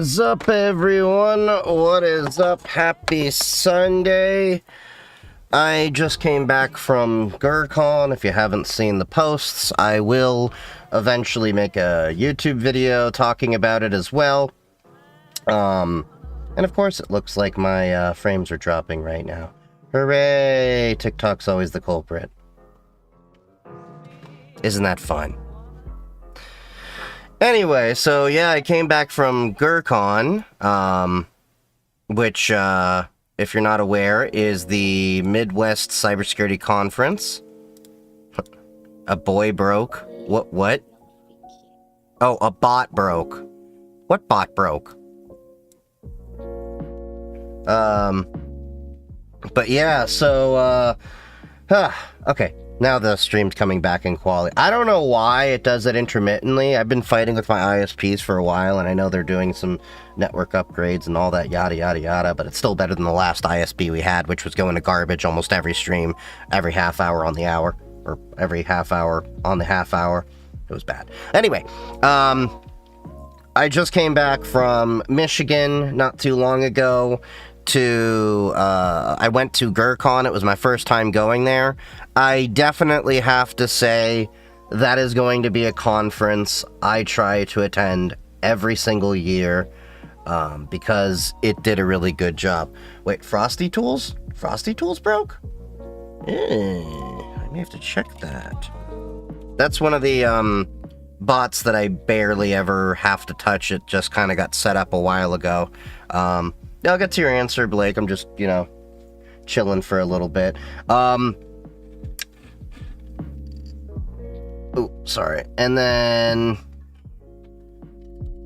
is up, everyone? What is up? Happy Sunday. I just came back from GrrCon. If you haven't seen the posts, I will eventually make a YouTube video talking about it as well. And of course, it looks like my frames are dropping right now. Hooray! TikTok's always the culprit. Isn't that fun? Anyway, so yeah, I came back from GrrCon, which, if you're not aware, is the Midwest Cybersecurity Conference. A boy broke. What? Oh, a bot broke. What bot broke? But yeah, so, okay. Now the stream's coming back in quality. I don't know why it does it intermittently. I've been fighting with my ISPs for a while, and I know they're doing some network upgrades and all that yada yada yada, but it's still better than the last ISP we had, which was going to garbage almost every stream, every half hour on the hour, or every half hour on the half hour. It was bad. Anyway, I just came back from Michigan not too long ago. I went to GrrCon. It was my first time going there. I definitely have to say that is going to be a conference I try to attend every single year, because it did a really good job. Wait, Frosty Tools? Frosty Tools broke? I may have to check that. That's one of the bots that I barely ever have to touch. It just kind of got set up a while ago. I'll get to your answer, Blake. I'm just, chilling for a little bit. Oh, sorry. And then...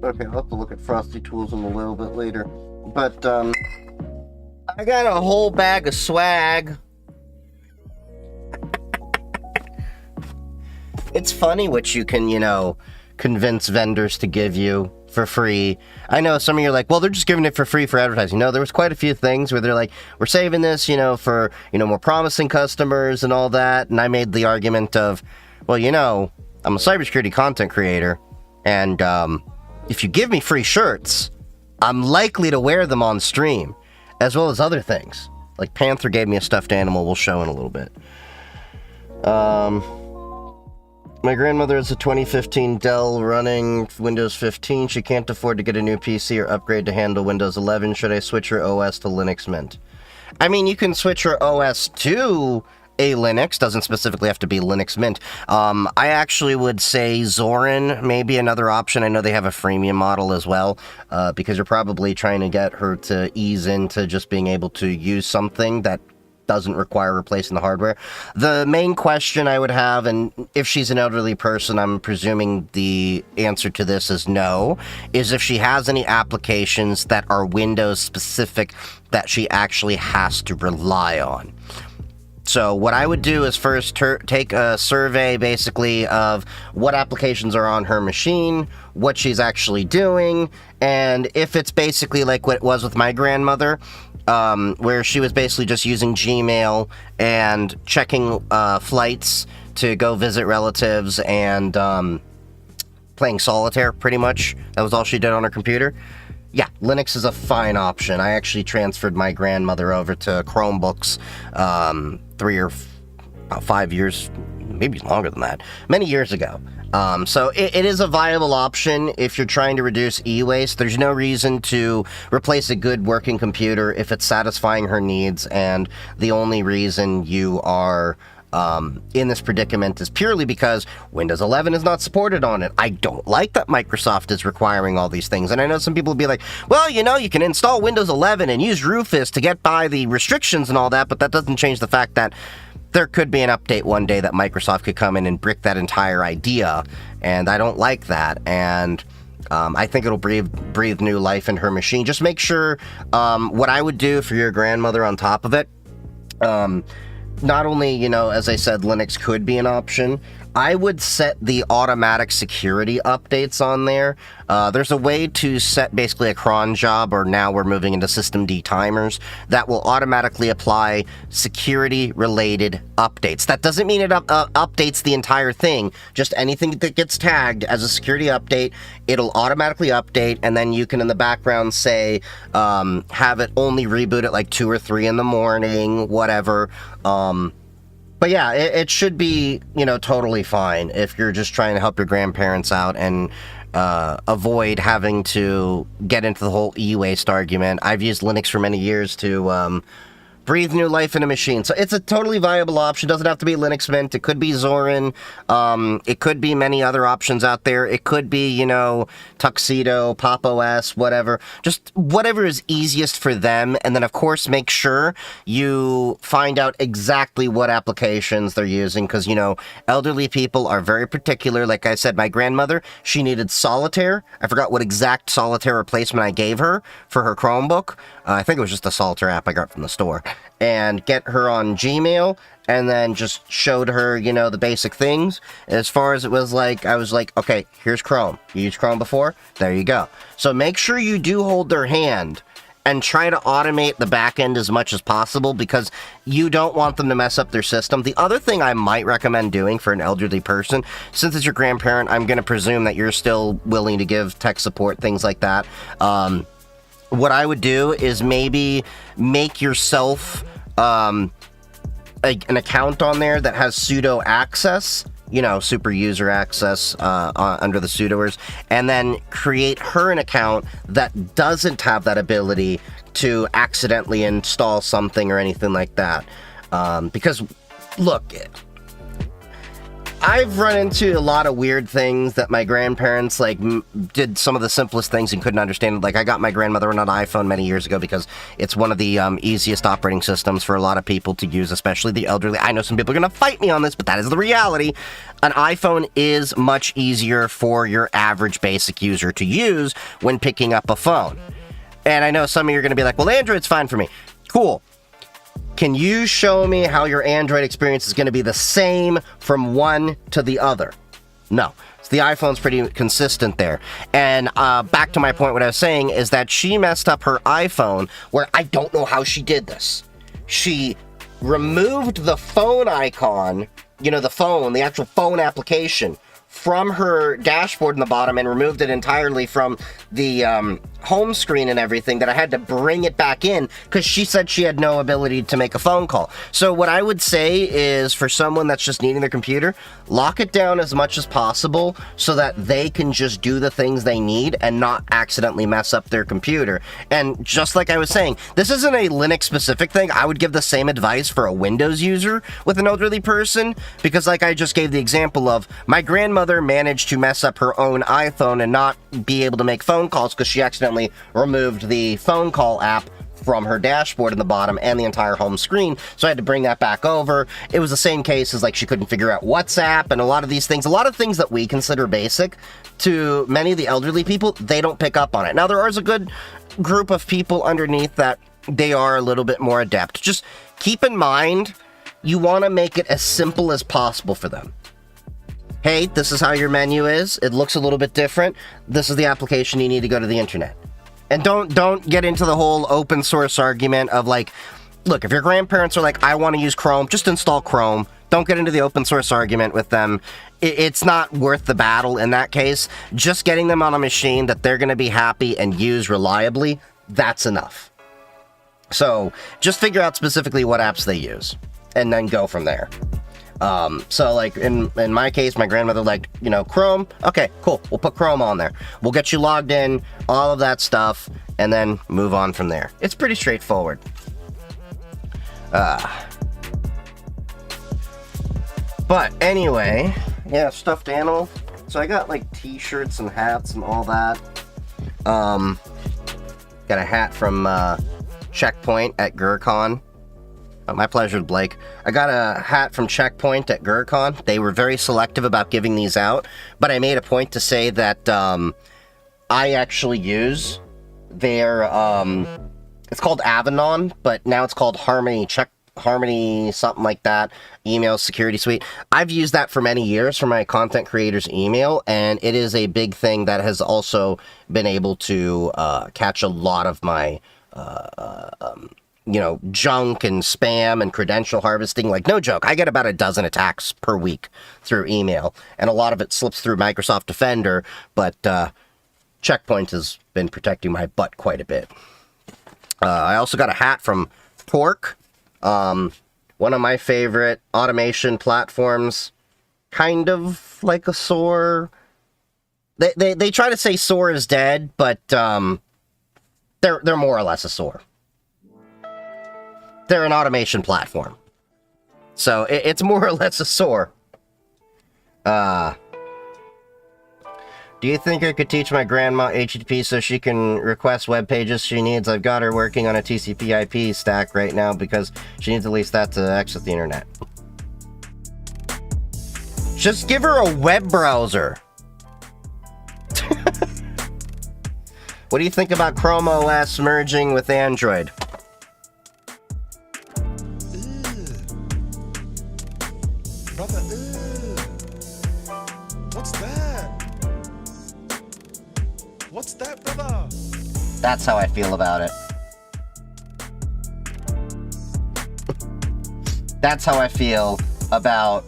Okay, I'll have to look at Frosty Tools in a little bit later. But, I got a whole bag of swag. It's funny what you can, convince vendors to give you for free. I know some of you are like, well, they're just giving it for free for advertising. No, there was quite a few things where they're like, we're saving this, for, more promising customers and all that. And I made the argument of, well, I'm a cybersecurity content creator, and if you give me free shirts, I'm likely to wear them on stream, as well as other things. Like Panther gave me a stuffed animal we'll show in a little bit. My grandmother is a 2015 Dell running Windows 15. She can't afford to get a new PC or upgrade to handle Windows 11. Should I switch her OS to Linux Mint? I mean, you can switch her OS to a Linux. Doesn't specifically have to be Linux Mint. I actually would say Zorin may be another option. I know they have a freemium model as well, because you're probably trying to get her to ease into just being able to use something that doesn't require replacing the hardware. The main question I would have, and if she's an elderly person, I'm presuming the answer to this is no, is if she has any applications that are Windows specific that she actually has to rely on. So what I would do is first take a survey basically of what applications are on her machine, what she's actually doing, and if it's basically like what it was with my grandmother, where she was basically just using Gmail and checking flights to go visit relatives and playing solitaire, pretty much. That was all she did on her computer. Yeah, Linux is a fine option. I actually transferred my grandmother over to Chromebooks 3 or about 5 years, maybe longer than that, many years ago. So it is a viable option if you're trying to reduce e-waste. There's no reason to replace a good working computer if it's satisfying her needs, and the only reason you are in this predicament is purely because Windows 11 is not supported on it. I don't like that Microsoft is requiring all these things, and I know some people will be like, well, you can install Windows 11 and use Rufus to get by the restrictions and all that, but that doesn't change the fact that there could be an update one day that Microsoft could come in and brick that entire idea, and I don't like that, and I think it'll breathe new life in her machine. Just make sure, what I would do for your grandmother on top of it, not only, as I said, Linux could be an option, I would set the automatic security updates on there. There's a way to set basically a cron job, or now we're moving into system D timers, that will automatically apply security-related updates. That doesn't mean it updates the entire thing. Just anything that gets tagged as a security update, it'll automatically update, and then you can, in the background, say, have it only reboot at like 2 or 3 in the morning, whatever. But yeah, it should be, totally fine if you're just trying to help your grandparents out and avoid having to get into the whole e-waste argument. I've used Linux for many years to breathe new life in a machine. So it's a totally viable option. Doesn't have to be Linux Mint. It could be Zorin. It could be many other options out there. It could be, Tuxedo, Pop OS, whatever. Just whatever is easiest for them. And then, of course, make sure you find out exactly what applications they're using. Because, elderly people are very particular. Like I said, my grandmother, she needed Solitaire. I forgot what exact Solitaire replacement I gave her for her Chromebook. I think it was just a Solitaire app I got from the store. And get her on Gmail, and then just showed her, the basic things. As far as it was like, I was like, okay, here's Chrome. You used Chrome before? There you go. So make sure you do hold their hand and try to automate the back end as much as possible, because you don't want them to mess up their system. The other thing I might recommend doing for an elderly person, since it's your grandparent, I'm going to presume that you're still willing to give tech support, things like that. What I would do is maybe make yourself an account on there that has sudo access, super user access under the sudoers, and then create her an account that doesn't have that ability to accidentally install something or anything like that. Because, look, I've run into a lot of weird things that my grandparents, did some of the simplest things and couldn't understand. Like, I got my grandmother an iPhone many years ago because it's one of the easiest operating systems for a lot of people to use, especially the elderly. I know some people are going to fight me on this, but that is the reality. An iPhone is much easier for your average basic user to use when picking up a phone. And I know some of you are going to be like, well, Android's fine for me. Cool. Can you show me how your Android experience is going to be the same from one to the other? No. So the iPhone's pretty consistent there. And back to my point, what I was saying is that she messed up her iPhone, where I don't know how she did this. She removed the phone icon, the actual phone application, from her dashboard in the bottom and removed it entirely from the home screen and everything, that I had to bring it back in because she said she had no ability to make a phone call. So what I would say is, for someone that's just needing their computer, lock it down as much as possible so that they can just do the things they need and not accidentally mess up their computer. And just like I was saying, this isn't a Linux specific thing. I would give the same advice for a Windows user with an elderly person, because like I just gave the example of, my grandmother managed to mess up her own iPhone and not be able to make phone calls because she accidentally removed the phone call app from her dashboard in the bottom and the entire home screen, so I had to bring that back over. It was the same case as, she couldn't figure out WhatsApp and a lot of these things. A lot of things that we consider basic, to many of the elderly people, they don't pick up on it. Now, there is a good group of people underneath that they are a little bit more adept. Just keep in mind, you want to make it as simple as possible for them. Hey, this is how your menu is. It looks a little bit different. This is the application you need to go to the internet. And don't get into the whole open source argument of look, if your grandparents are like, I want to use Chrome, just install Chrome. Don't get into the open source argument with them. It's not worth the battle in that case. Just getting them on a machine that they're going to be happy and use reliably, that's enough. So just figure out specifically what apps they use and then go from there. So in my case, my grandmother liked, Chrome. Okay, cool. We'll put Chrome on there. We'll get you logged in, all of that stuff, and then move on from there. It's pretty straightforward. But anyway, yeah, stuffed animal. So I got t-shirts and hats and all that. Got a hat from, Checkpoint at GrrCon. My pleasure, Blake. I got a hat from Checkpoint at GrrCon. They were very selective about giving these out, but I made a point to say that I actually use their, it's called Avanon, but now it's called Harmony, something like that, email security suite. I've used that for many years for my content creators email, and it is a big thing that has also been able to catch a lot of my junk and spam and credential harvesting. Like, no joke, I get about a dozen attacks per week through email, and a lot of it slips through Microsoft Defender, but Checkpoint has been protecting my butt quite a bit. I also got a hat from Pork, one of my favorite automation platforms, kind of like a SOAR. They try to say SOAR is dead, but they're more or less a SOAR. They're an automation platform, so it's more or less a SOAR. Do you think I could teach my grandma HTTP so she can request web pages she needs? I've got her working on a TCP/IP stack right now because she needs at least that to access the internet. Just give her a web browser. What do you think about Chrome OS merging with Android? Brother, what's that? What's that, brother? That's how I feel about it. That's how I feel about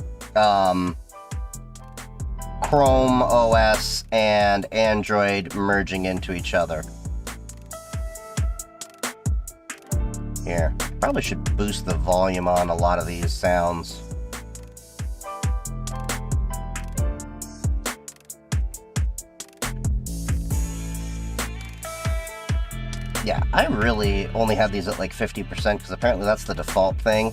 Chrome OS and Android merging into each other. Here, probably should boost the volume on a lot of these sounds. Yeah, I really only have these at like 50% because apparently that's the default thing.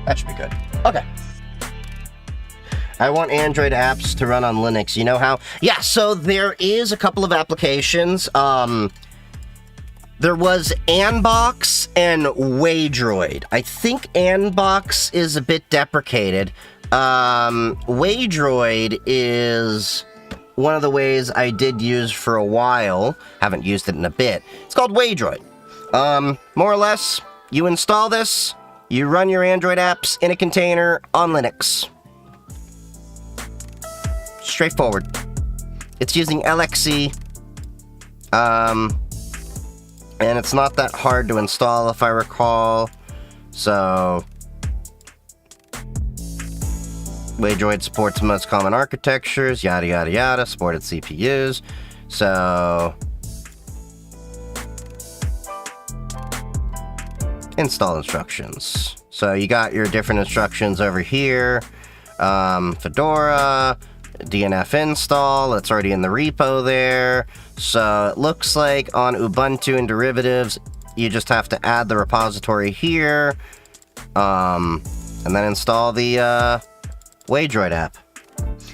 That should be good. Okay. I want Android apps to run on Linux. You know how? Yeah, so there is a couple of applications. There was Anbox and Waydroid. I think Anbox is a bit deprecated. Waydroid is one of the ways I did use for a while. Haven't used it in a bit. It's called Waydroid. More or less, you install this, you run your Android apps in a container on Linux. Straightforward. It's using LXC. And it's not that hard to install, if I recall. So Waydroid supports most common architectures, yada yada yada, supported CPUs. So install instructions. So you got your different instructions over here. Fedora, DNF install, it's already in the repo there. So it looks like on Ubuntu and derivatives, you just have to add the repository here, and then install the Waydroid app.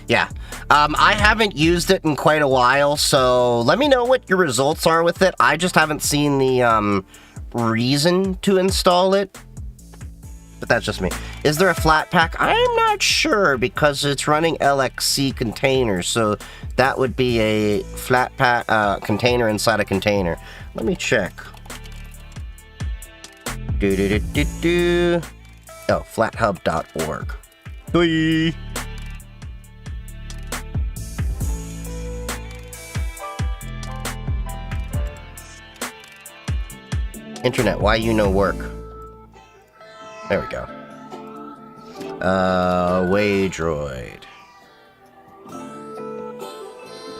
Yeah, I haven't used it in quite a while, so let me know what your results are with it. I just haven't seen the reason to install it. But that's just me. Is there a Flatpak? I'm not sure because it's running LXC containers, so that would be a Flatpak container inside a container. Let me check. Oh, flathub.org. Hey. Internet, why you no work? There we go. Waydroid.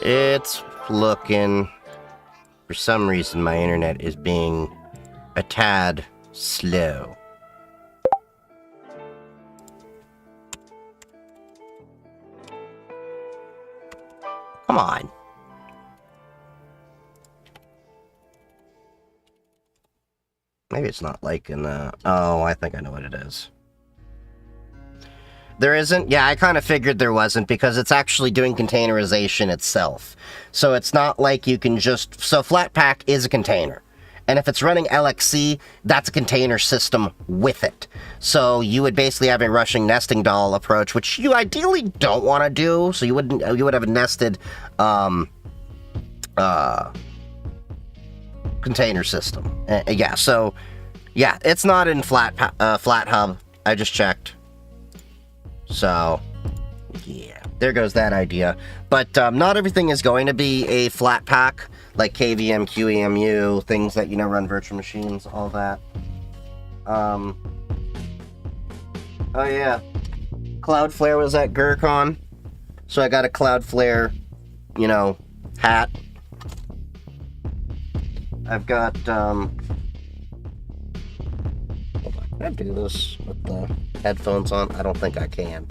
It's looking... For some reason, my internet is being a tad slow. Come on. Maybe it's not liking that. Oh, I think I know what it is. There isn't? Yeah, I kind of figured there wasn't because it's actually doing containerization itself. So it's not like you can just... So Flatpak is a container. And if it's running LXC, that's a container system with it. So you would basically have a rushing nesting doll approach, which you ideally don't want to do. So you would have a nested container system. Yeah, so Yeah, it's not in Flat Hub. I just checked. So, yeah, there goes that idea. But not everything is going to be a flat pack, like KVM, QEMU, things that, you know, run virtual machines, all that. Oh yeah, Cloudflare was at GrrCon, so I got a Cloudflare, you know, hat. I've got, hold on, can I do this with the headphones on? I don't think I can.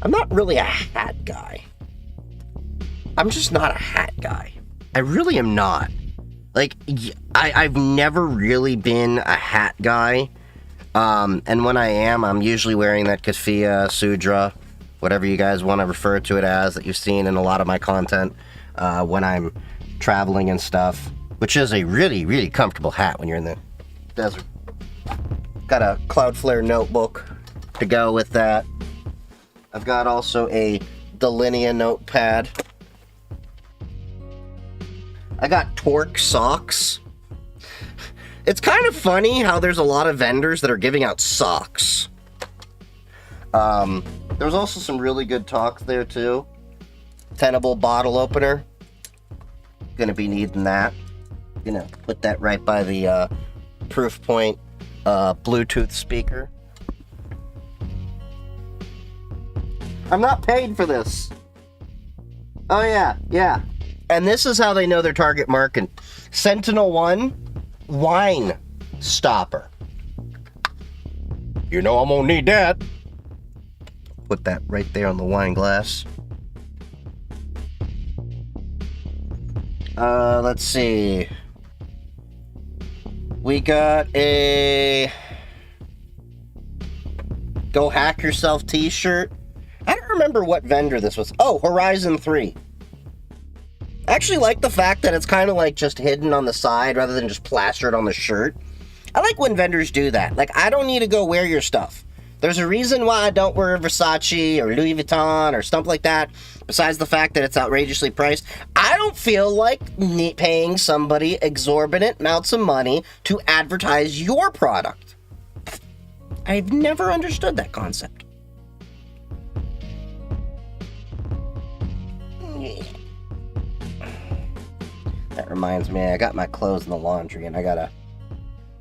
I'm not really a hat guy. I'm just not a hat guy. I really am not. Like, I've never really been a hat guy. And when I am, I'm usually wearing that keffiyeh, sudra, whatever you guys want to refer to it as, that you've seen in a lot of my content when I'm traveling and stuff, which is a really, really comfortable hat when you're in the desert. Got a Cloudflare notebook to go with that. I've got also a Delinea notepad. I got Torque socks. It's kind of funny how there's a lot of vendors that are giving out socks. There's also some really good talks there too. Tenable bottle opener. Gonna be needing that. Gonna put that right by the Proofpoint Bluetooth speaker. I'm not paid for this. Oh yeah. And this is how they know their target market. Sentinel-1 wine stopper. You know I'm gonna need that. Put that right there on the wine glass. Let's see. We got a Go Hack Yourself t-shirt. I don't remember what vendor this was. Oh, Horizon 3. I actually like the fact that it's kind of like just hidden on the side rather than just plastered on the shirt. I like when vendors do that. Like, I don't need to go wear your stuff. There's a reason why I don't wear Versace or Louis Vuitton or stuff like that, besides the fact that it's outrageously priced. I don't feel like paying somebody exorbitant amounts of money to advertise your product. I've never understood that concept. That reminds me, I got my clothes in the laundry and I gotta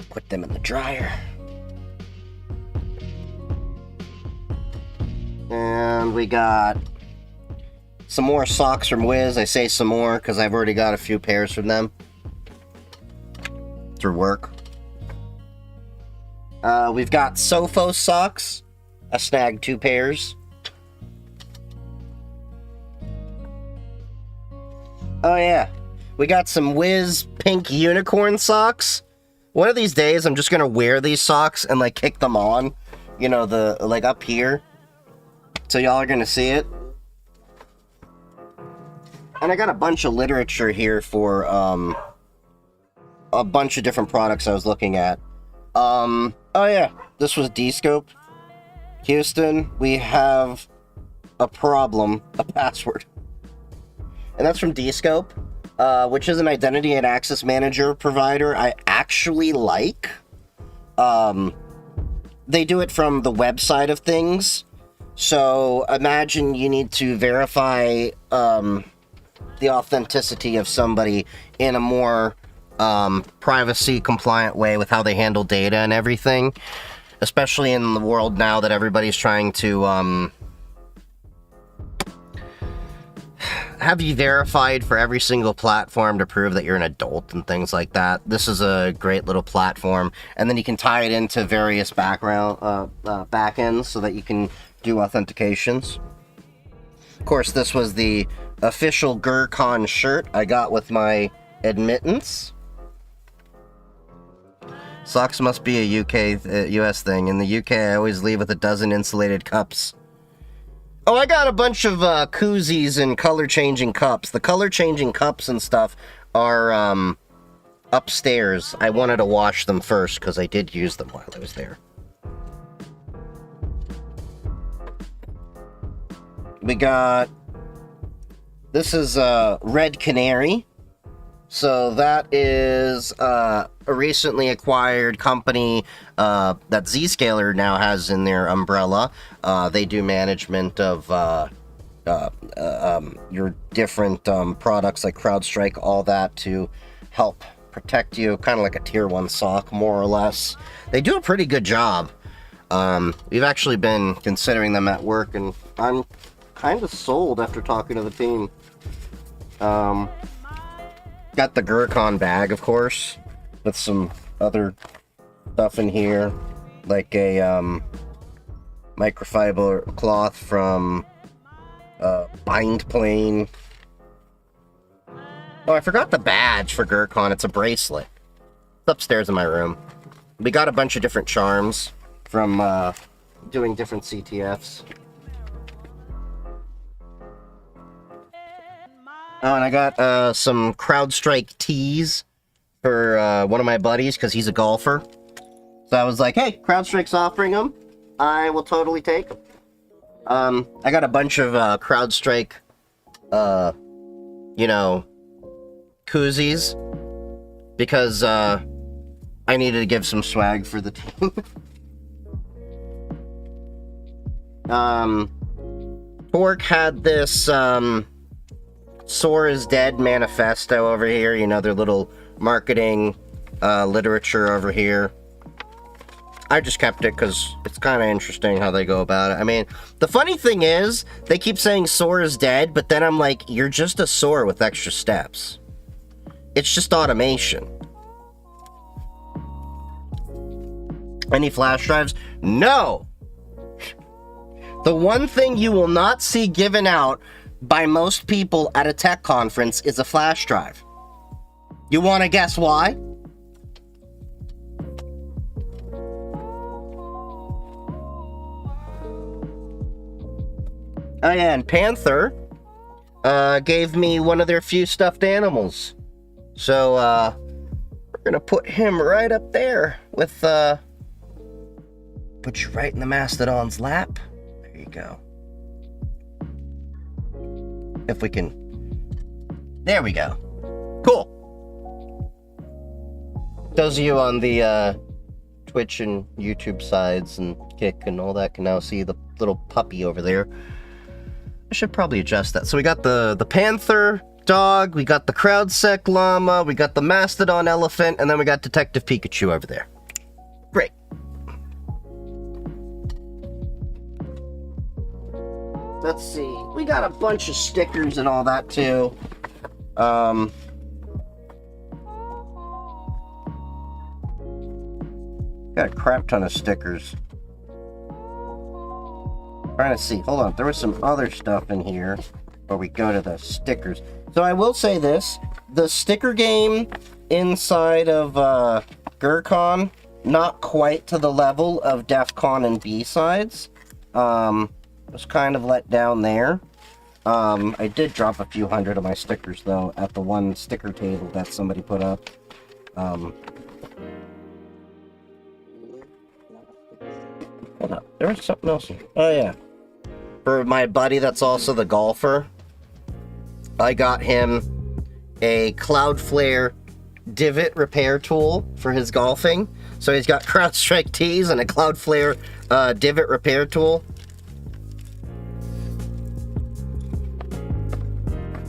put them in the dryer. And we got some more socks from Wiz. I say some more because I've already got a few pairs from them through work. We've got Sophos socks. I snagged 2 pairs. Oh yeah. We got some Wiz pink unicorn socks. One of these days, I'm just gonna wear these socks and like kick them on, you know, the like up here, so y'all are gonna see it. And I got a bunch of literature here for a bunch of different products I was looking at. Oh yeah, this was D-Scope. Houston, we have a problem, a password, and that's from D-Scope. Which is an identity and access manager provider I actually like. They do it from the website of things. So imagine you need to verify the authenticity of somebody in a more privacy compliant way with how they handle data and everything. Especially in the world now that everybody's trying to have you verified for every single platform to prove that you're an adult and things like that. This is a great little platform, and then you can tie it into various backends so that you can do authentications. Of course, this was the official GrrCon shirt I got with my admittance. Socks must be a US thing. In the UK, I always leave with a dozen insulated cups. Oh, I got a bunch of koozies and color-changing cups. The color-changing cups and stuff are upstairs. I wanted to wash them first because I did use them while I was there. We got... This is Red Canary. So that is a recently acquired company that Zscaler now has in their umbrella. They do management of your different products like CrowdStrike, all that to help protect you, kind of like a tier 1 SOC, more or less. They do a pretty good job. We've actually been considering them at work, and I'm kind of sold after talking to the team. Got the GrrCon bag, of course, with some other stuff in here, like a microfiber cloth from Bind Plane. Oh, I forgot the badge for GrrCon. It's a bracelet. It's upstairs in my room. We got a bunch of different charms from doing different CTFs. Oh, and I got some CrowdStrike tees for one of my buddies because he's a golfer. So I was like, hey, CrowdStrike's offering them. I will totally take them. I got a bunch of CrowdStrike, koozies because I needed to give some swag for the team. Torque had this SOAR is Dead manifesto over here, their little marketing literature over here. I just kept it because it's kind of interesting how they go about it. I mean, the funny thing is, they keep saying SOAR is dead, but then I'm like, you're just a SOAR with extra steps. It's just automation. Any flash drives? No! The one thing you will not see given out by most people at a tech conference is a flash drive. You want to guess why? Oh yeah, and Panther gave me one of their few stuffed animals. So we're gonna put him right up there with put you right in the Mastodon's lap. There you go. If we can. There we go. Cool. Those of you on the Twitch and YouTube sides and Kick and all that can now see the little puppy over there. I should probably adjust that. So we got the Panther dog, we got the CrowdSec llama, we got the Mastodon elephant, and then we got Detective Pikachu over there. Great. Let's see. We got a bunch of stickers and all that too. Got a crap ton of stickers. Trying to see. Hold on. There was some other stuff in here where we go to the stickers. So I will say this. The sticker game inside of GrrCon, not quite to the level of DEF CON and B-sides. Was kind of let down there. I did drop a few hundred of my stickers, though, at the one sticker table that somebody put up. Hold up. There was something else. Oh, yeah. For my buddy that's also the golfer, I got him a Cloudflare divot repair tool for his golfing. So he's got CrowdStrike tees and a Cloudflare divot repair tool.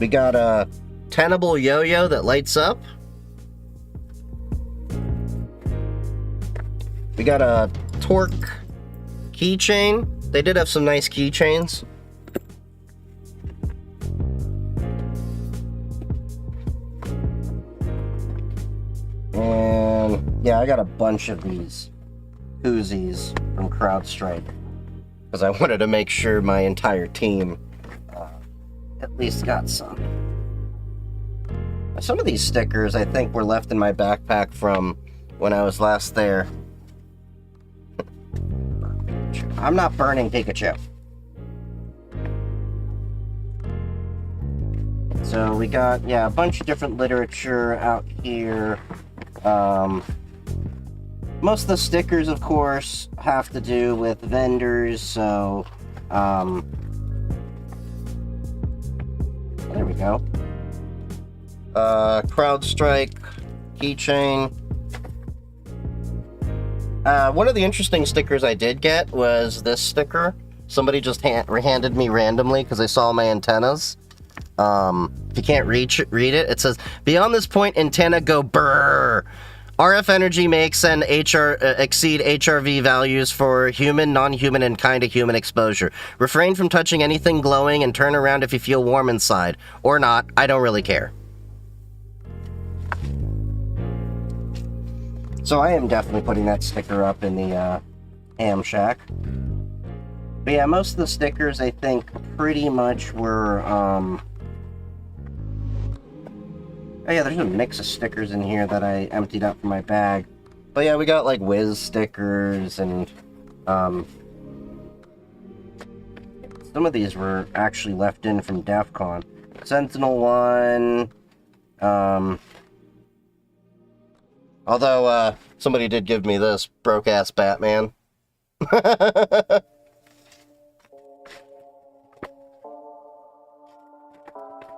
We got a tenable yo-yo that lights up. We got a Torque keychain. They did have some nice keychains. And yeah, I got a bunch of these koozies from CrowdStrike because I wanted to make sure my entire team at least got some. Some of these stickers I think were left in my backpack from when I was last there. I'm not burning Pikachu. So we got, yeah, a bunch of different literature out here. Most of the stickers, of course, have to do with vendors, so, there we go. CrowdStrike keychain. One of the interesting stickers I did get was this sticker. Somebody just handed me randomly because they saw my antennas. If you can't read it, it says, beyond this point, antenna go brrr. RF energy may exceed HRV values for human, non-human, and kind of human exposure. Refrain from touching anything glowing and turn around if you feel warm inside. Or not, I don't really care. So I am definitely putting that sticker up in the ham shack. But yeah, most of the stickers I think pretty much were oh yeah, there's a mix of stickers in here that I emptied out from my bag. But yeah, we got like Wiz stickers and some of these were actually left in from DEF CON. Sentinel 1, although somebody did give me this broke-ass Batman.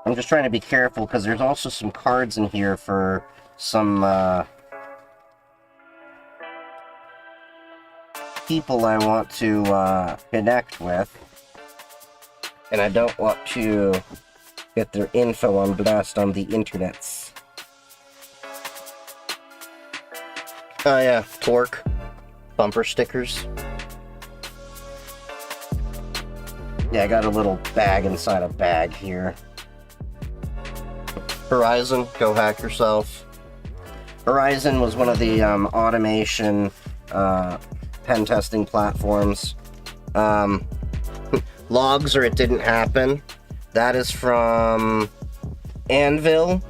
I'm just trying to be careful because there's also some cards in here for some people I want to connect with, and I don't want to get their info on blast on the internets. Oh yeah, Torque bumper stickers. Yeah, I got a little bag inside a bag here. Horizon, go hack yourself. Horizon was one of the automation pen testing platforms. Logs or It Didn't Happen. That is from Anvil.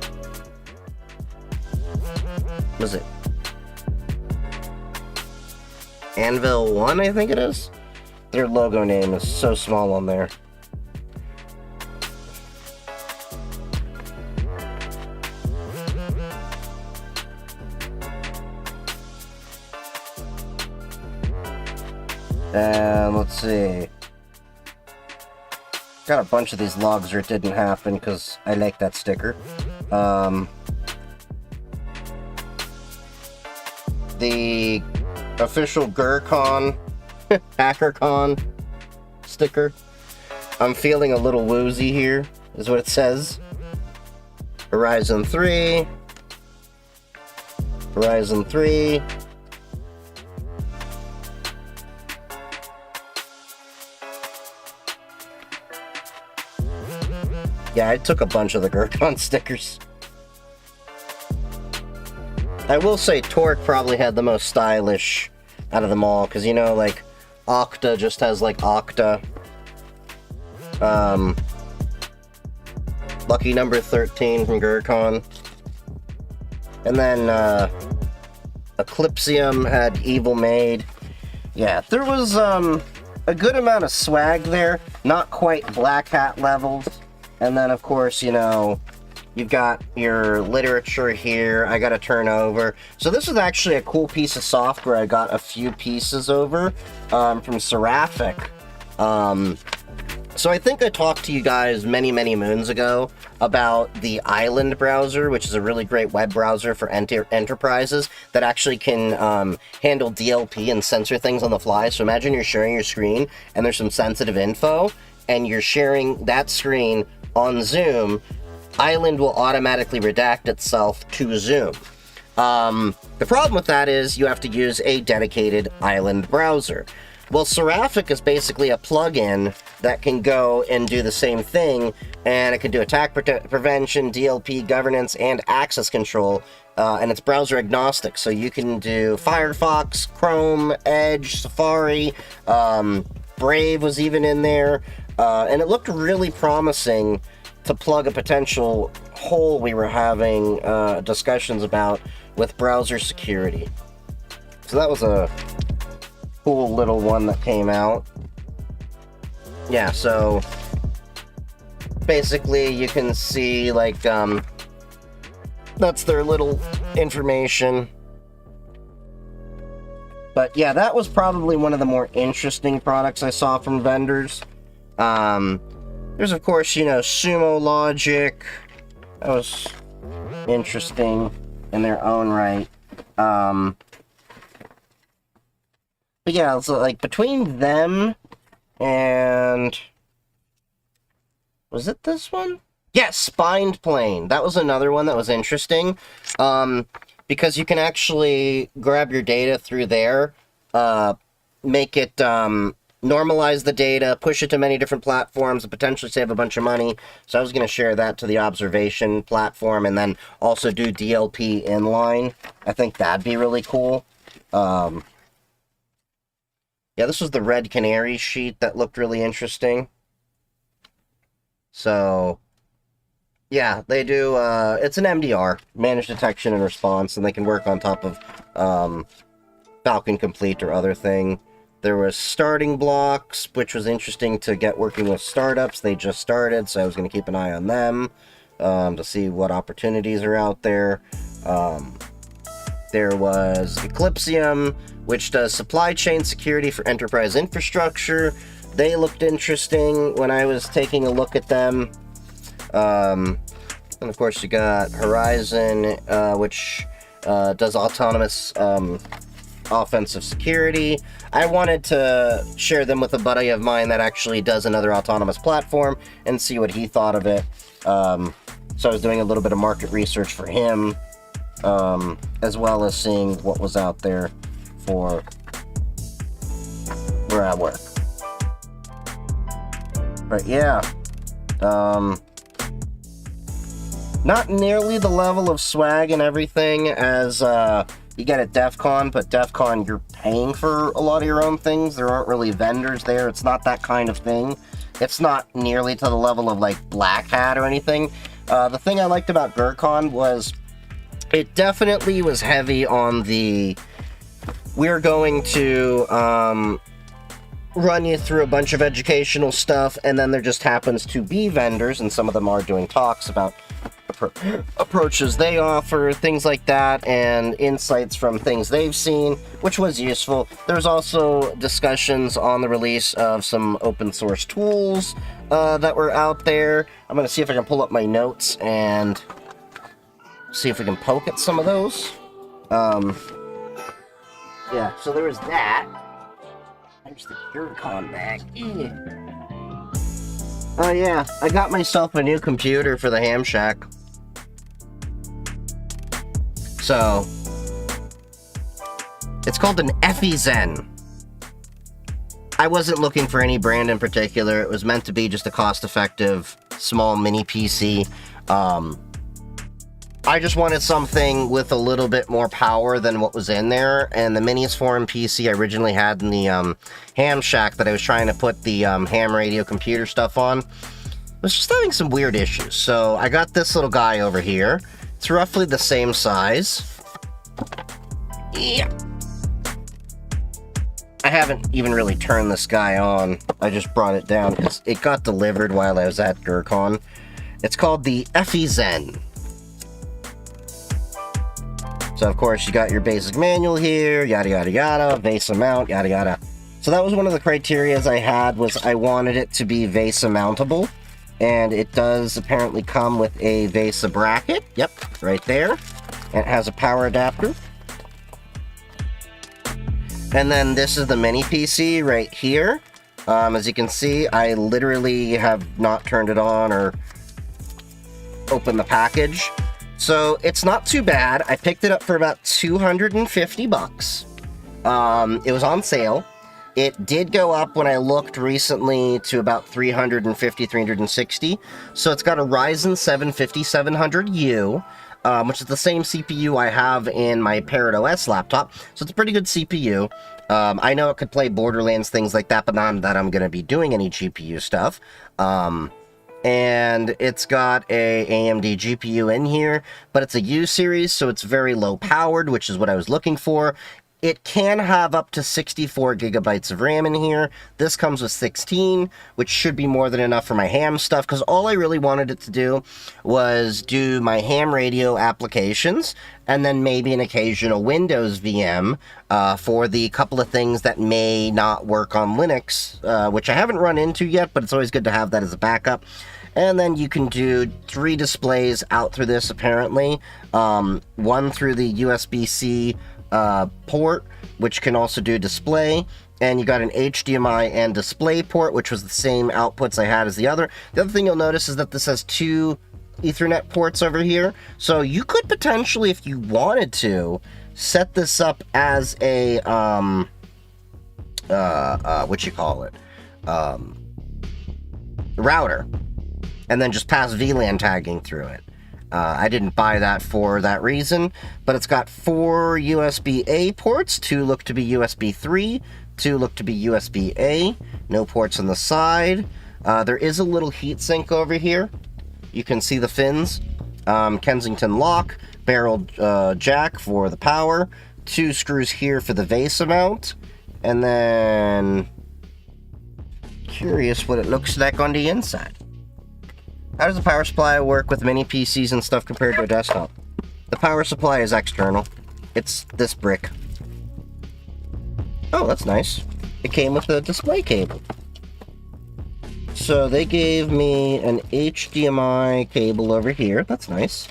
Was it Anvil 1, I think it is? Their logo name is so small on there. And let's see. Got a bunch of these logs or It Didn't Happen because I like that sticker. The official GrrCon, HackerCon sticker. I'm feeling a little woozy here, is what it says. Horizon 3. Horizon 3. Yeah, I took a bunch of the GrrCon stickers. I will say Torque probably had the most stylish out of them all, because, you know, like, Okta just has, like, Okta. Lucky number 13 from GrrCon. And then, Eclipsium had Evil Maid. Yeah, there was, a good amount of swag there. Not quite Black Hat levels. And then, of course, you know, you've got your literature here. I got to turn over. So this is actually a cool piece of software. I got a few pieces over from Seraphic. So I think I talked to you guys many, many moons ago about the Island browser, which is a really great web browser for enterprises that actually can handle DLP and censor things on the fly. So imagine you're sharing your screen and there's some sensitive info and you're sharing that screen on Zoom. Island will automatically redact itself to Zoom. The problem with that is you have to use a dedicated Island browser. Well, Seraphic is basically a plugin that can go and do the same thing, and it can do attack prevention, DLP governance, and access control, and it's browser agnostic, so you can do Firefox, Chrome, Edge, Safari, Brave was even in there, and it looked really promising to plug a potential hole we were having discussions about with browser security. So that was a cool little one that came out. Yeah, so basically you can see, like, that's their little information. But yeah, that was probably one of the more interesting products I saw from vendors. There's, of course, you know, Sumo Logic. That was interesting in their own right. But yeah, so like between them and was it this one? Yes, Spined Plane. That was another one that was interesting. Because you can actually grab your data through there, make it, normalize the data, push it to many different platforms, and potentially save a bunch of money. So I was going to share that to the observation platform, and then also do DLP inline. I think that'd be really cool. Yeah, this was the Red Canary sheet that looked really interesting. So, yeah, they do, it's an MDR, Managed Detection and Response, and they can work on top of, Falcon Complete or other thing. There was Starting Blocks, which was interesting to get working with startups. They just started, so I was going to keep an eye on them, to see what opportunities are out there. There was Eclipsium, which does supply chain security for enterprise infrastructure. They looked interesting when I was taking a look at them. And of course you got Horizon, which does autonomous offensive security. I wanted to share them with a buddy of mine that actually does another autonomous platform and see what he thought of it. So I was doing a little bit of market research for him, as well as seeing what was out there for where I work. But yeah, not nearly the level of swag and everything as you get at DEF CON, but DEF CON, you're paying for a lot of your own things. There aren't really vendors there. It's not that kind of thing. It's not nearly to the level of like Black Hat or anything. The thing I liked about GrrCon was it definitely was heavy on the, we're going to run you through a bunch of educational stuff, and then there just happens to be vendors, and some of them are doing talks about approaches they offer, things like that, and insights from things they've seen, which was useful. There's also discussions on the release of some open source tools that were out there. I'm going to see if I can pull up my notes and see if we can poke at some of those. Yeah, so there was that. There's the GrrCon bag. Oh yeah, I got myself a new computer for the Ham Shack. So, it's called an Zen. I wasn't looking for any brand in particular. It was meant to be just a cost-effective, small mini PC. I just wanted something with a little bit more power than what was in there, and the Minis Forum PC I originally had in the Ham Shack that I was trying to put the ham radio computer stuff on was just having some weird issues. So I got this little guy over here. It's roughly the same size. Yeah. I haven't even really turned this guy on. I just brought it down because it got delivered while I was at GrrCon. It's called the Zen. So, of course, you got your basic manual here, yada, yada, yada, VESA mount, yada, yada. So that was one of the criterias I had, was I wanted it to be VESA mountable. And it does apparently come with a VESA bracket. Yep, right there. And it has a power adapter. And then this is the mini PC right here. As you can see, I literally have not turned it on or opened the package. So it's not too bad. I picked it up for about 250 bucks. It was on sale. It did go up when I looked recently to about 350, 360. So it's got a Ryzen 7 5700U, which is the same CPU I have in my Parrot OS laptop. So it's a pretty good CPU. I know it could play Borderlands, things like that, but not that I'm going to be doing any GPU stuff. And it's got a AMD GPU in here, but it's a U series, so it's very low powered, which is what I was looking for. It can have up to 64 gigabytes of RAM in here. This comes with 16, which should be more than enough for my ham stuff, because all I really wanted it to do was do my ham radio applications, and then maybe an occasional Windows VM for the couple of things that may not work on Linux, which I haven't run into yet, but it's always good to have that as a backup. And then you can do 3 displays out through this, apparently. One through the USB-C port, which can also do display. And you got an HDMI and display port, which was the same outputs I had as the other. The other thing you'll notice is that this has 2 Ethernet ports over here. So you could potentially, if you wanted to, set this up as a, router. And then just pass VLAN tagging through it. I didn't buy that for that reason, but it's got 4 USB-A ports, 2 look to be USB 3, 2 look to be USB-A, no ports on the side. There is a little heatsink over here. You can see the fins. Kensington lock, barrel jack for the power, 2 screws here for the VESA mount, and then curious what it looks like on the inside. How does the power supply work with mini PCs and stuff compared to a desktop? The power supply is external. It's this brick. Oh, that's nice. It came with a display cable. So they gave me an HDMI cable over here. That's nice.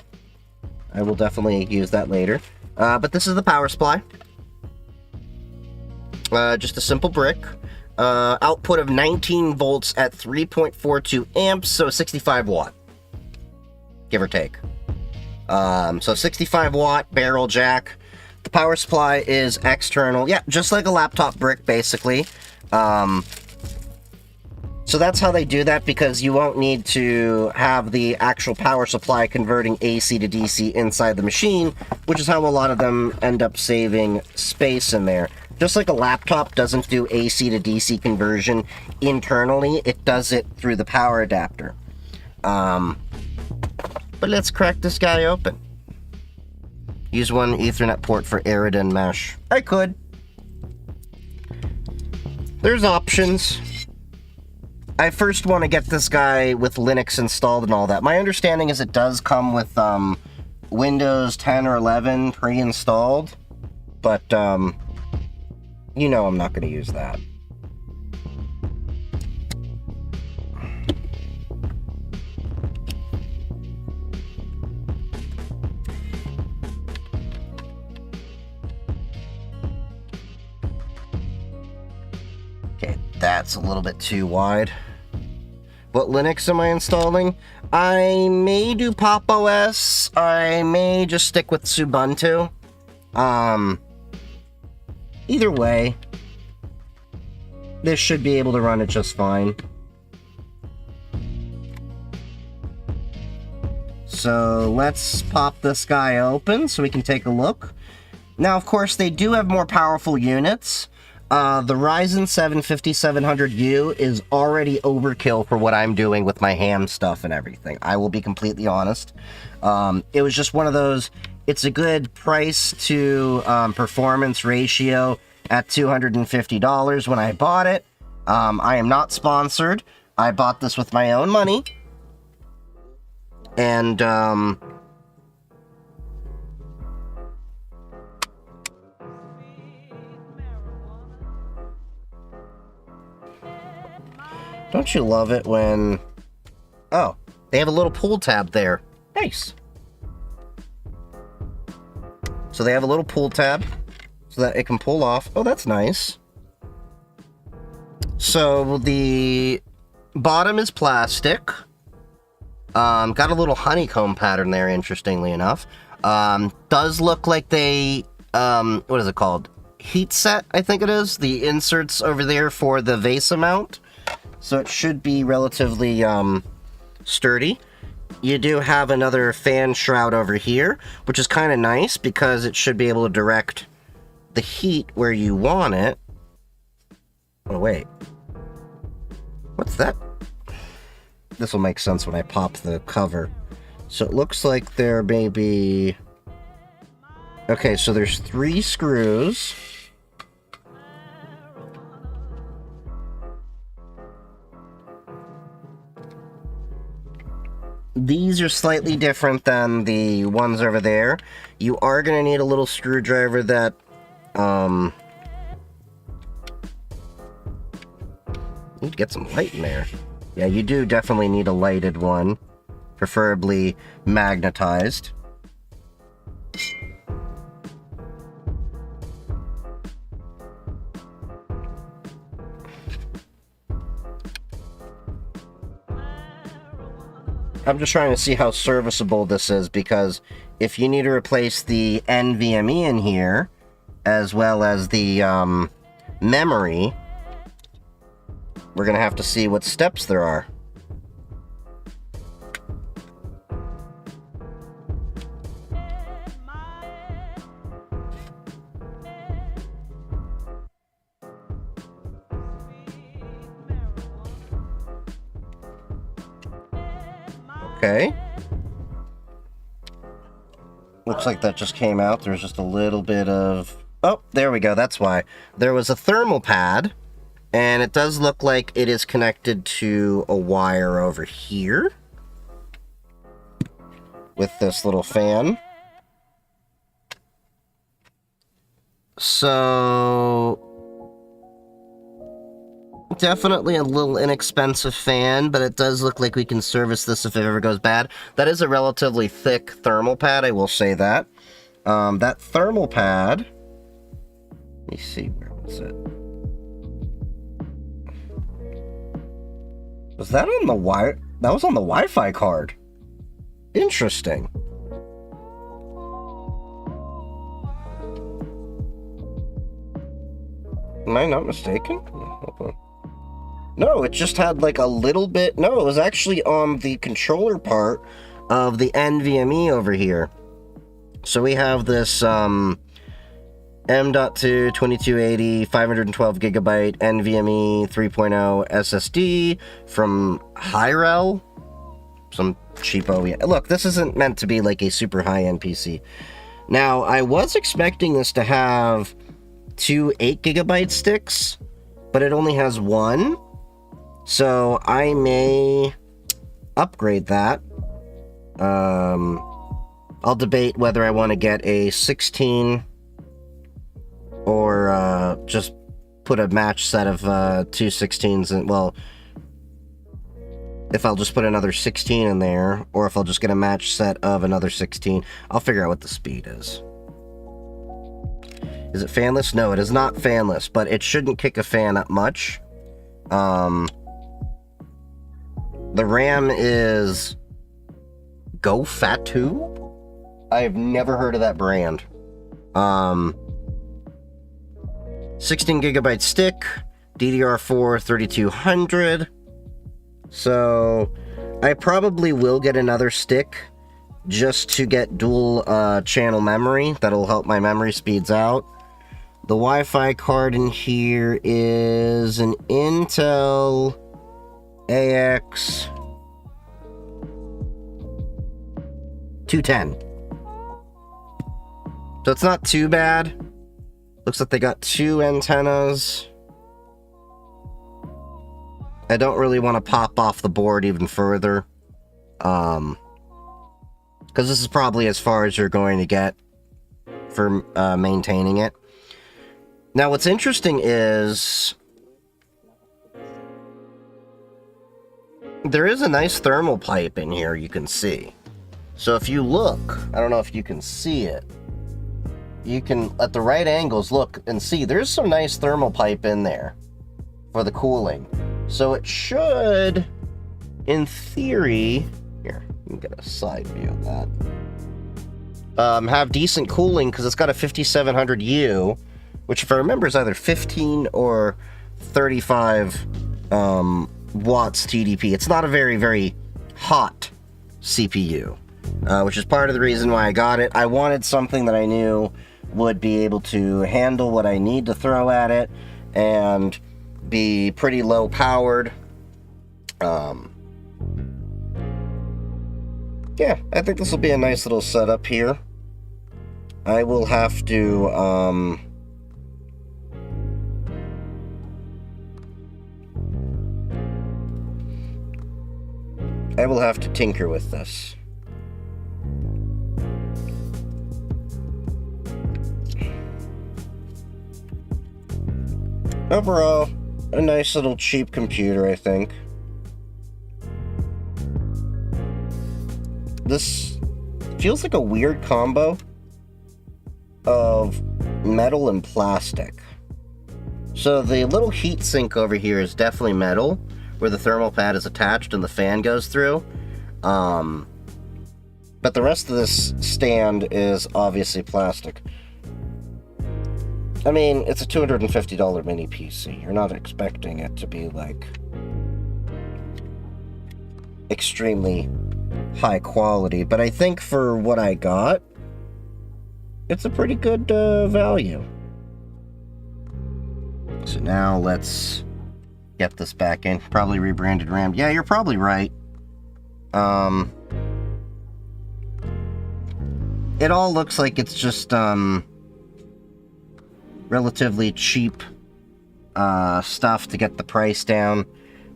I will definitely use that later. But this is the power supply. Just a simple brick. Output of 19 volts at 3.42 amps, so 65 watt. Give or take. So 65 watt barrel jack. The power supply is external. Yeah, just like a laptop brick, basically. So that's how they do that, because you won't need to have the actual power supply converting AC to DC inside the machine, which is how a lot of them end up saving space in there. Just like a laptop doesn't do AC to DC conversion internally, it does it through the power adapter. But let's crack this guy open. Use one Ethernet port for Eridan mesh. I could. There's options. I first want to get this guy with Linux installed and all that. My understanding is it does come with Windows 10 or 11 pre-installed, but you know I'm not going to use that. Okay, that's a little bit too wide. What Linux am I installing? I may do Pop OS. I may just stick with Ubuntu. Either way, this should be able to run it just fine. So let's pop this guy open so we can take a look. Now, of course, they do have more powerful units. The Ryzen 7 5700U is already overkill for what I'm doing with my ham stuff and everything. I will be completely honest. It was just one of those, it's a good price to performance ratio at $250 when I bought it. I am not sponsored. I bought this with my own money. And don't you love it when... Oh, they have a little pull tab there. Nice. So they have a little pull tab so that it can pull off. Oh, that's nice. So the bottom is plastic. Got a little honeycomb pattern there, interestingly enough. Does look like they... what is it called? Heat set, I think it is. The inserts over there for the VESA mount. So it should be relatively sturdy. You do have another fan shroud over here, which is kind of nice because it should be able to direct the heat where you want it. Oh, wait. What's that? This will make sense when I pop the cover. So it looks like there may be... Okay, so there's 3 screws. These are slightly different than the ones over there. You are going to need a little screwdriver that, need to get some light in there. Yeah, you do definitely need a lighted one, preferably magnetized. I'm just trying to see how serviceable this is, because if you need to replace the NVMe in here, as well as the memory, we're going to have to see what steps there are. Okay. Looks like that just came out. There's just a little bit of... Oh, there we go. That's why. There was a thermal pad, and it does look like it is connected to a wire over here with this little fan. So... definitely a little inexpensive fan, but it does look like we can service this if it ever goes bad. That is a relatively thick thermal pad, I will say that. That thermal pad... let me see, where was it? Was that on the wire? That was on the Wi-Fi card. Interesting. Am I not mistaken? Hold on. No, it just had like a little bit... no, it was actually on the controller part of the NVMe over here. So we have this M.2 2280 512 gigabyte NVMe 3.0 SSD from Hyrel. Some cheapo... yeah. Look, this isn't meant to be like a super high-end PC. Now, I was expecting this to have 2 8 gigabyte sticks, but it only has 1. So I may upgrade that. I'll debate whether I want to get a 16 or just put a match set of 2 16s in. Well, if I'll just put another 16 in there, or if I'll just get a match set of another 16. I'll figure out what the speed is. Is it fanless? No, it is not fanless, but it shouldn't kick a fan up much. The RAM is GoFat2? I've never heard of that brand. 16 gigabyte stick, DDR4 3200. So I probably will get another stick just to get dual channel memory. That'll help my memory speeds out. The Wi-Fi card in here is an Intel AX 210. So it's not too bad. Looks like they got 2 antennas. I don't really want to pop off the board even further. Because this is probably as far as you're going to get for maintaining it. Now, what's interesting is there is a nice thermal pipe in here you can see. So if you look, I don't know if you can see it. You can, at the right angles, look and see there's some nice thermal pipe in there for the cooling. So it should, in theory, here, you can get a side view of that. Have decent cooling because it's got a 5700U, which if I remember is either 15 or 35 watts TDP. It's not a very, very hot CPU, which is part of the reason why I got it. I wanted something that I knew would be able to handle what I need to throw at it and be pretty low powered. Yeah, I think this will be a nice little setup here. I will have to tinker with this. Overall, a nice little cheap computer, I think. this feels like a weird combo of metal and plastic. So the little heat sink over here is definitely metal, where the thermal pad is attached and the fan goes through. But the rest of this stand is obviously plastic. I mean, it's a $250 mini PC. You're not expecting it to be, like, extremely high quality. But I think for what I got, it's a pretty good value. So now let's get this back in. Probably rebranded RAM. Yeah, you're probably right. It all looks like it's just, relatively cheap, stuff to get the price down.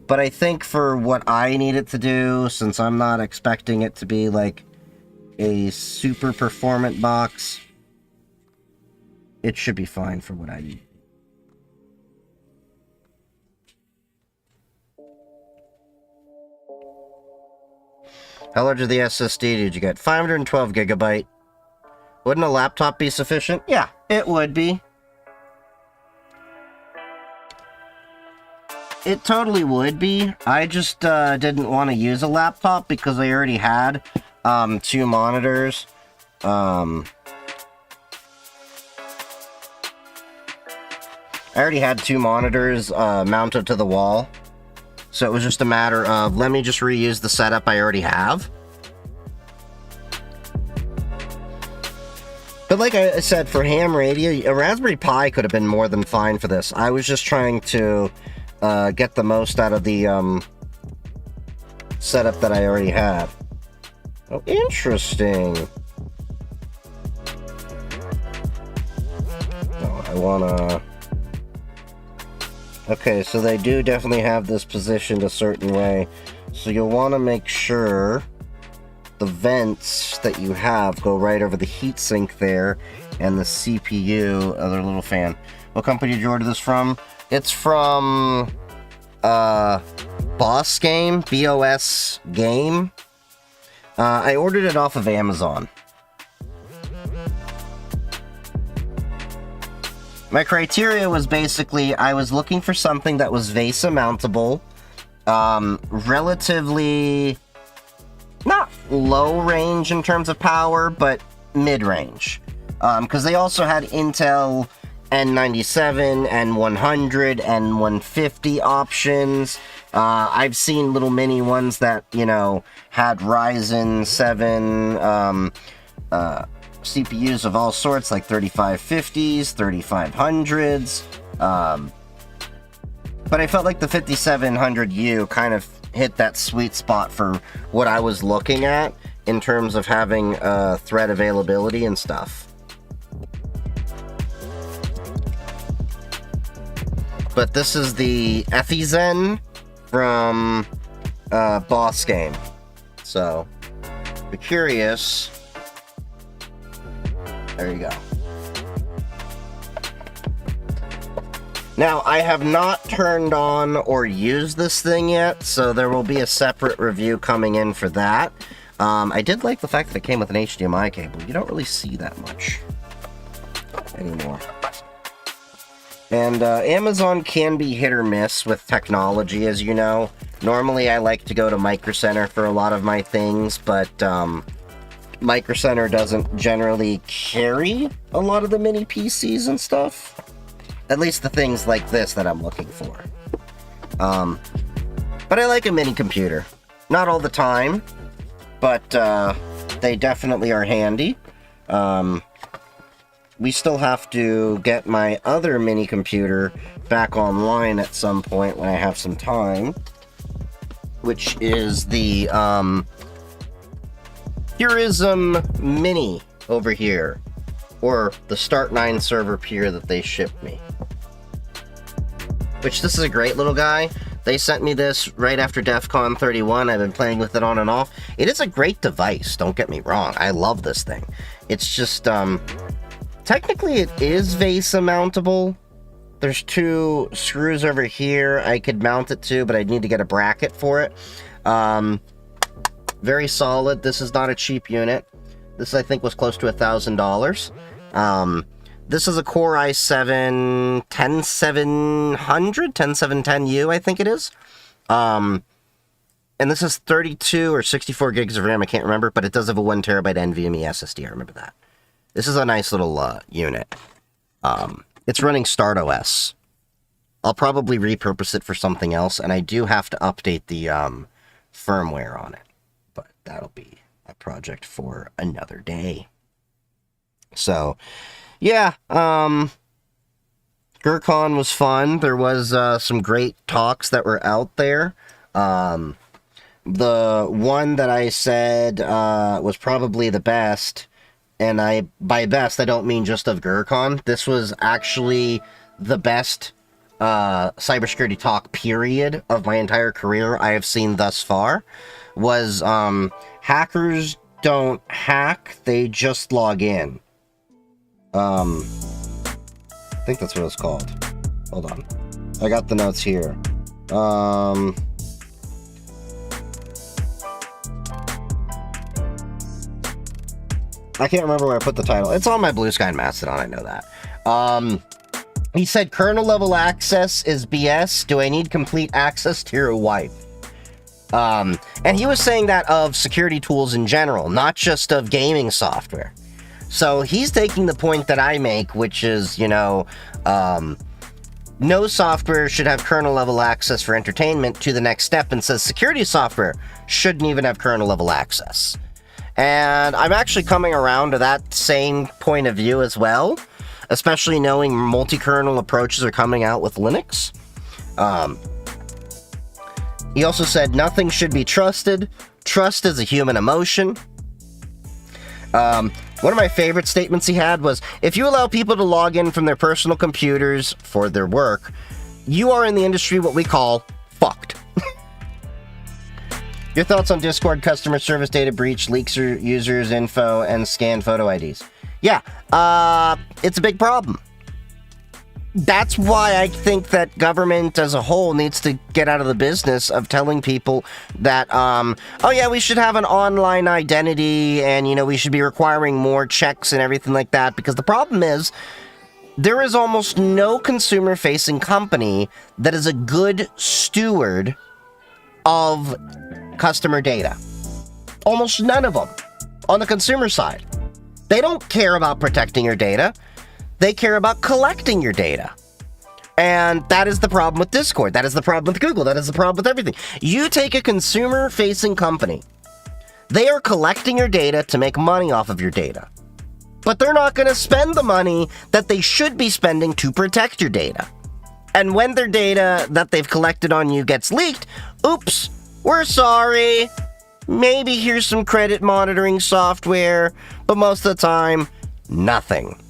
But I think for what I need it to do, since I'm not expecting it to be, like, a super performant box, it should be fine for what I need. How large of the SSD did you get? 512 gigabyte. Wouldn't a laptop be sufficient? Yeah, it would be. It totally would be. I just didn't want to use a laptop because I already had 2 monitors. I already had 2 monitors mounted to the wall. So it was just a matter of, let me just reuse the setup I already have. But like I said, for ham radio, a Raspberry Pi could have been more than fine for this. I was just trying to get the most out of the setup that I already had. Oh, interesting. Oh, I wanna... Okay, so they do definitely have this positioned a certain way. So you'll want to make sure the vents that you have go right over the heatsink there and the CPU, other little fan. What company did you order this from? It's from Boss Game, BOS Game. I ordered it off of Amazon. My criteria was basically, I was looking for something that was VESA mountable, relatively, not low range in terms of power, but mid-range. Because they also had Intel N97, N100, N150 options. I've seen little mini ones that, you know, had Ryzen 7, CPUs of all sorts, like 3550s, 3500s, but I felt like the 5700U kind of hit that sweet spot for what I was looking at in terms of having thread availability and stuff. But this is the Ethizen from Boss Game, so if you're curious, there you go. Now, I have not turned on or used this thing yet, so there will be a separate review coming in for that. I did like the fact that it came with an HDMI cable. You don't really see that much anymore. And Amazon can be hit or miss with technology, as you know. Normally, I like to go to Micro Center for a lot of my things, but Micro Center doesn't generally carry a lot of the mini PCs and stuff. At least the things like this that I'm looking for. But I like a mini computer. Not all the time, but they definitely are handy. We still have to get my other mini computer back online at some point when I have some time, which is the Purism Mini over here, or the Start 9 server peer that they shipped me. Which, this is a great little guy. They sent me this right after DEF CON 31. I've been playing with it on and off. It is a great device, don't get me wrong. I love this thing. It's just, technically it is VESA mountable. There's 2 screws over here I could mount it to, but I'd need to get a bracket for it. very solid. This is not a cheap unit. This, I think, was close to $1,000. This is a Core i7 10700, 10710U, I think it is. And this is 32 or 64 gigs of RAM, I can't remember, but it does have a 1 terabyte NVMe SSD, I remember that. This is a nice little unit. It's running StartOS. I'll probably repurpose it for something else, and I do have to update the firmware on it. But that'll be a project for another day. So, yeah, GrrCon was fun. There was some great talks that were out there. The one that I said was probably the best, and by best, I don't mean just of GrrCon. This was actually the best cybersecurity talk, period, of my entire career I have seen thus far, was hackers don't hack, they just log in. I think that's what it's called. Hold on. I got the notes here. I can't remember where I put the title. It's on my Blue Sky and Mastodon, I know that. He said, kernel level access is BS. Do I need complete access to your wife? And he was saying that of security tools in general, not just of gaming software. So he's taking the point that I make, which is, you know, no software should have kernel level access for entertainment, to the next step, and says security software shouldn't even have kernel level access. And I'm actually coming around to that same point of view as well, especially knowing multi-kernel approaches are coming out with Linux. He also said nothing should be trusted. Trust is a human emotion. One of my favorite statements he had was, if you allow people to log in from their personal computers for their work, you are in the industry what we call fucked. Your thoughts on Discord customer service data breach, leaks your users' info, and scanned photo IDs? Yeah, it's a big problem. That's why I think that government as a whole needs to get out of the business of telling people that, oh yeah, we should have an online identity, and, you know, we should be requiring more checks and everything like that, because the problem is, there is almost no consumer-facing company that is a good steward of customer data. Almost none of them on the consumer side. They don't care about protecting your data. They care about collecting your data. And that is the problem with Discord. That is the problem with Google. That is the problem with everything. You take a consumer-facing company. They are collecting your data to make money off of your data. But they're not going to spend the money that they should be spending to protect your data. And when their data that they've collected on you gets leaked, oops, we're sorry. Maybe here's some credit monitoring software, but most of the time, nothing.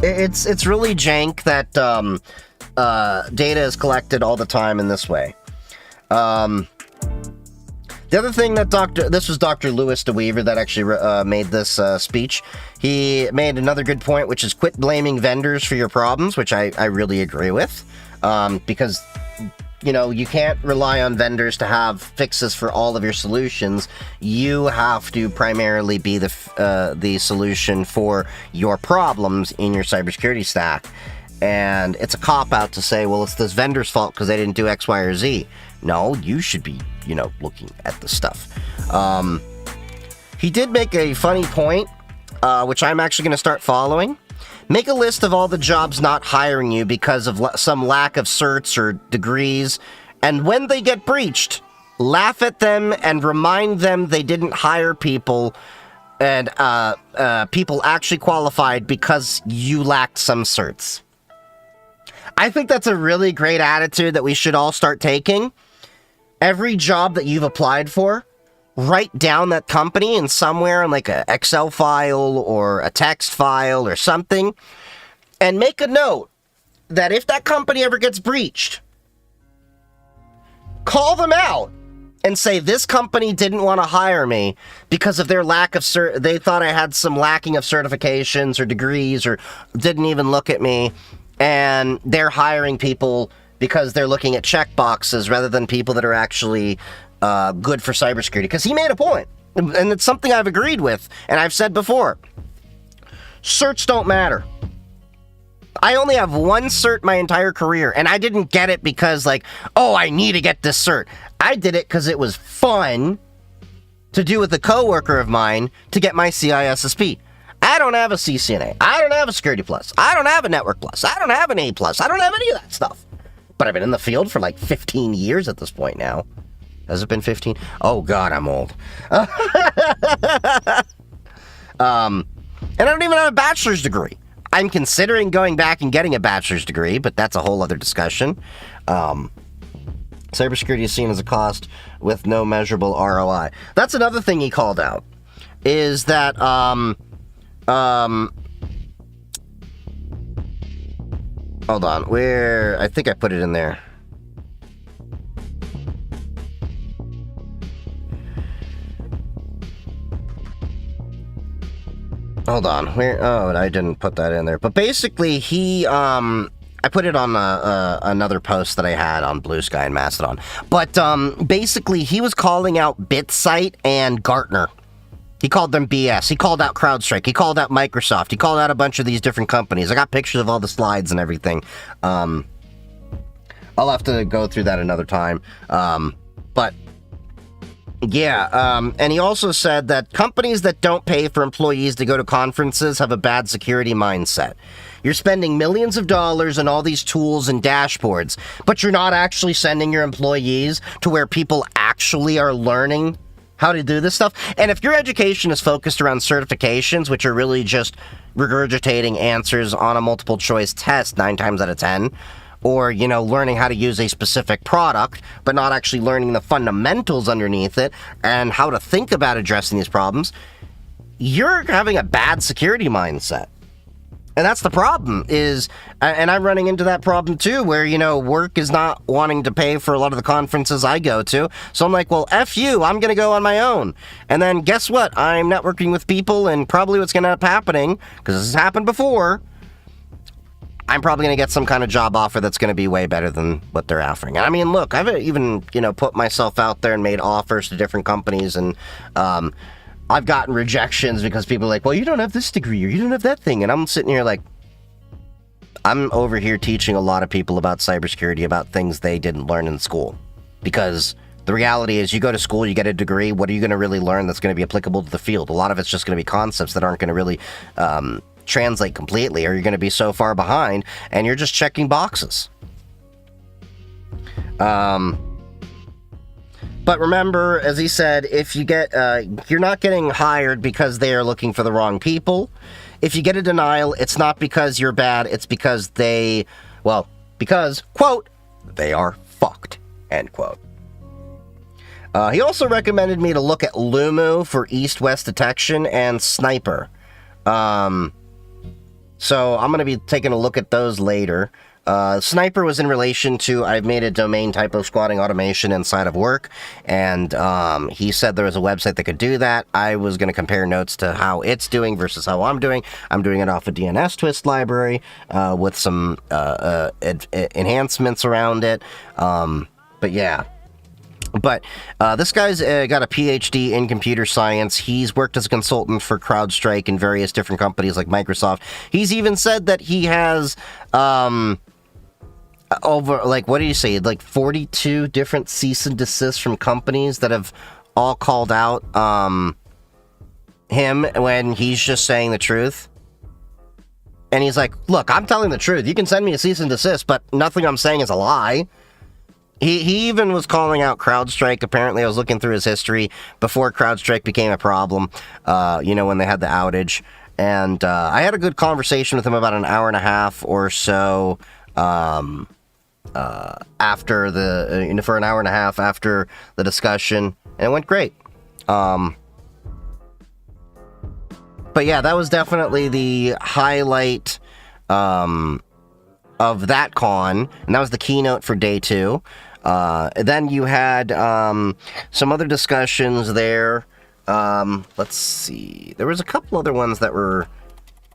It's really jank that data is collected all the time in this way. The other thing that this was Dr. Lewis DeWeaver that actually made this speech. He made another good point, which is quit blaming vendors for your problems, which I really agree with, because, you know, you can't rely on vendors to have fixes for all of your solutions. You have to primarily be the solution for your problems in your cybersecurity stack. And it's a cop-out to say, well, it's this vendor's fault because they didn't do X, Y, or Z. No, you should be, you know, looking at the stuff. He did make a funny point, which I'm actually going to start following. Make a list of all the jobs not hiring you because of some lack of certs or degrees, and when they get breached, laugh at them and remind them they didn't hire people and people actually qualified because you lacked some certs. I think that's a really great attitude that we should all start taking. Every job that you've applied for, write down that company and somewhere in like an Excel file or a text file or something, and make a note that if that company ever gets breached, call them out and say, this company didn't want to hire me because of their lack of they thought I had some lacking of certifications or degrees, or didn't even look at me, and they're hiring people because they're looking at check boxes rather than people that are actually good for cybersecurity. Because he made a point, and it's something I've agreed with, and I've said before. Certs don't matter. I only have one cert my entire career, and I didn't get it because, like, oh, I need to get this cert. I did it because it was fun to do with a coworker of mine to get my CISSP. I don't have a CCNA. I don't have a Security Plus. I don't have a Network Plus. I don't have an A Plus. I don't have any of that stuff. But I've been in the field for like 15 years at this point now. Has it been 15? Oh, God, I'm old. And I don't even have a bachelor's degree. I'm considering going back and getting a bachelor's degree, but that's a whole other discussion. Cybersecurity is seen as a cost with no measurable ROI. That's another thing he called out, is that, hold on, I think I put it in there. Hold on, I didn't put that in there. But basically, I put it on another post that I had on Blue Sky and Mastodon. But basically, he was calling out BitSite and Gartner. He called them BS. He called out CrowdStrike. He called out Microsoft. He called out a bunch of these different companies. I got pictures of all the slides and everything. I'll have to go through that another time. But yeah, and he also said that companies that don't pay for employees to go to conferences have a bad security mindset. You're spending millions of dollars on all these tools and dashboards, but you're not actually sending your employees to where people actually are learning how to do this stuff. And if your education is focused around certifications, which are really just regurgitating answers on a multiple choice test 9 times out of 10, or, you know, learning how to use a specific product, but not actually learning the fundamentals underneath it and how to think about addressing these problems, you're having a bad security mindset. And that's the problem, and I'm running into that problem too, where, you know, work is not wanting to pay for a lot of the conferences I go to. So I'm like, well, F you, I'm going to go on my own. And then guess what? I'm networking with people, and probably what's going to end up happening, because this has happened before, I'm probably going to get some kind of job offer that's going to be way better than what they're offering. I mean, look, I've even, you know, put myself out there and made offers to different companies, and I've gotten rejections because people are like, well, you don't have this degree, or you don't have that thing. And I'm sitting here like, I'm over here teaching a lot of people about cybersecurity, about things they didn't learn in school. Because the reality is, you go to school, you get a degree, what are you going to really learn that's going to be applicable to the field? A lot of it's just going to be concepts that aren't going to really translate completely, or you're going to be so far behind and you're just checking boxes. But remember, as he said, if you get you're not getting hired because they are looking for the wrong people. If you get a denial, it's not because you're bad, it's because because, quote, they are fucked, end quote. He also recommended me to look at Lumu for east-west detection and Sniper. So I'm going to be taking a look at those later. Sniper was in relation to, I've made a domain typo squatting automation inside of work, and he said there was a website that could do that. I was going to compare notes to how it's doing versus how I'm doing. I'm doing it off a DNS twist library with some enhancements around it. But yeah. But this guy's got a PhD in computer science. He's worked as a consultant for CrowdStrike and various different companies like Microsoft. He's even said that he has over, like, what did you say, like 42 different cease and desists from companies that have all called out him when he's just saying the truth. And he's like, look, I'm telling the truth. You can send me a cease and desist, but nothing I'm saying is a lie. He even was calling out CrowdStrike. Apparently, I was looking through his history before CrowdStrike became a problem, you know, when they had the outage. And I had a good conversation with him about an hour and a half or so after for an hour and a half after the discussion, and it went great. But yeah, that was definitely the highlight of that con, and that was the keynote for day 2. Then you had some other discussions there. Let's see. There was a couple other ones that were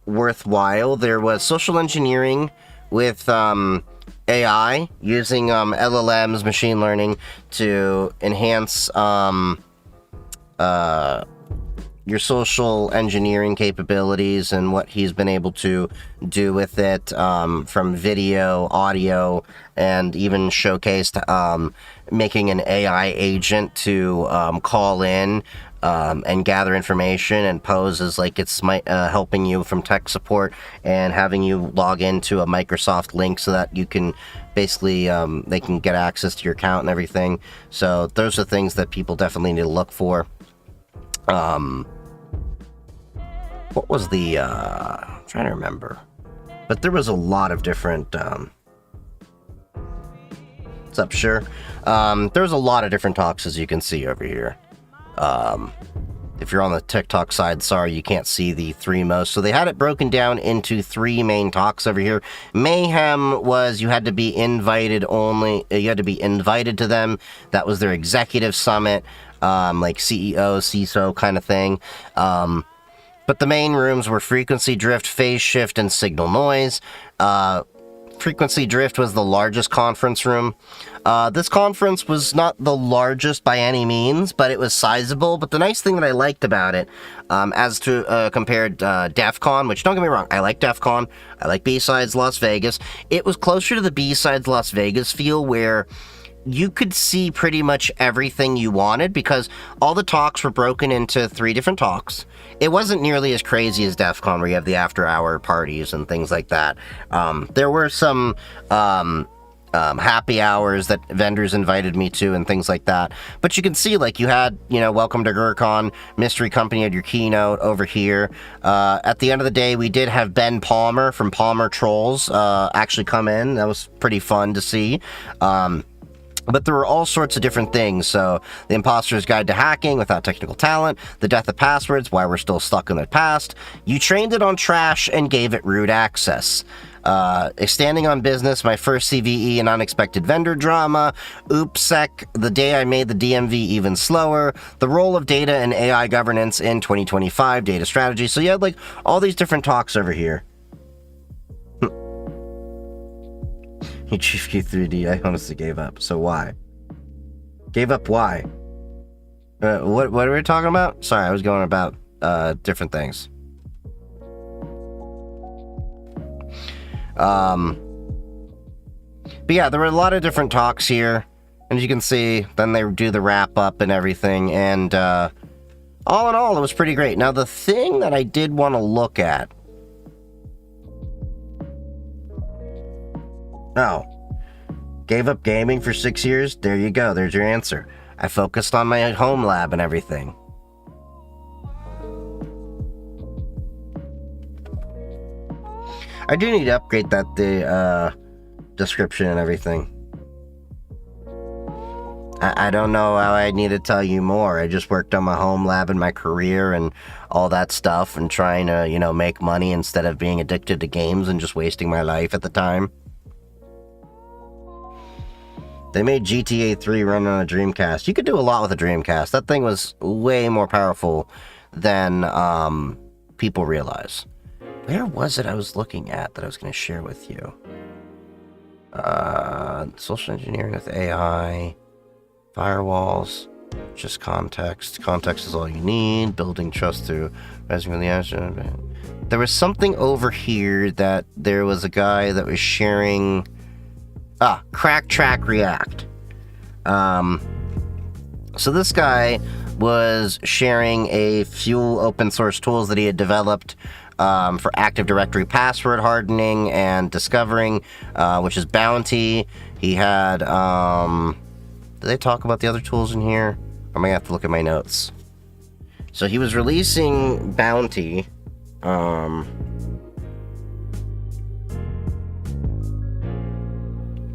worthwhile. There was social engineering with AI using LLMs, machine learning, to enhance your social engineering capabilities and what he's been able to do with it, from video, audio, and even showcased making an AI agent to call in and gather information and pose as like it's helping you from tech support, and having you log into a Microsoft link so that you can basically they can get access to your account and everything. So those are things that people definitely need to look for. What was the, I'm trying to remember, but there was a lot of different, what's up, sure? There's a lot of different talks, as you can see over here. If you're on the TikTok side, sorry, you can't see the three most. So they had it broken down into three main talks over here. Mayhem was, you had to be invited only, you had to be invited to them. That was their executive summit, like CEO, CISO kind of thing. But the main rooms were frequency drift, phase shift, and signal noise. Frequency drift was the largest conference room. This conference was not the largest by any means, but it was sizable. But the nice thing that I liked about it, as to compared DEF CON, which, don't get me wrong, I like DEF CON, I like B-Sides Las Vegas. It was closer to the B-Sides Las Vegas feel, where you could see pretty much everything you wanted, because all the talks were broken into 3 different talks. It wasn't nearly as crazy as DEF CON, where you have the after-hour parties and things like that. There were some happy hours that vendors invited me to and things like that. But you can see, like, you had, welcome to GrrCon, Mystery Company had your keynote over here. At the end of the day, we did have Ben Palmer from Palmer Trolls actually come in. That was pretty fun to see. But there were all sorts of different things. So, the Imposter's Guide to Hacking Without Technical Talent, The Death of Passwords, Why We're Still Stuck in the Past. You trained it on trash and gave it root access. Standing on Business, My First CVE and Unexpected Vendor Drama. OopSec, The Day I Made the DMV Even Slower. The Role of Data and AI Governance in 2025, Data Strategy. So you had, like, all these different talks over here. Chief Key 3D, I honestly gave up. So why? Gave up why? What are we talking about? Sorry, I was going about different things. But yeah, there were a lot of different talks here. And as you can see, then they do the wrap up and everything. And all in all, it was pretty great. Now, the thing that I did want to look at. Oh, gave up gaming for 6 years? There you go, there's your answer. I focused on my home lab and everything. I do need to upgrade the description and everything. I don't know how I need to tell you more. I just worked on my home lab and my career and all that stuff, and trying to, make money instead of being addicted to games and just wasting my life at the time. They made GTA 3 run on a Dreamcast. You could do a lot with a Dreamcast. That thing was way more powerful than people realize. Where was it I was looking at that I was going to share with you? Social engineering with AI. Firewalls. Just context. Context is all you need. Building trust through rising from the answer. There was something over here that there was a guy that was sharing... Crack Track React. So this guy was sharing a few open source tools that he had developed for Active Directory password hardening and discovering, which is Bounty. He had, did they talk about the other tools in here? I might have to look at my notes. So he was releasing Bounty,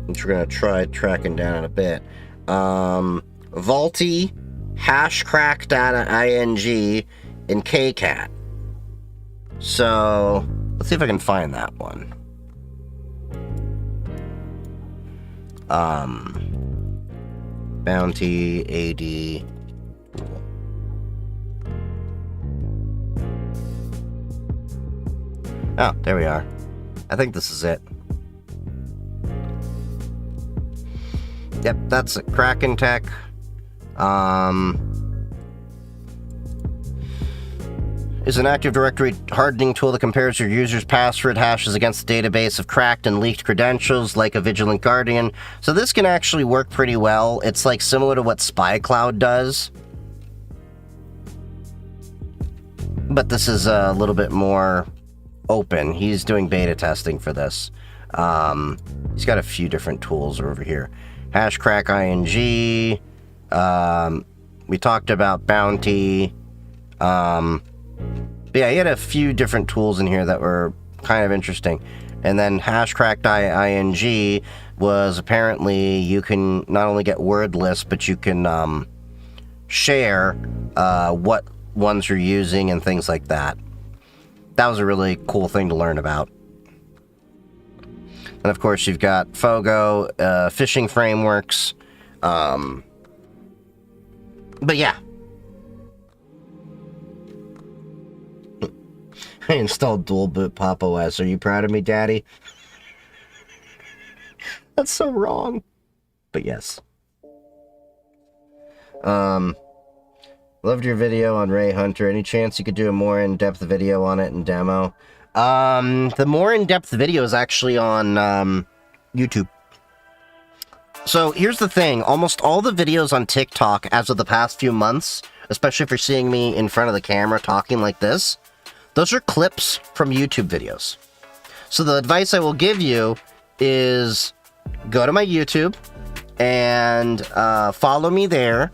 which we're going to try tracking down in a bit. Vaulty, Hashcrack.ing, and KCAT. So, let's see if I can find that one. Bounty, AD, tool. Oh, there we are. I think this is it. Yep, that's a Kraken tech. Is an Active Directory hardening tool that compares your user's password hashes against the database of cracked and leaked credentials, like a Vigilant Guardian. So this can actually work pretty well. It's like similar to what Spy Cloud does, but this is a little bit more open. He's doing beta testing for this. He's got a few different tools over here. Hashcrack ING. We talked about Bounty. But yeah, he had a few different tools in here that were kind of interesting. And then Hashcracked ING was apparently you can not only get word lists, but you can share what ones you're using and things like that. That was a really cool thing to learn about. And of course, you've got Fogo, phishing frameworks. But yeah. I installed dual boot Pop OS. Are you proud of me, Daddy? That's so wrong. But yes. Loved your video on Ray Hunter. Any chance you could do a more in-depth video on it and demo? The more in-depth video is actually on YouTube. So here's the thing. Almost all the videos on TikTok as of the past few months, especially if you're seeing me in front of the camera talking like this, those are clips from YouTube videos. So the advice I will give you is go to my YouTube and follow me there.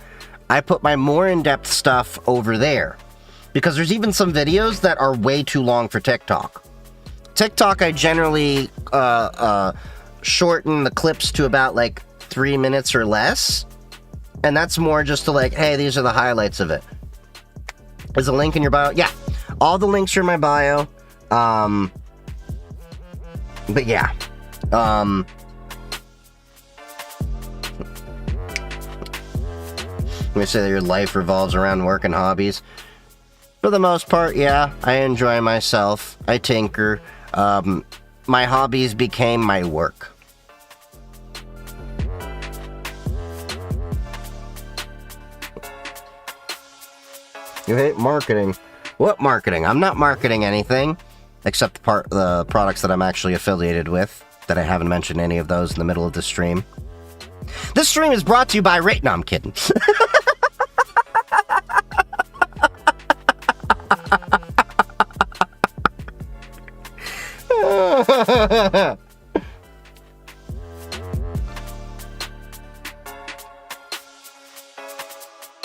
I put my more in-depth stuff over there because there's even some videos that are way too long for TikTok. TikTok, I generally shorten the clips to about like 3 minutes or less. And that's more just to like, hey, these are the highlights of it. Is a link in your bio? Yeah. All the links are in my bio. But yeah. Let me say that your life revolves around work and hobbies. For the most part, yeah. I enjoy myself. I tinker. My hobbies became my work. You hate marketing. What marketing? I'm not marketing anything, except the products that I'm actually affiliated with, that I haven't mentioned any of those in the middle of the stream. This stream is brought to you by No, I'm kidding.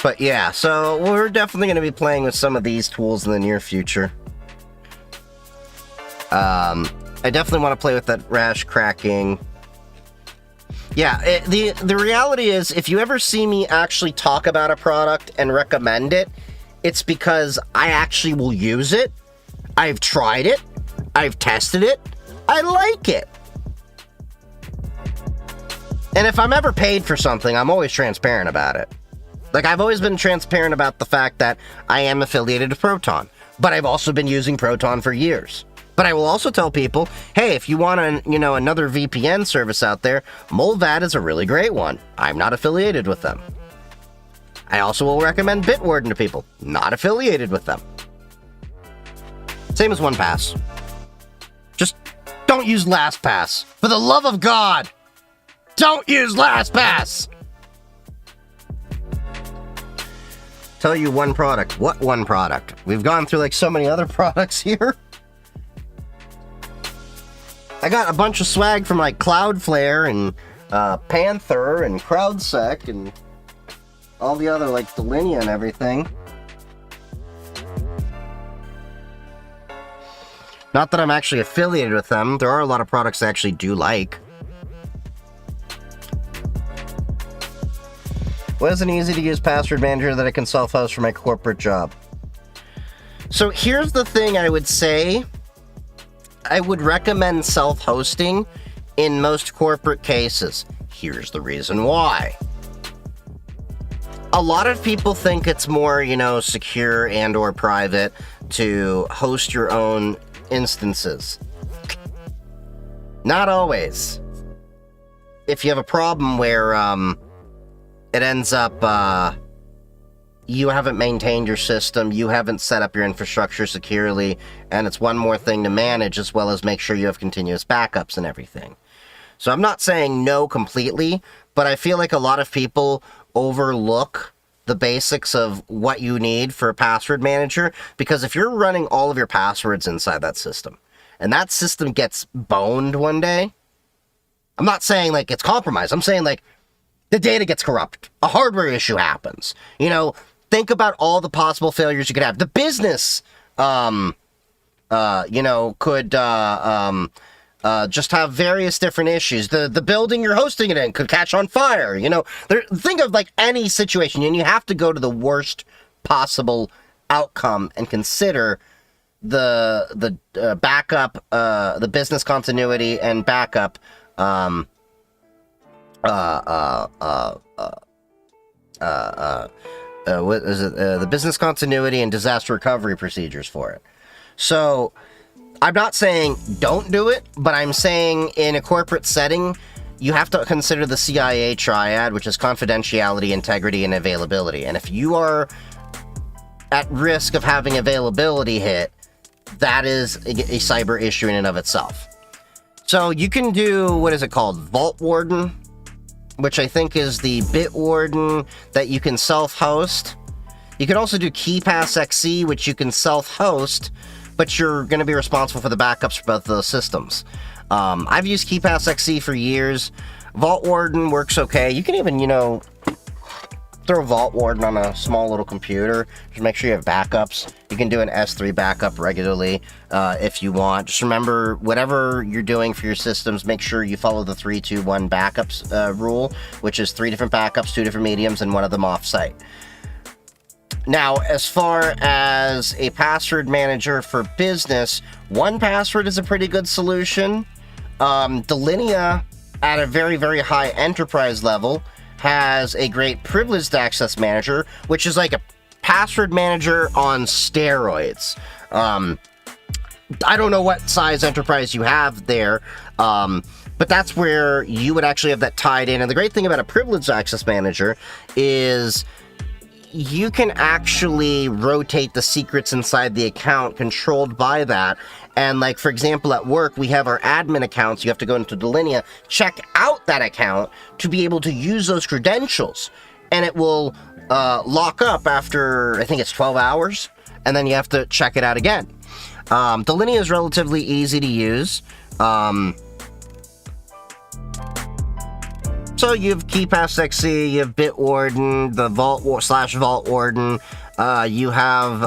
But yeah, so we're definitely going to be playing with some of these tools in the near future. I definitely want to play with that rash cracking. Yeah, the reality is, if you ever see me actually talk about a product and recommend it, it's because I actually will use it. I've tried it. I've tested it. I like it. And if I'm ever paid for something, I'm always transparent about it. Like, I've always been transparent about the fact that I am affiliated with Proton, but I've also been using Proton for years. But I will also tell people, hey, if you want another VPN service out there, Molvad is a really great one. I'm not affiliated with them. I also will recommend Bitwarden to people, not affiliated with them. Same as OnePass. Just don't use LastPass. For the love of God, don't use LastPass! Tell you one product. What one product? We've gone through like so many other products here. I got a bunch of swag from like Cloudflare and Panther and CrowdSec and all the other like Delinea and everything. Not that I'm actually affiliated with them. There are a lot of products I actually do like. What is an easy-to-use password manager that I can self-host for my corporate job? So here's the thing I would say. I would recommend self-hosting in most corporate cases. Here's the reason why. A lot of people think it's more, secure and or private to host your own instances. Not always. if you have a problem where it ends up you haven't maintained your system, you haven't set up your infrastructure securely, and it's one more thing to manage, as well as make sure you have continuous backups and everything. So I'm not saying no completely, but I feel like a lot of people overlook the basics of what you need for a password manager, because if you're running all of your passwords inside that system, and that system gets boned one day, I'm not saying like it's compromised, I'm saying like the data gets corrupt, a hardware issue happens, you know, think about all the possible failures you could have. The business, you know, could just have various different issues. The building you're hosting it in could catch on fire. You know, think of like any situation, and you have to go to the worst possible outcome and consider the backup, the business continuity and backup. What is it? The business continuity and disaster recovery procedures for it. So I'm not saying don't do it, but I'm saying in a corporate setting, you have to consider the CIA triad, which is confidentiality, integrity, and availability. And if you are at risk of having availability hit, that is a cyber issue in and of itself. So you can do, what is it called? Vault Warden, which I think is the bit warden that you can self-host. You can also do KeePass XE, which you can self-host, but you're going to be responsible for the backups for both of those systems. I've used KeePass XE for years. Vault Warden works okay. You can even, you know, throw Vault Warden on a small little computer to make sure you have backups. You can do an S3 backup regularly if you want. Just remember, whatever you're doing for your systems, make sure you follow the 3-2-1 backups rule, which is 3 different backups, 2 different mediums, and 1 of them off-site. Now, as far as a password manager for business, 1Password is a pretty good solution. Delinea, at a very, very high enterprise level, has a great privileged access manager, which is like a password manager on steroids. I don't know what size enterprise you have there, but that's where you would actually have that tied in. And the great thing about a privileged access manager is you can actually rotate the secrets inside the account controlled by that. And like, for example, at work, we have our admin accounts. You have to go into Delinea, check out that account to be able to use those credentials. And it will lock up after, I think it's 12 hours. And then you have to check it out again. Delinea is relatively easy to use. So you have KeePass XE, you have Bitwarden, the Vault Warden. You have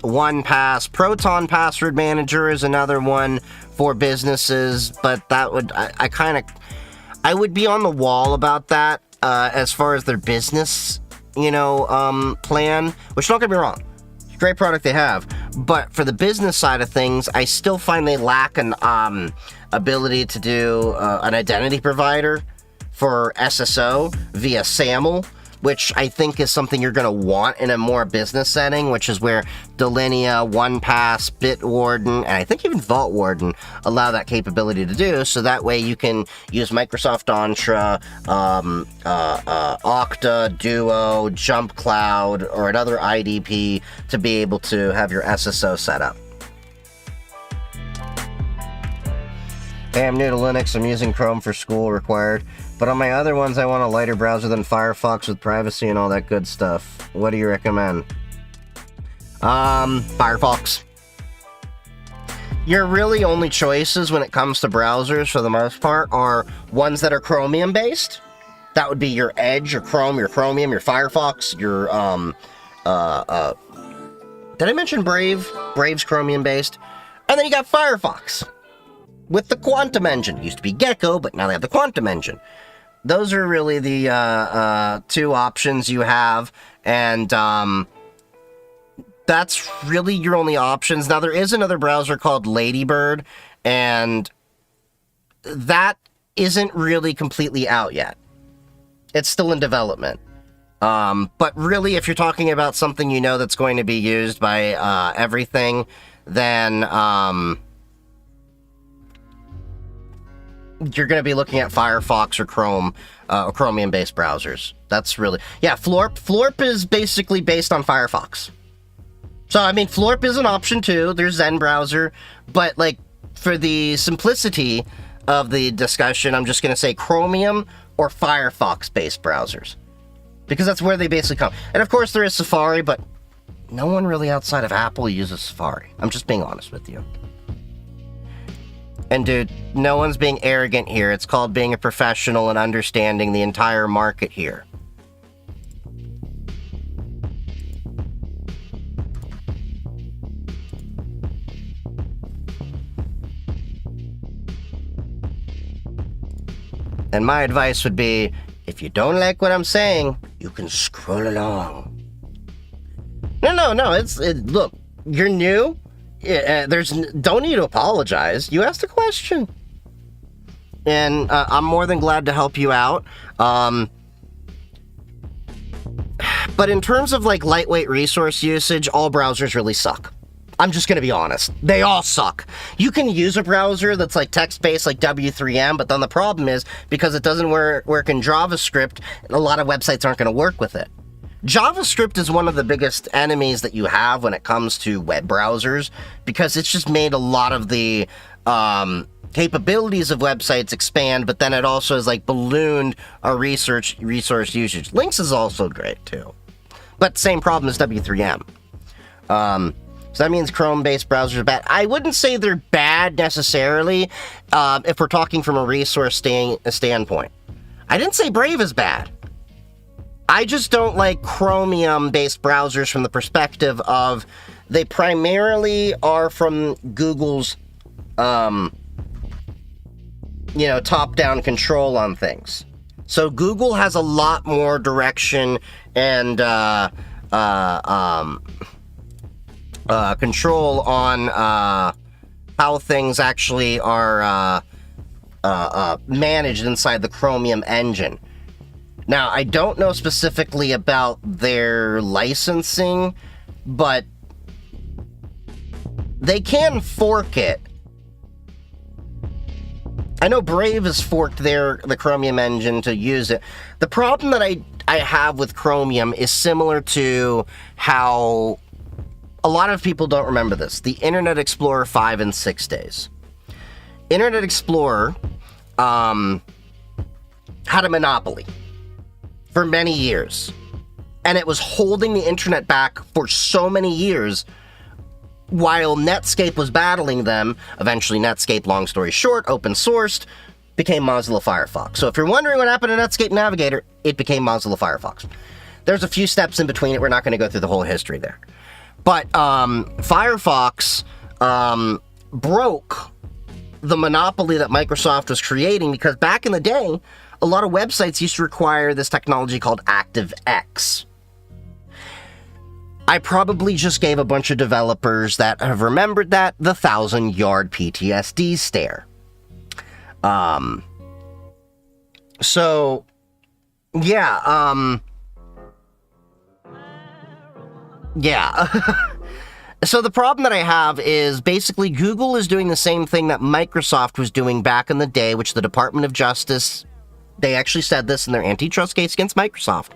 1Pass. Proton Password Manager is another one for businesses, but that would I would be on the wall about that as far as their business, you know, plan. Which, don't get me wrong, it's a great product they have, but for the business side of things, I still find they lack an ability to do an identity provider for SSO via SAML, which I think is something you're going to want in a more business setting, which is where Delinea, 1Pass, Bitwarden, and I think even Vault Warden allow that capability to do, so that way you can use Microsoft Entra, Okta, Duo, Jump Cloud, or another IDP to be able to have your SSO set up. Hey, I'm new to Linux. I'm using Chrome for school required. But on my other ones, I want a lighter browser than Firefox with privacy and all that good stuff. What do you recommend? Firefox. Your really only choices when it comes to browsers, for the most part, are ones that are Chromium-based. That would be your Edge, your Chrome, your Chromium, your Firefox, your, did I mention Brave? Brave's Chromium-based. And then you got Firefox with the Quantum Engine. It used to be Gecko, but now they have the Quantum Engine. Those are really the two options you have, and that's really your only options. Now, there is another browser called Ladybird, and that isn't really completely out yet. It's still in development. But really, if you're talking about something you know that's going to be used by everything, then you're going to be looking at Firefox or Chrome, or Chromium-based browsers. That's really... Yeah, Florp. Florp is basically based on Firefox. So, I mean, Florp is an option, too. There's Zen browser. But, like, for the simplicity of the discussion, I'm just going to say Chromium or Firefox-based browsers. Because that's where they basically come. And, of course, there is Safari, but no one really outside of Apple uses Safari. I'm just being honest with you. And dude, no one's being arrogant here. It's called being a professional and understanding the entire market here. And my advice would be, if you don't like what I'm saying, you can scroll along. No, look, you're new. Don't need to apologize. You asked a question. And I'm more than glad to help you out. But in terms of like lightweight resource usage, all browsers really suck. I'm just going to be honest. They all suck. You can use a browser that's like text-based like W3M, but then the problem is because it doesn't work in JavaScript, a lot of websites aren't going to work with it. JavaScript is one of the biggest enemies that you have when it comes to web browsers because it's just made a lot of the capabilities of websites expand, but then it also has like ballooned a resource usage. Links is also great too, but same problem as W3M. So that means Chrome-based browsers are bad. I wouldn't say they're bad necessarily if we're talking from a resource standpoint. I didn't say Brave is bad. I just don't like Chromium-based browsers from the perspective of they primarily are from Google's, top-down control on things. So Google has a lot more direction and control on how things actually are managed inside the Chromium engine. Now, I don't know specifically about their licensing, but they can fork it. I know Brave has forked the Chromium engine to use it. The problem that I have with Chromium is similar to how a lot of people don't remember this. The Internet Explorer 5 and 6 days. Internet Explorer had a monopoly for many years. And it was holding the internet back for so many years while Netscape was battling them. Eventually Netscape, long story short, open sourced, became Mozilla Firefox. So if you're wondering what happened to Netscape Navigator, it became Mozilla Firefox. There's a few steps in between it. We're not going to go through the whole history there. But Firefox broke the monopoly that Microsoft was creating because back in the day, a lot of websites used to require this technology called ActiveX. I probably just gave a bunch of developers that have remembered that the 1,000-yard PTSD stare. So, yeah, So the problem that I have is basically Google is doing the same thing that Microsoft was doing back in the day, which the Department of Justice, they actually said this in their antitrust case against Microsoft.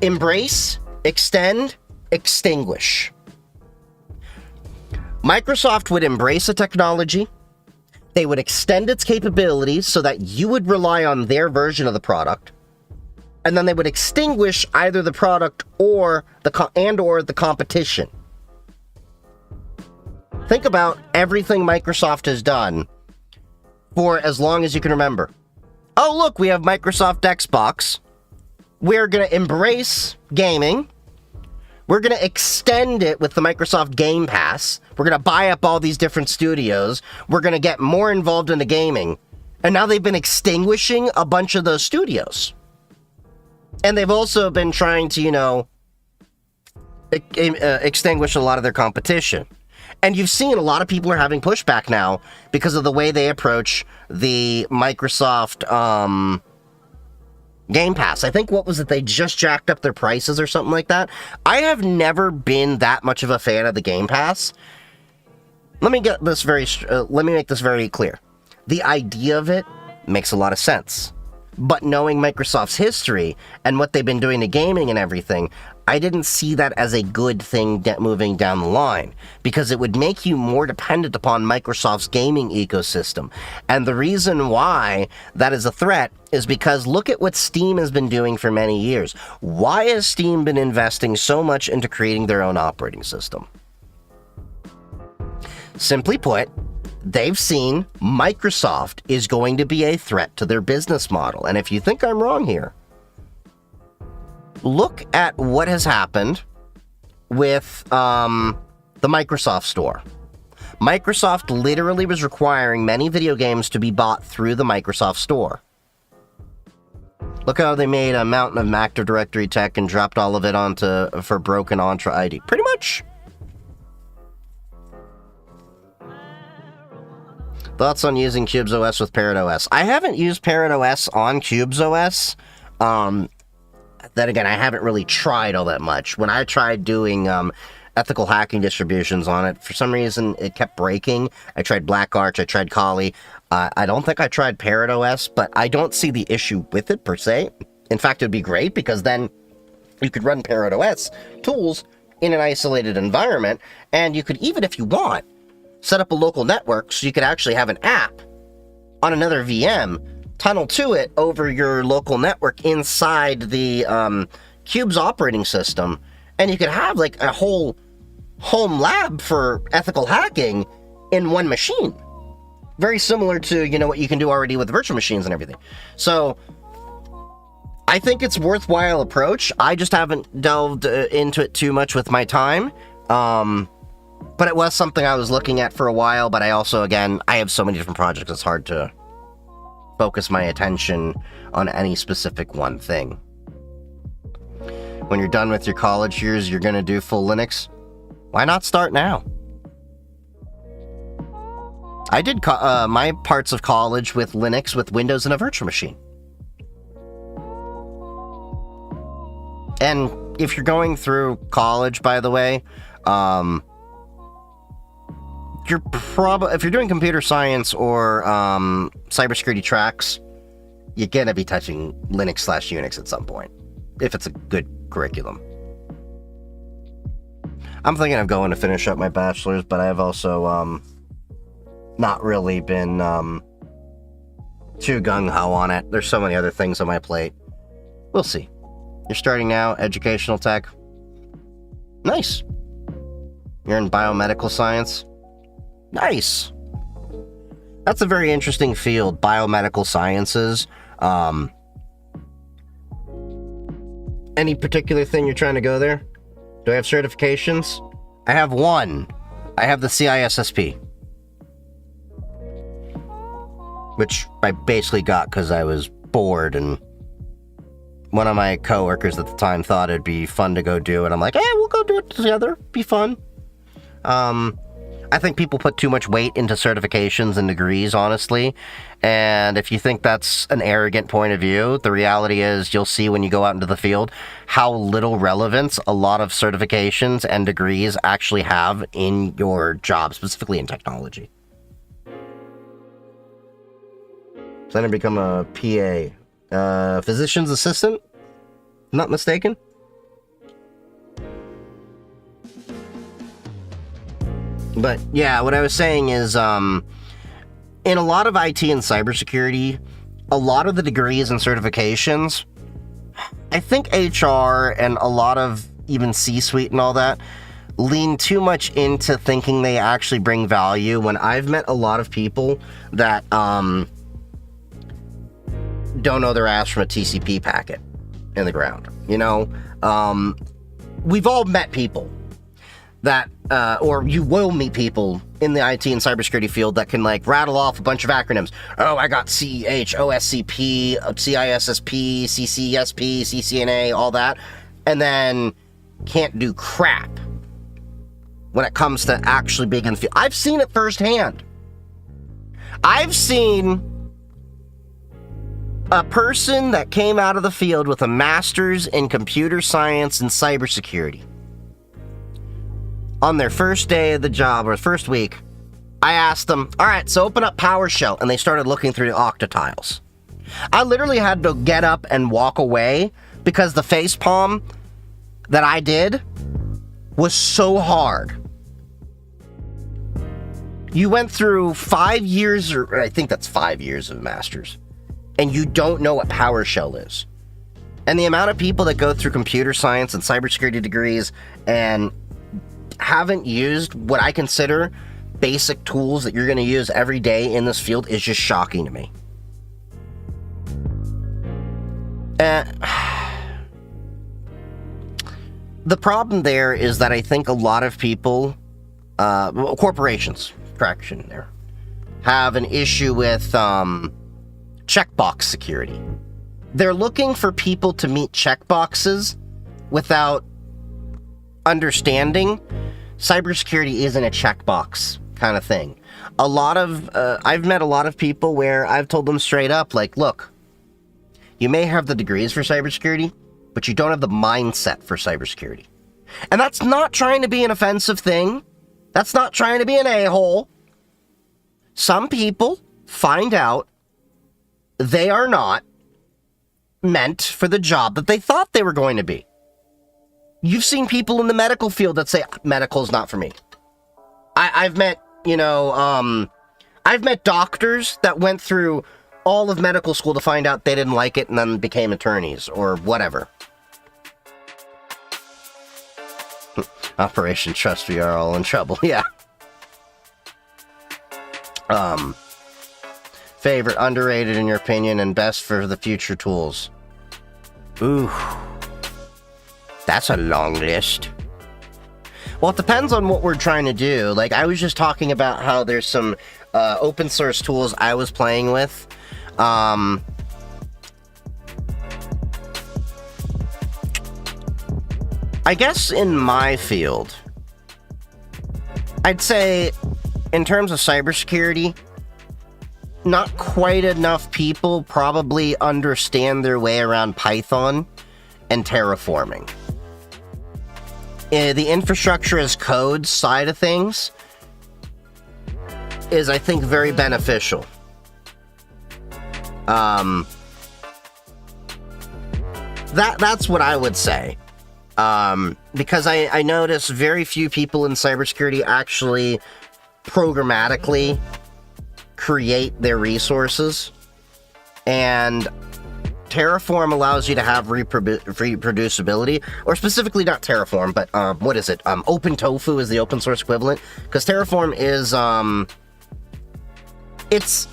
Embrace, extend, extinguish. Microsoft would embrace a technology, they would extend its capabilities so that you would rely on their version of the product, and then they would extinguish either the product or the competition. Think about everything Microsoft has done for as long as you can remember. Oh, look, we have Microsoft Xbox. We're going to embrace gaming. We're going to extend it with the Microsoft Game Pass. We're going to buy up all these different studios. We're going to get more involved in the gaming. And now they've been extinguishing a bunch of those studios. And they've also been trying to, extinguish a lot of their competition. And you've seen a lot of people are having pushback now because of the way they approach the Microsoft Game Pass. I think, what was it? They just jacked up their prices or something like that. I have never been that much of a fan of the Game Pass. Let me make this very clear. The idea of it makes a lot of sense. But knowing Microsoft's history and what they've been doing to gaming and everything, I didn't see that as a good thing moving down the line, because it would make you more dependent upon Microsoft's gaming ecosystem. And the reason why that is a threat is because look at what Steam has been doing for many years. Why has Steam been investing so much into creating their own operating system? Simply put, they've seen Microsoft is going to be a threat to their business model. And if you think I'm wrong here, look at what has happened with the Microsoft Store. Microsoft literally was requiring many video games to be bought through the Microsoft Store. Look how they made a mountain of Active Directory tech and dropped all of it for broken Entra ID. Pretty much. Thoughts on using Cubes OS with Parrot OS? I haven't used Parrot OS on Cubes OS. Then again, I haven't really tried all that much. When I tried doing ethical hacking distributions on it, for some reason it kept breaking. I tried Black Arch, I tried Kali. I don't think I tried Parrot OS, but I don't see the issue with it per se. In fact, it would be great because then you could run Parrot OS tools in an isolated environment, and you could, even if you want, set up a local network so you could actually have an app on another VM, tunnel to it over your local network inside the Cubes operating system, and you could have like a whole home lab for ethical hacking in one machine. Very similar to, you know, what you can do already with virtual machines and everything. So I think it's a worthwhile approach. I just haven't delved into it too much with my time. But it was something I was looking at for a while, but I also, again, I have so many different projects, it's hard to focus my attention on any specific one thing. When you're done with your college years, you're going to do full Linux? Why not start now? I did my parts of college with Linux, with Windows and a virtual machine. And if you're going through college, by the way, if you're doing computer science or cybersecurity tracks, you're gonna be touching Linux/Unix at some point, if it's a good curriculum. I'm thinking of going to finish up my bachelor's, but I've also not really been too gung-ho on it. There's so many other things on my plate. We'll see. You're starting now, educational tech. Nice. You're in biomedical science. Nice. That's a very interesting field, biomedical sciences. Any particular thing you're trying to go there? Do I have certifications? I have one. I have the CISSP. Which I basically got because I was bored, and one of my coworkers at the time thought it'd be fun to go do it. I'm like, hey, we'll go do it together. Be fun. I think people put too much weight into certifications and degrees, honestly. And if you think that's an arrogant point of view, the reality is you'll see when you go out into the field how little relevance a lot of certifications and degrees actually have in your job, specifically in technology. So then I become a PA. Physician's assistant? Not mistaken? But yeah, what I was saying is, in a lot of IT and cybersecurity, a lot of the degrees and certifications, I think HR and a lot of even C-suite and all that lean too much into thinking they actually bring value, when I've met a lot of people that don't know their ass from a TCP packet in the ground. You know, we've all met people that, or you will meet people in the IT and cybersecurity field that can like rattle off a bunch of acronyms. Oh, I got CHOSCP, CISSP, CCSP, CCNA, all that, and then can't do crap when it comes to actually being in the field. I've seen it firsthand. I've seen a person that came out of the field with a master's in computer science and cybersecurity, on their first day of the job, or first week, I asked them, all right, so open up PowerShell, and they started looking through the octatiles. I literally had to get up and walk away because the facepalm that I did was so hard. You went through 5 years, or I think that's 5 years of masters, and you don't know what PowerShell is. And the amount of people that go through computer science and cybersecurity degrees and haven't used what I consider basic tools that you're going to use every day in this field is just shocking to me. The problem there is that I think a lot of people, corporations, correction there, have an issue with checkbox security. They're looking for people to meet checkboxes without understanding cybersecurity isn't a checkbox kind of thing. I've met a lot of people where I've told them straight up, like, look, you may have the degrees for cybersecurity, but you don't have the mindset for cybersecurity. And that's not trying to be an offensive thing. That's not trying to be an a-hole. Some people find out they are not meant for the job that they thought they were going to be. You've seen people in the medical field that say, medical is not for me. I've met, I've met doctors that went through all of medical school to find out they didn't like it and then became attorneys or whatever. Operation Trust, we are all in trouble. Yeah. Favorite, underrated in your opinion, and best for the future tools. Ooh. That's a long list. Well, it depends on what we're trying to do. Like, I was just talking about how there's some open source tools I was playing with. I guess in my field, I'd say in terms of cybersecurity, not quite enough people probably understand their way around Python and terraforming. The infrastructure as code side of things is, I think, very beneficial. That's what I would say. Because I notice very few people in cybersecurity actually programmatically create their resources, and Terraform allows you to have reproducibility, or specifically not Terraform, but what is it? OpenTofu is the open source equivalent, because Terraform is it's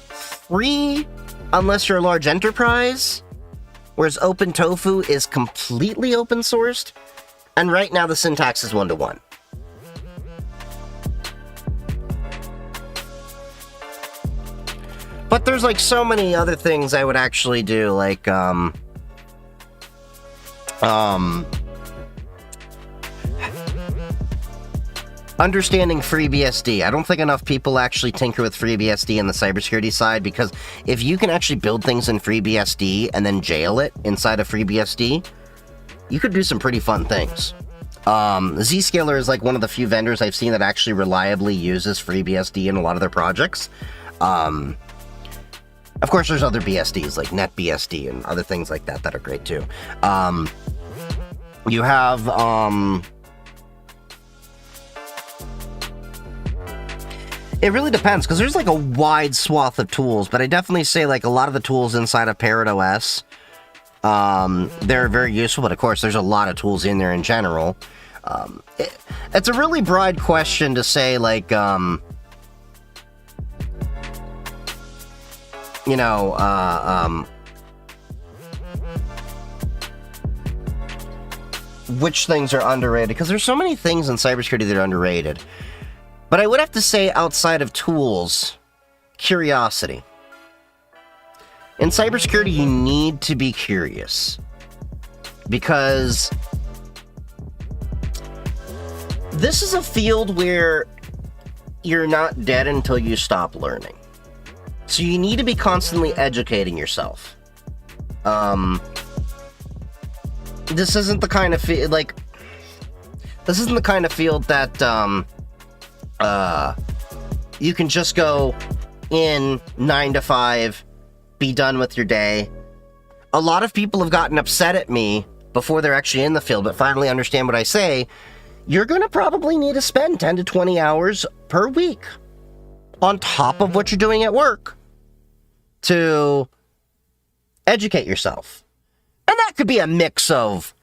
free unless you're a large enterprise, whereas OpenTofu is completely open sourced, and right now the syntax is 1-to-1. But there's like so many other things I would actually do, like understanding FreeBSD. I don't think enough people actually tinker with FreeBSD in the cybersecurity side, because if you can actually build things in FreeBSD and then jail it inside of FreeBSD, you could do some pretty fun things. Zscaler is like one of the few vendors I've seen that actually reliably uses FreeBSD in a lot of their projects. Of course, there's other BSDs like NetBSD and other things like that that are great too. You have it really depends, because there's like a wide swath of tools, but I definitely say like a lot of the tools inside of Parrot OS, they're very useful, but of course there's a lot of tools in there in general. It's a really broad question to say, like, which things are underrated, because there's so many things in cybersecurity that are underrated. But I would have to say, outside of tools, curiosity. In cybersecurity, you need to be curious, because this is a field where you're not dead until you stop learning. So you need to be constantly educating yourself. This isn't the kind of field You can just go in 9 to 5, be done with your day. A lot of people have gotten upset at me before they're actually in the field, but finally understand what I say. You're going to probably need to spend 10 to 20 hours per week on top of what you're doing at work to educate yourself. And that could be a mix of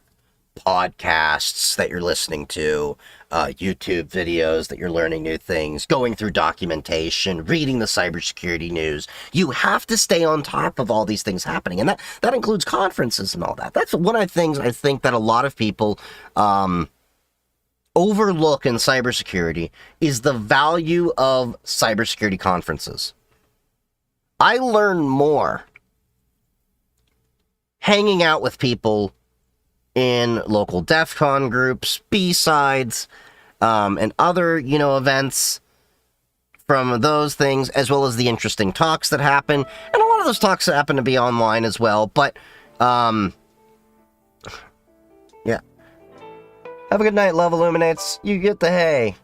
podcasts that you're listening to, YouTube videos that you're learning new things, going through documentation, reading the cybersecurity news. You have to stay on top of all these things happening. And that includes conferences and all that. That's one of the things I think that a lot of people overlook in cybersecurity is the value of cybersecurity conferences. I learn more hanging out with people in local DEF CON groups, B-sides, and other, events from those things, as well as the interesting talks that happen. And a lot of those talks happen to be online as well, but, yeah. Have a good night, Love Illuminates. You get the hay.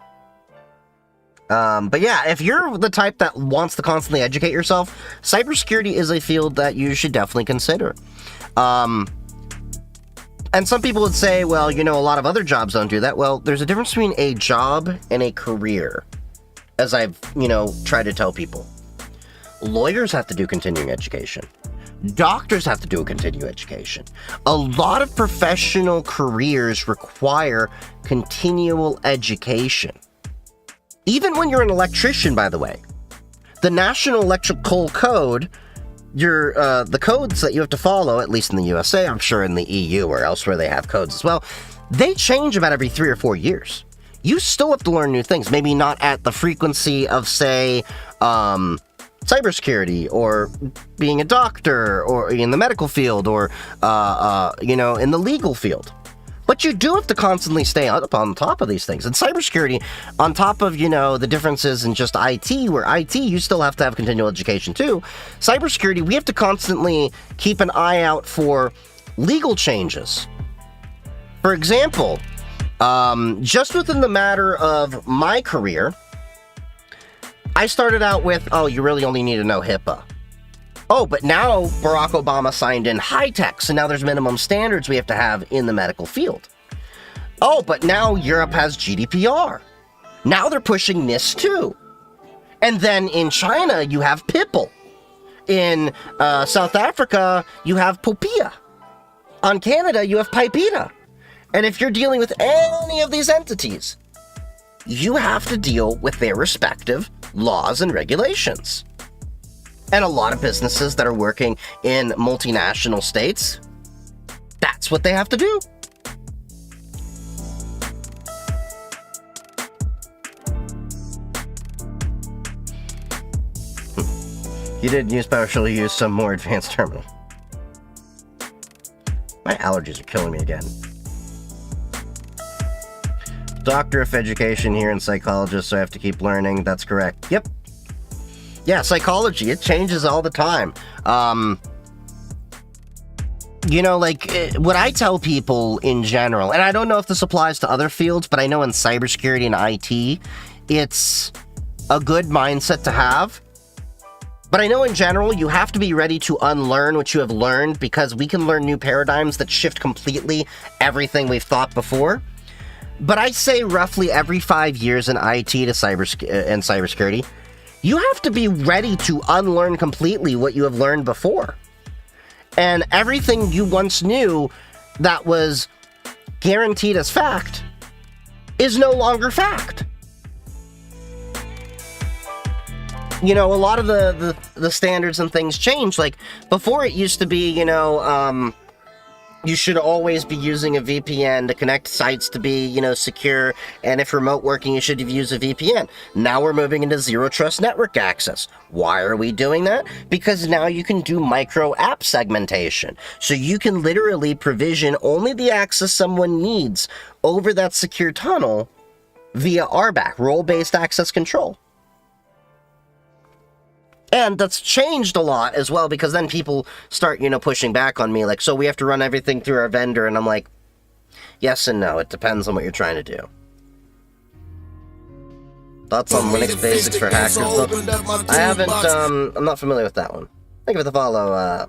But yeah, if you're the type that wants to constantly educate yourself, cybersecurity is a field that you should definitely consider. And some people would say, well, a lot of other jobs don't do that. Well, there's a difference between a job and a career, as I've, tried to tell people. Lawyers have to do continuing education. Doctors have to do a continuing education. A lot of professional careers require continual education. Even when you're an electrician, by the way. The National Electrical Code, the codes that you have to follow, at least in the USA, I'm sure in the EU or elsewhere they have codes as well, they change about every 3 or 4 years. You still have to learn new things, maybe not at the frequency of, say, cybersecurity, or being a doctor, or in the medical field, or, in the legal field. But you do have to constantly stay up on top of these things. And cybersecurity, on top of, the differences in just IT, where IT, you still have to have continual education too. Cybersecurity, we have to constantly keep an eye out for legal changes. For example, just within the matter of my career, I started out with, you really only need to know HIPAA. Oh, but now Barack Obama signed in high-tech, so now there's minimum standards we have to have in the medical field. Oh, but now Europe has GDPR. Now they're pushing NIS too. And then in China, you have PIPL. In South Africa, you have POPIA. On Canada, you have PIPEDA. And if you're dealing with any of these entities, you have to deal with their respective laws and regulations. And a lot of businesses that are working in multinational states, that's what they have to do. You did especially use some more advanced terminal. My allergies are killing me again. Doctor of Education here and psychologist, so I have to keep learning. That's correct. Yep. Yeah, psychology, it changes all the time. What I tell people in general, and I don't know if this applies to other fields, but I know in cybersecurity and IT, it's a good mindset to have. But I know in general, you have to be ready to unlearn what you have learned, because we can learn new paradigms that shift completely everything we've thought before. But I say roughly every 5 years in IT to cybersecurity, you have to be ready to unlearn completely what you have learned before. And everything you once knew that was guaranteed as fact is no longer fact. A lot of the standards and things change. Like, before it used to be, you should always be using a VPN to connect sites to be, secure. And if remote working, you should use a VPN. Now we're moving into zero trust network access. Why are we doing that? Because now you can do micro app segmentation. So you can literally provision only the access someone needs over that secure tunnel via RBAC, role-based access control. And that's changed a lot as well, because then people start, pushing back on me, like, so we have to run everything through our vendor, and I'm like, yes and no, it depends on what you're trying to do. Thoughts on Linux Basics for Hackers book? I haven't, I'm not familiar with that one. Thank you for the follow,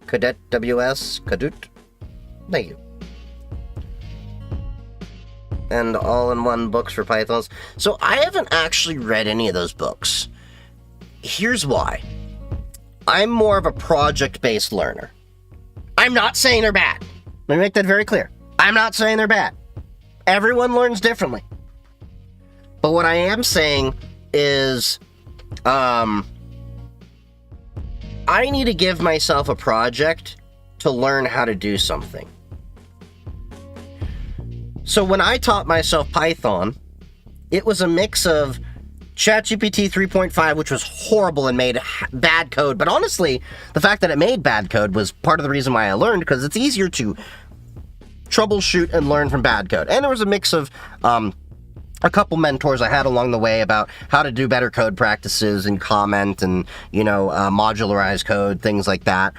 Cadet WS, Kadut. Thank you. And all-in-one books for Pythons. So I haven't actually read any of those books. Here's why. I'm more of a project-based learner. I'm not saying they're bad. Let me make that very clear. I'm not saying they're bad. Everyone learns differently. But what I am saying is, I need to give myself a project to learn how to do something. So when I taught myself Python, it was a mix of ChatGPT 3.5, which was horrible and made bad code. But honestly, the fact that it made bad code was part of the reason why I learned, because it's easier to troubleshoot and learn from bad code. And there was a mix of a couple mentors I had along the way about how to do better code practices and comment and, modularize code, things like that.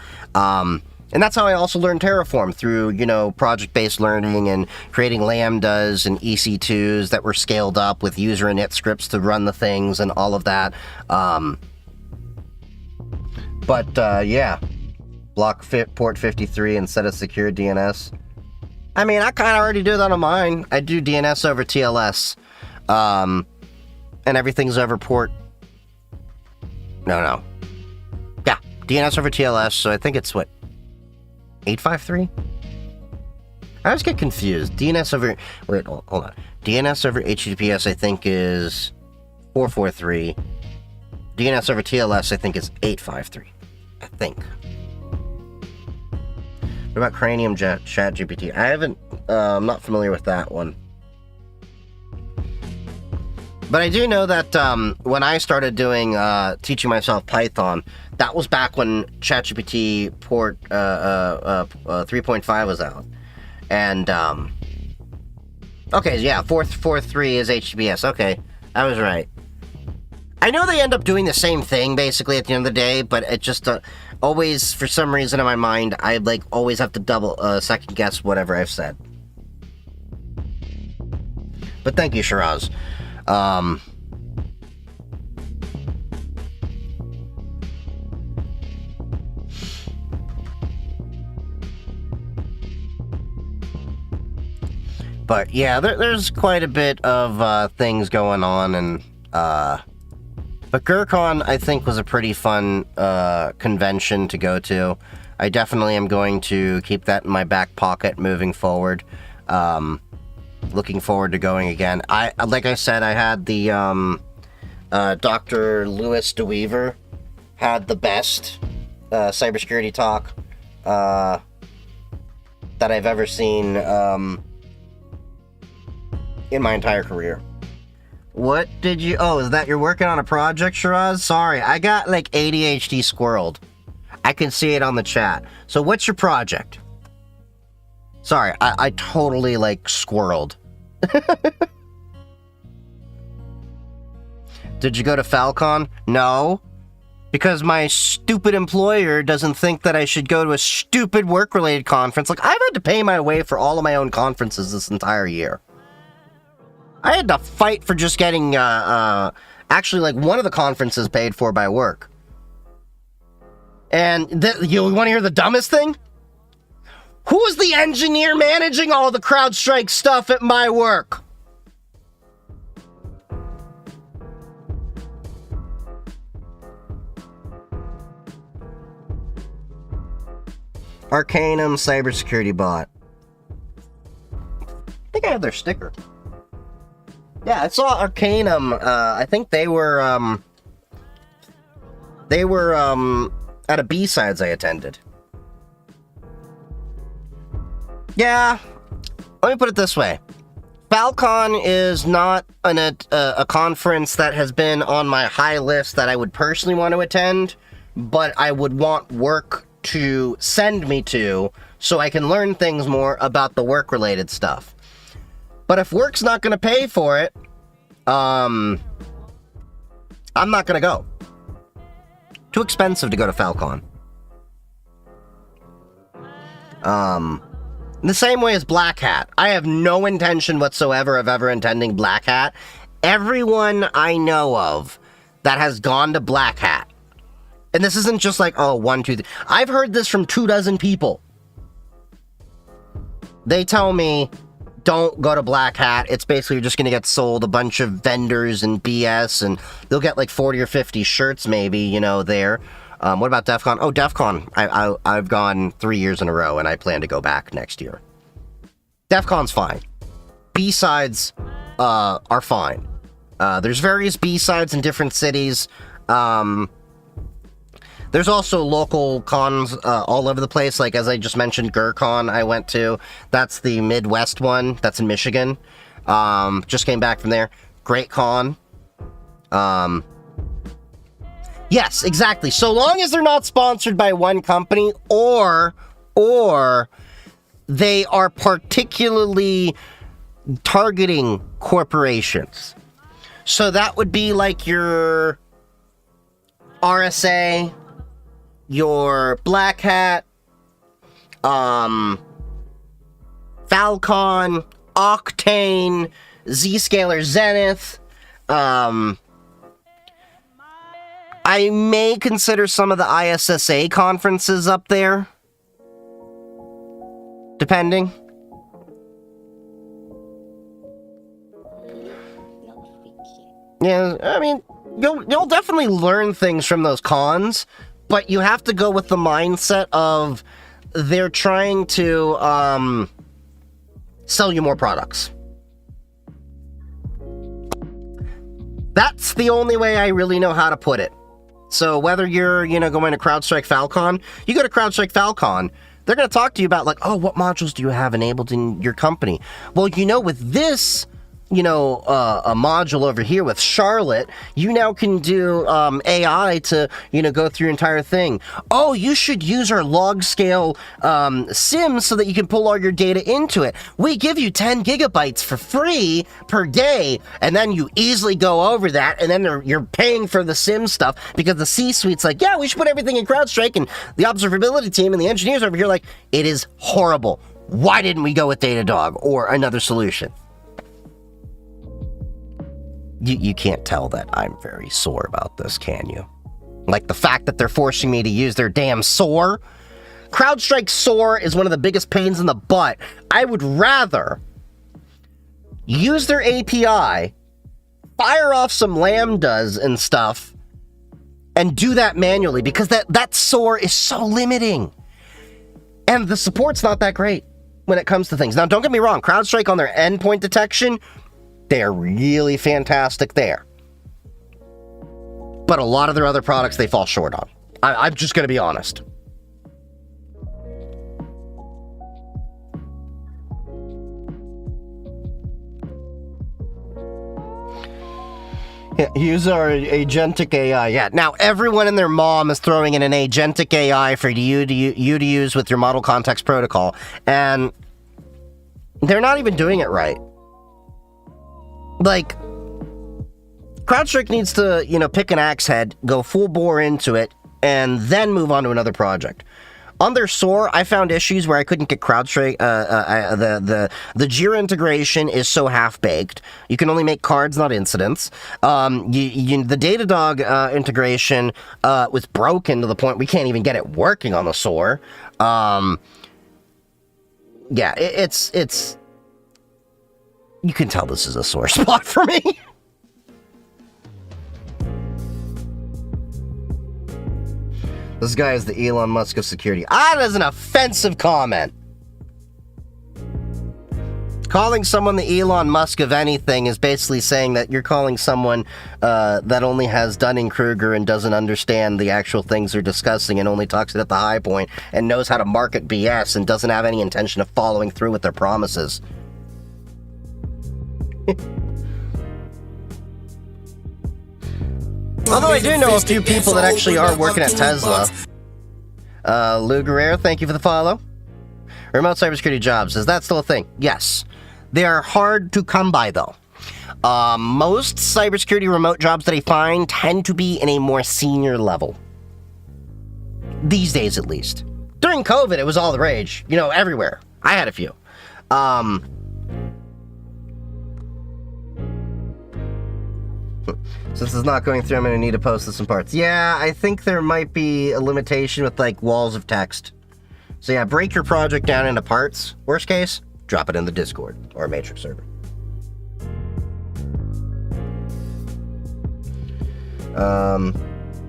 And that's how I also learned Terraform, through, project-based learning and creating lambdas and EC2s that were scaled up with user init scripts to run the things and all of that. Yeah. Block port 53 instead of secure DNS. I mean, I kind of already do that on mine. I do DNS over TLS. And everything's over port... No. Yeah, DNS over TLS, so I think it's, 853? I always get confused. DNS over... Wait, hold on. DNS over HTTPS, I think, is 443. DNS over TLS, I think, is 853. I think. What about Cranium ChatGPT? I haven't... I'm not familiar with that one. But I do know that when I started doing teaching myself Python, that was back when ChatGPT port 3.5 was out. And okay, yeah, 443 is HTTPS. Okay, I was right. I know they end up doing the same thing basically at the end of the day, but it just always, for some reason in my mind, I always have to double second guess whatever I've said. But thank you, Shiraz. But yeah, there's quite a bit of things going on, and but GrrCon I think was a pretty fun convention to go to. I definitely am going to keep that in my back pocket moving forward. Looking forward to going again. Like I said, I had the Dr. Louis DeWeaver had the best cybersecurity talk that I've ever seen in my entire career. What did you... Oh, is that you're working on a project, Shiraz? Sorry, I got ADHD squirreled. I can see it on the chat. So what's your project? Sorry, I totally squirreled. Did you go to Falcon? No. Because my stupid employer doesn't think that I should go to a stupid work-related conference. I've had to pay my way for all of my own conferences this entire year. I had to fight for just getting, actually, one of the conferences paid for by work. And you want to hear the dumbest thing? Who is the engineer managing all the CrowdStrike stuff at my work? Arcanum Cybersecurity bot. I think I have their sticker. Yeah, I saw Arcanum. I think they were at a B-Sides I attended. Yeah, let me put it this way. Falcon is not a conference that has been on my high list that I would personally want to attend, but I would want work to send me to so I can learn things more about the work-related stuff. But if work's not going to pay for it, I'm not going to go. Too expensive to go to Falcon. The same way as Black Hat. I have no intention whatsoever of ever attending Black Hat. everyone I know of that has gone to Black Hat, and this isn't just like, oh, 1, 2, 3. I've heard this from 24 people. They tell me, don't go to Black Hat. It's basically you're just going to get sold a bunch of vendors and BS, and they'll get like 40 or 50 shirts maybe, you know, there. What about DEF CON? Oh, DEF CON. I've gone 3 years in a row, and I plan to go back next year. DEF CON's fine. B-sides are fine. There's various B-sides in different cities. There's also local cons all over the place. Like, as I just mentioned, GrrCon I went to. That's the Midwest one. That's in Michigan. Just came back from there. Great con. Yes, exactly. So long as they're not sponsored by one company or they are particularly targeting corporations. So that would be like your RSA, your Black Hat, Falcon, Octane, Zscaler, Zenith. I may consider some of the ISSA conferences up there, depending. Yeah, I mean, you'll definitely learn things from those cons, but you have to go with the mindset of they're trying to sell you more products. That's the only way I really know how to put it. So whether you're, going to CrowdStrike Falcon, you go to CrowdStrike Falcon, they're going to talk to you about like, oh, what modules do you have enabled in your company? Well, with this, a module over here with Charlotte, you now can do AI to, go through your entire thing. Oh, you should use our log scale SIM so that you can pull all your data into it. We give you 10 gigabytes for free per day, and then you easily go over that, and then you're paying for the SIM stuff because the C-suite's like, yeah, we should put everything in CrowdStrike, and the observability team and the engineers over here like, it is horrible. Why didn't we go with Datadog or another solution? You can't tell that I'm very sore about this, can you? Like the fact that they're forcing me to use their damn SOAR. CrowdStrike SOAR is one of the biggest pains in the butt. I would rather use their API, fire off some lambdas and stuff, and do that manually, because that SOAR is so limiting. And the support's not that great when it comes to things. Now, don't get me wrong, CrowdStrike on their endpoint detection, they're really fantastic there. But a lot of their other products, they fall short on. I'm just going to be honest. Yeah, use our agentic AI. Yeah, now everyone and their mom is throwing in an agentic AI for you to use with your model context protocol. And they're not even doing it right. Like, CrowdStrike needs to, pick an axe head, go full bore into it, and then move on to another project. On their SOAR, I found issues where I couldn't get CrowdStrike. The Jira integration is so half-baked. You can only make cards, not incidents. The Datadog integration was broken to the point we can't even get it working on the SOAR. Yeah, it's you can tell this is a sore spot for me. This guy is the Elon Musk of security. That is an offensive comment. Calling someone the Elon Musk of anything is basically saying that you're calling someone that only has Dunning-Kruger and doesn't understand the actual things they're discussing and only talks it at the high point and knows how to market BS and doesn't have any intention of following through with their promises. Although I do know a few people that actually are working at Tesla. Lou Guerrero, thank you for the follow. Remote cybersecurity jobs, is that still a thing? Yes. They are hard to come by, though. Most cybersecurity remote jobs that I find tend to be in a more senior level. These days, at least. During COVID, it was all the rage. Everywhere. I had a few. Since it's not going through, I'm going to need to post this in parts. Yeah, I think there might be a limitation with, like, walls of text. So yeah, break your project down into parts. Worst case, drop it in the Discord or Matrix server.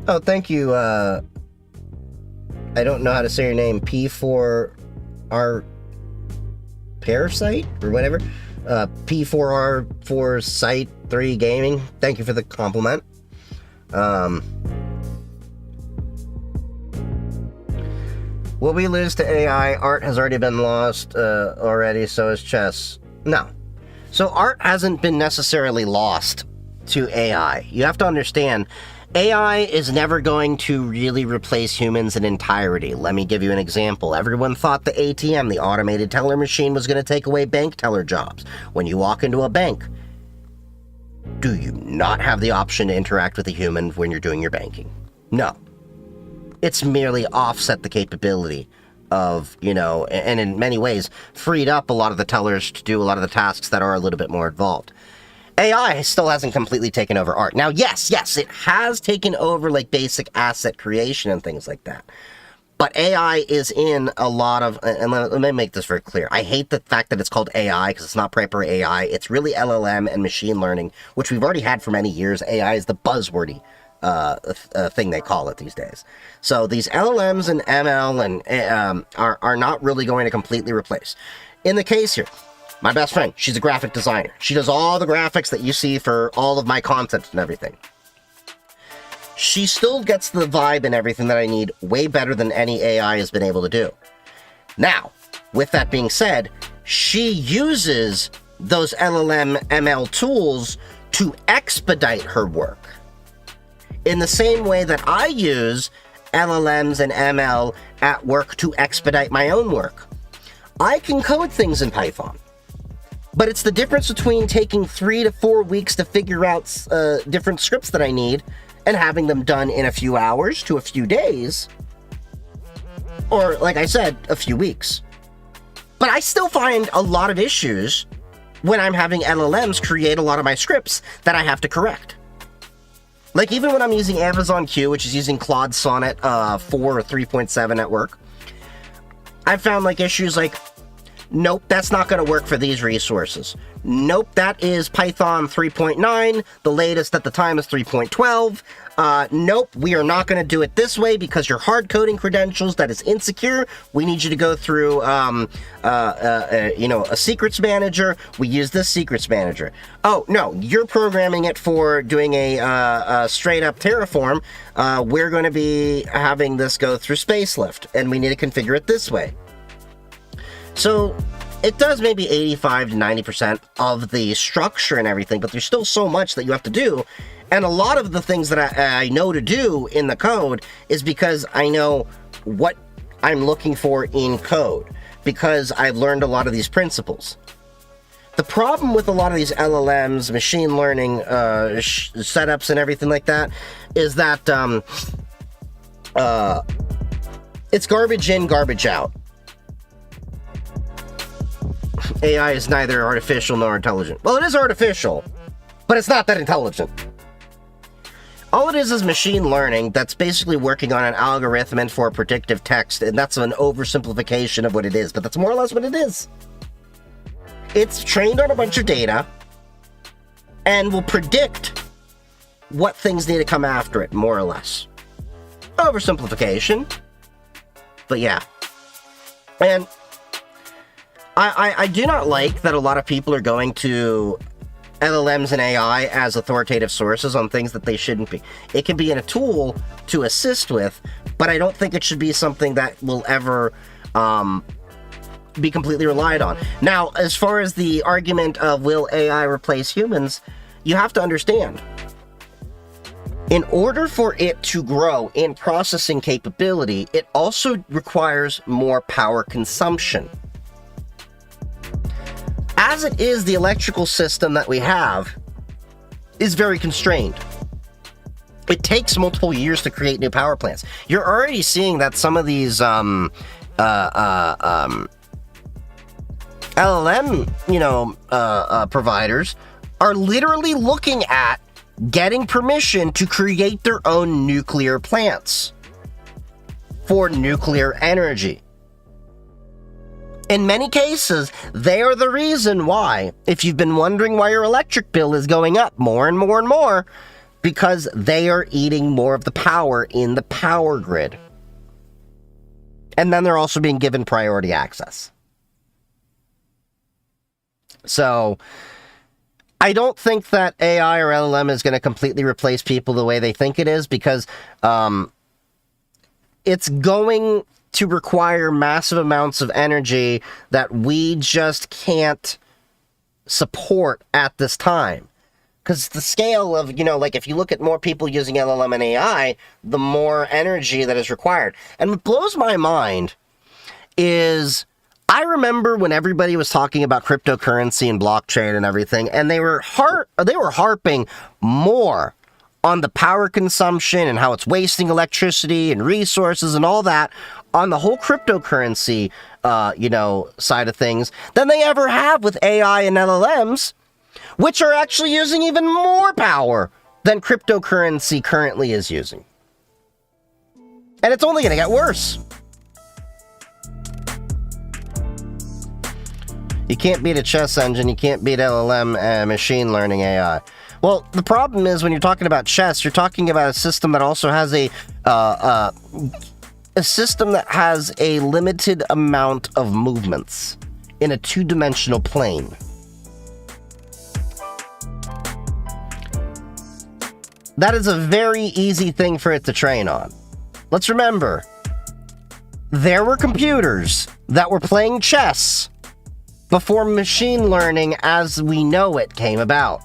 Oh, thank you, I don't know how to say your name, P4R Parasite, or whatever. P4R4 Site 3 Gaming. Thank you for the compliment. Will we lose to AI? Art has already been lost already, so is chess. No. So art hasn't been necessarily lost to AI. You have to understand, AI is never going to really replace humans in entirety. Let me give you an example. Everyone thought the ATM, the automated teller machine, was going to take away bank teller jobs. When you walk into a bank, do you not have the option to interact with a human when you're doing your banking? No. It's merely offset the capability of, you know, and in many ways, freed up a lot of the tellers to do a lot of the tasks that are a little bit more involved. AI still hasn't completely taken over art. Now, yes, it has taken over, like, basic asset creation and things like that. But AI is in a lot of, and let me make this very clear. I hate the fact that it's called AI, because it's not proper AI. It's really LLM and machine learning, which we've already had for many years. AI is the buzzwordy thing they call it these days. So these LLMs and ML and are not really going to completely replace. In the case here, my best friend, she's a graphic designer. She does all the graphics that you see for all of my content and everything. She still gets the vibe and everything that I need way better than any AI has been able to do. Now, with that being said, she uses those LLM ML tools to expedite her work. In the same way that I use LLMs and ML at work to expedite my own work. I can code things in Python. But it's the difference between taking 3 to 4 weeks to figure out different scripts that I need and having them done in a few hours to a few days. Or, like I said, a few weeks. But I still find a lot of issues when I'm having LLMs create a lot of my scripts that I have to correct. Like, even when I'm using Amazon Q, which is using Claude Sonnet 4 or 3.7 at work, I've found, like, issues like, nope, that's not going to work for these resources. Nope, that is Python 3.9. The latest at the time is 3.12. Nope, we are not going to do it this way because your hard coding credentials, that is insecure. We need you to go through, you know, a secrets manager. We use this secrets manager. Oh, no, you're programming it for doing a straight up Terraform. We're going to be having this go through Spacelift, and we need to configure it this way. So it does maybe 85 to 90% of the structure and everything, but there's still so much that you have to do. And a lot of the things that I know to do in the code is because I know what I'm looking for in code, because I've learned a lot of these principles. The problem with a lot of these LLMs, machine learning setups and everything like that is that it's garbage in, garbage out. AI is neither artificial nor intelligent. Well, it is artificial, but it's not that intelligent. All it is machine learning that's basically working on an algorithm for predictive text, and that's an oversimplification of what it is, but that's more or less what it is. It's trained on a bunch of data and will predict what things need to come after it, more or less. Oversimplification, but yeah. And I do not like that a lot of people are going to LLMs and AI as authoritative sources on things that they shouldn't be. It can be in a tool to assist with, but I don't think it should be something that will ever be completely relied on. Now, as far as the argument of will AI replace humans, you have to understand, in order for it to grow in processing capability, it also requires more power consumption. As it is, the electrical system that we have is very constrained. It takes multiple years to create new power plants. You're already seeing that some of these LLM, providers are literally looking at getting permission to create their own nuclear plants for nuclear energy. In many cases, they are the reason why, if you've been wondering why your electric bill is going up more and more and more, because they are eating more of the power in the power grid. And then they're also being given priority access. So, I don't think that AI or LLM is going to completely replace people the way they think it is, because it's going to require massive amounts of energy that we just can't support at this time. Because the scale of, like if you look at more people using LLM and AI, the more energy that is required. And what blows my mind is, I remember when everybody was talking about cryptocurrency and blockchain and everything, and they were harping more on the power consumption and how it's wasting electricity and resources and all that on the whole cryptocurrency, side of things than they ever have with AI and LLMs, which are actually using even more power than cryptocurrency currently is using. And it's only going to get worse. You can't beat a chess engine, you can't beat LLM machine learning AI. Well, the problem is when you're talking about chess, you're talking about a system that also has a system that has a limited amount of movements in a two-dimensional plane. That is a very easy thing for it to train on. Let's remember, there were computers that were playing chess before machine learning as we know it came about.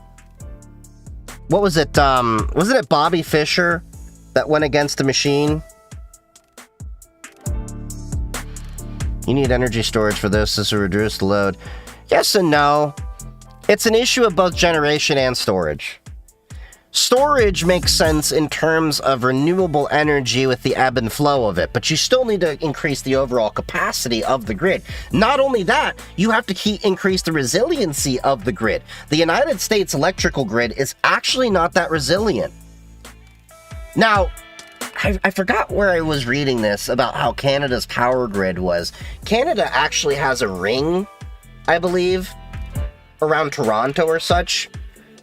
What was it? Wasn't it Bobby Fischer that went against the machine? You need energy storage for this to reduce the load. Yes and no. It's an issue of both generation and storage. Storage makes sense in terms of renewable energy with the ebb and flow of it, but you still need to increase the overall capacity of the grid. Not only that, you have to increase the resiliency of the grid. The United States electrical grid is actually not that resilient. Now, I forgot where I was reading this about how Canada's power grid was. Canada actually has a ring, I believe, around Toronto or such.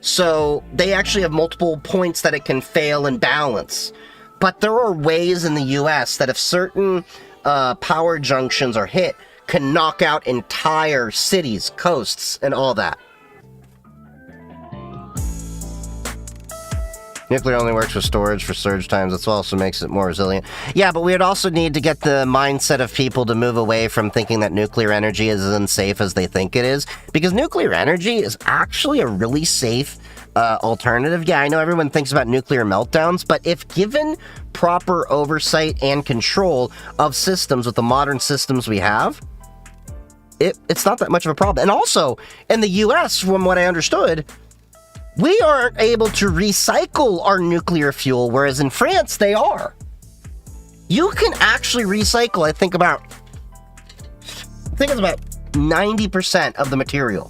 So they actually have multiple points that it can fail and balance. But there are ways in the US that if certain power junctions are hit, can knock out entire cities, coasts, and all that. Nuclear only works with storage for surge times. That's what also makes it more resilient. Yeah, but we would also need to get the mindset of people to move away from thinking that nuclear energy is as unsafe as they think it is. Because nuclear energy is actually a really safe alternative. Yeah, I know everyone thinks about nuclear meltdowns, but if given proper oversight and control of systems with the modern systems we have, it's not that much of a problem. And also, in the US, from what I understood, we aren't able to recycle our nuclear fuel, whereas in France, they are. You can actually recycle, I think it's about 90% of the material.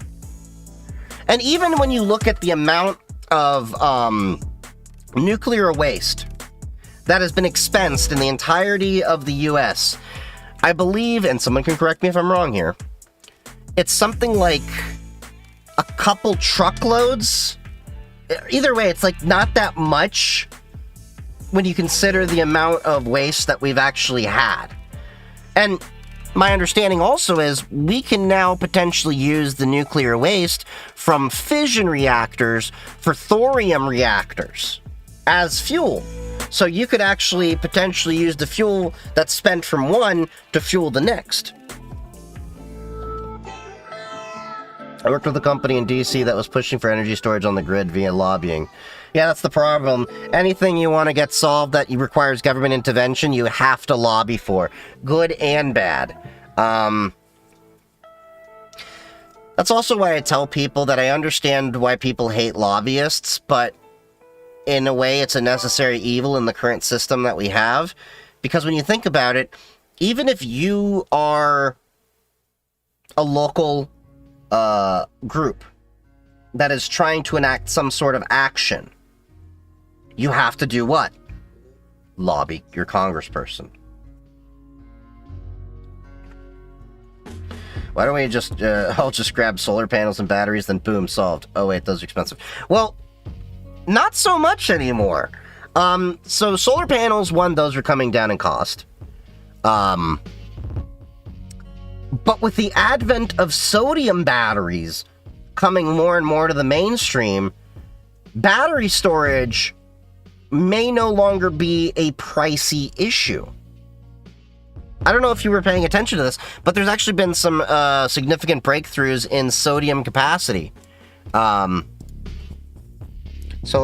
And even when you look at the amount of nuclear waste that has been expensed in the entirety of the US, I believe, and someone can correct me if I'm wrong here, it's something like a couple truckloads. Either way, it's like not that much when you consider the amount of waste that we've actually had. And my understanding also is we can now potentially use the nuclear waste from fission reactors for thorium reactors as fuel. So you could actually potentially use the fuel that's spent from one to fuel the next. I worked with a company in DC that was pushing for energy storage on the grid via lobbying. Yeah, that's the problem. Anything you want to get solved that requires government intervention, you have to lobby for. Good and bad. That's also why I tell people that I understand why people hate lobbyists, but in a way it's a necessary evil in the current system that we have. Because when you think about it, even if you are a local group that is trying to enact some sort of action, You have to do what? Lobby your congressperson. Why don't we just, I'll just grab solar panels and batteries, then boom, solved. Oh wait, those are expensive. Well, not so much anymore. So solar panels, one, those are coming down in cost. But with the advent of sodium batteries coming more and more to the mainstream, battery storage may no longer be a pricey issue. I don't know if you were paying attention to this, but there's actually been some significant breakthroughs in sodium capacity. Solar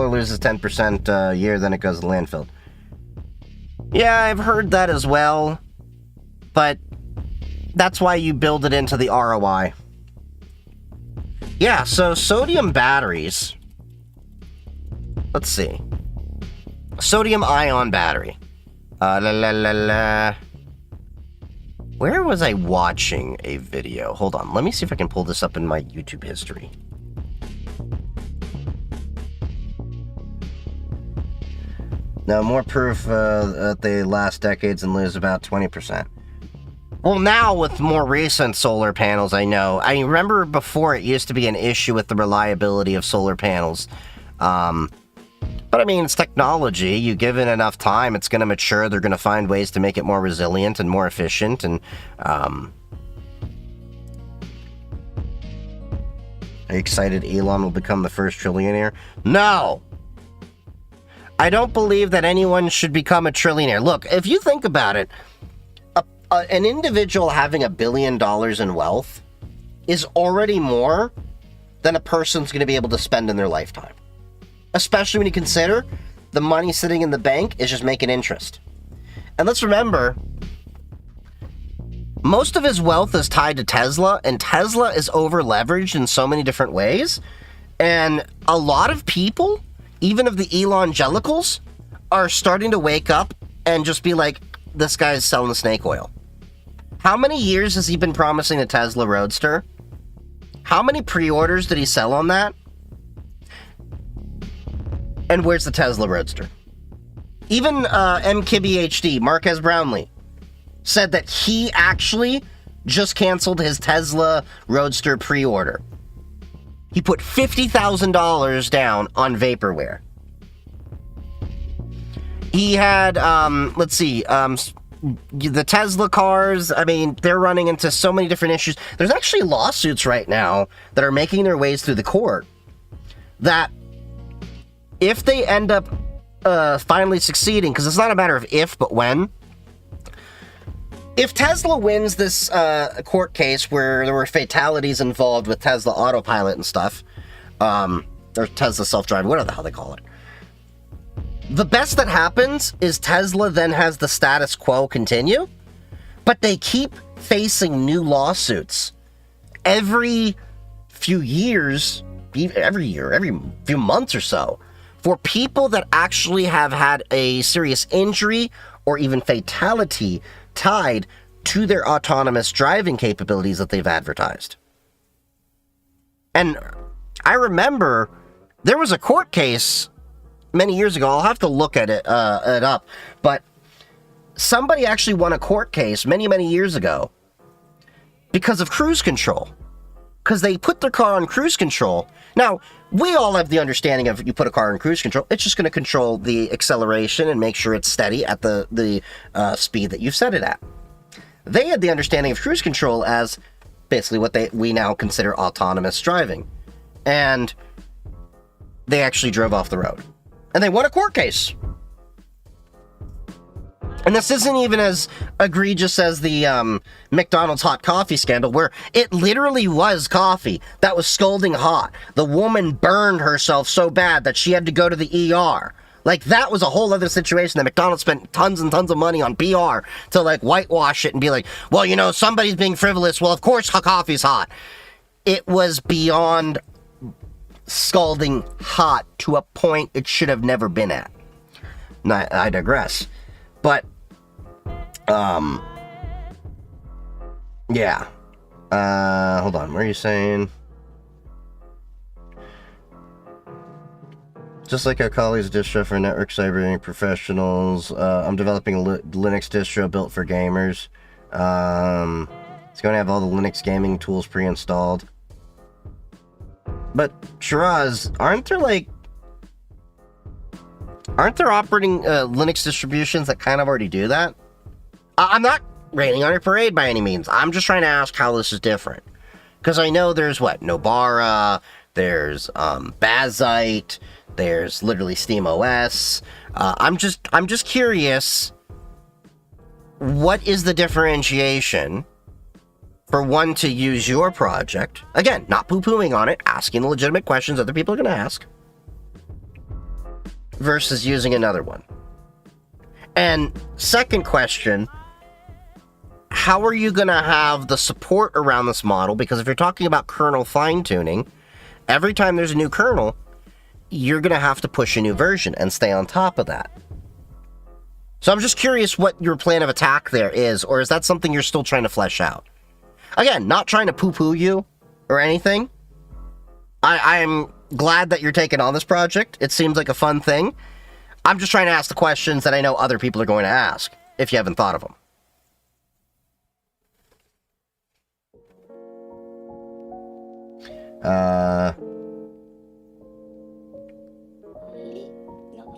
loses 10% a year, then it goes to landfill. Yeah, I've heard that as well, but that's why you build it into the ROI. Yeah, so sodium batteries. Let's see. Sodium ion battery. Where was I watching a video? Hold on, let me see if I can pull this up in my YouTube history. No, more proof that they last decades and lose about 20%. Well, now with more recent solar panels, I know. I remember before it used to be an issue with the reliability of solar panels. But I mean, it's technology. You give it enough time, it's going to mature. They're going to find ways to make it more resilient and more efficient. And are you excited Elon will become the first trillionaire? No! I don't believe that anyone should become a trillionaire. Look, if you think about it, an individual having $1 billion in wealth is already more than a person's going to be able to spend in their lifetime. Especially when you consider the money sitting in the bank is just making interest. And let's remember, most of his wealth is tied to Tesla, and Tesla is over-leveraged in so many different ways. And a lot of people, even of the Elongelicals, are starting to wake up and just be like, this guy's selling snake oil. How many years has he been promising a Tesla Roadster? How many pre-orders did he sell on that? And where's the Tesla Roadster? Even MKBHD, Marquez Brownlee, said that he actually just canceled his Tesla Roadster pre-order. He put $50,000 down on vaporware. He had, the Tesla cars, I mean, they're running into so many different issues. There's actually lawsuits right now that are making their ways through the court that if they end up finally succeeding, because it's not a matter of if, but when. If Tesla wins this court case where there were fatalities involved with Tesla Autopilot and stuff, or Tesla self-driving, whatever the hell they call it, the best that happens is Tesla then has the status quo continue, but they keep facing new lawsuits every few years, every year, every few months or so, for people that actually have had a serious injury or even fatality tied to their autonomous driving capabilities that they've advertised. And I remember there was a court case many years ago. I'll have to look at it up, but somebody actually won a court case many, many years ago because of cruise control. Because they put their car on cruise control. Now, we all have the understanding of you put a car on cruise control, it's just going to control the acceleration and make sure it's steady at the speed that you've set it at. They had the understanding of cruise control as basically what we now consider autonomous driving. And they actually drove off the road. And they won a court case. And this isn't even as egregious as the McDonald's hot coffee scandal, where it literally was coffee that was scalding hot. The woman burned herself so bad that she had to go to the ER. Like, that was a whole other situation that McDonald's spent tons and tons of money on PR to, like, whitewash it and be like, well, you know, somebody's being frivolous. Well, of course coffee's hot. It was beyond scalding hot to a point it should have never been at. I digress. But, yeah. Hold on, what are you saying? Just like how Kali's distro for network cyber professionals, I'm developing a Linux distro built for gamers. It's going to have all the Linux gaming tools pre-installed. But Shiraz, aren't there operating Linux distributions that kind of already do that? I'm not raining on your parade by any means. I'm just trying to ask how this is different. Because I know there's Nobara, there's Bazite, there's literally SteamOS. I'm just curious, what is the differentiation for one to use your project? Again, not poo-pooing on it, asking the legitimate questions other people are going to ask, versus using another one. And second question, how are you going to have the support around this model? Because if you're talking about kernel fine-tuning, every time there's a new kernel, you're going to have to push a new version and stay on top of that. So I'm just curious what your plan of attack there is, or is that something you're still trying to flesh out? Again, not trying to poo-poo you or anything. I am glad that you're taking on this project. It seems like a fun thing. I'm just trying to ask the questions that I know other people are going to ask, if you haven't thought of them.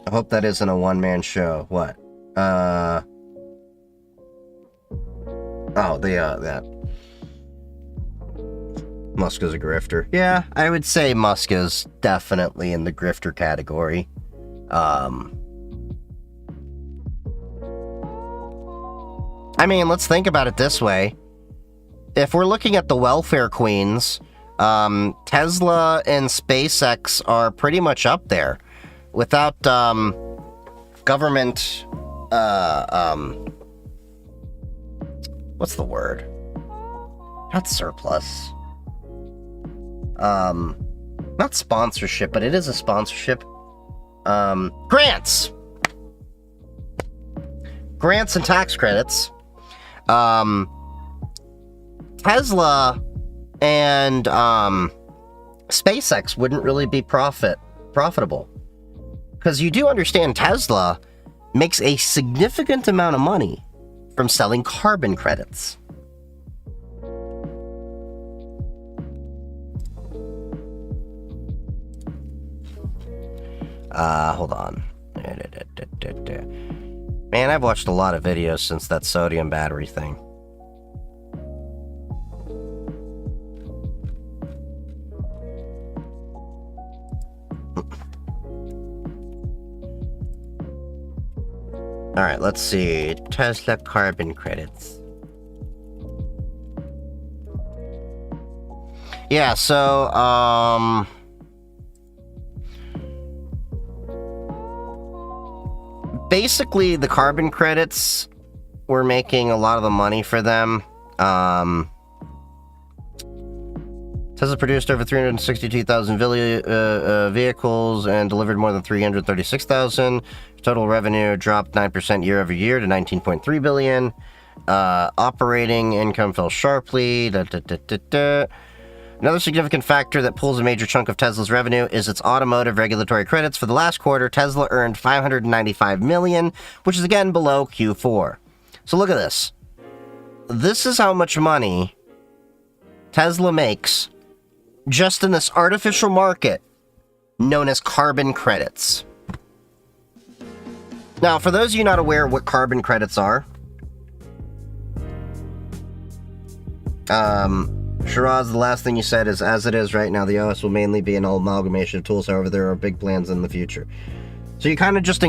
I hope that isn't a one-man show. What? Oh, that. Musk is a grifter. Yeah, I would say Musk is definitely in the grifter category. I mean, let's think about it this way. If we're looking at the welfare queens, Tesla and SpaceX are pretty much up there. Without government, what's the word? Not surplus. Not sponsorship, but it is a sponsorship. Grants! Grants and tax credits. Tesla and SpaceX wouldn't really be profitable. Because you do understand Tesla makes a significant amount of money from selling carbon credits. Hold on. Man, I've watched a lot of videos since that sodium battery thing. Alright, let's see. Tesla carbon credits. Yeah, so, basically, the carbon credits, we're making a lot of the money for them. Tesla produced over 362,000 vehicles and delivered more than 336,000. Total revenue dropped 9% year over year to 19.3 billion. Operating income fell sharply. Another significant factor that pulls a major chunk of Tesla's revenue is its automotive regulatory credits. For the last quarter, Tesla earned 595 million, which is again below Q4. So look at this. This is how much money Tesla makes just in this artificial market known as carbon credits. Now, for those of you not aware what carbon credits are, Shiraz, the last thing you said is, as it is right now, the OS will mainly be an amalgamation of tools. However, there are big plans in the future. So you kind of just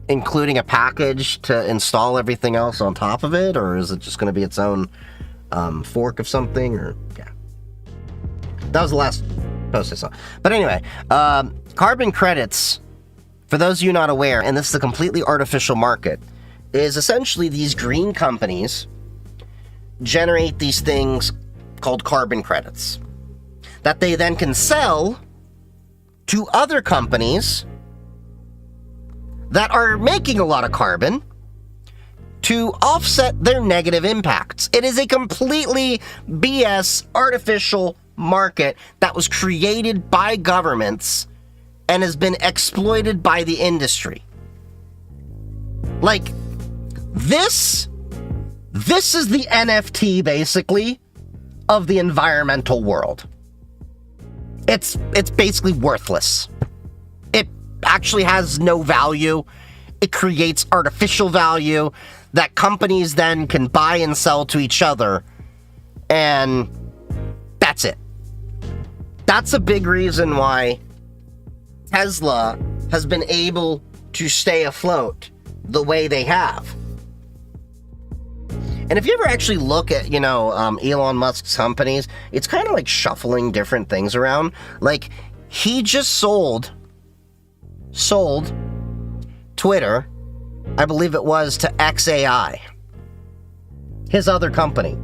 including a package to install everything else on top of it, or is it just going to be its own fork of something? Or yeah, that was the last post I saw. But anyway, carbon credits, for those of you not aware, and this is a completely artificial market, is essentially these green companies generate these things called carbon credits that they then can sell to other companies that are making a lot of carbon to offset their negative impacts. It is a completely BS artificial market that was created by governments and has been exploited by the industry. Like, this is the NFT, basically, of the environmental world. It's basically worthless. It actually has no value. It creates artificial value that companies then can buy and sell to each other, and that's it. That's a big reason why Tesla has been able to stay afloat the way they have. And if you ever actually look at, Elon Musk's companies, it's kind of like shuffling different things around. Like, he just sold Twitter, I believe it was, to XAI, his other company.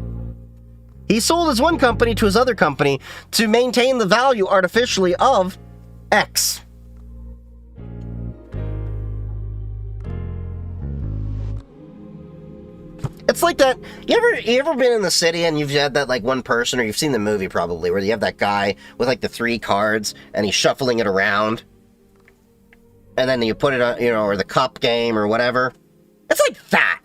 He sold his one company to his other company to maintain the value artificially of X. It's like that. You ever been in the city and you've had that, like, one person, or you've seen the movie probably, where you have that guy with, like, the 3 cards and he's shuffling it around, and then you put it on, or the cup game or whatever. It's like that.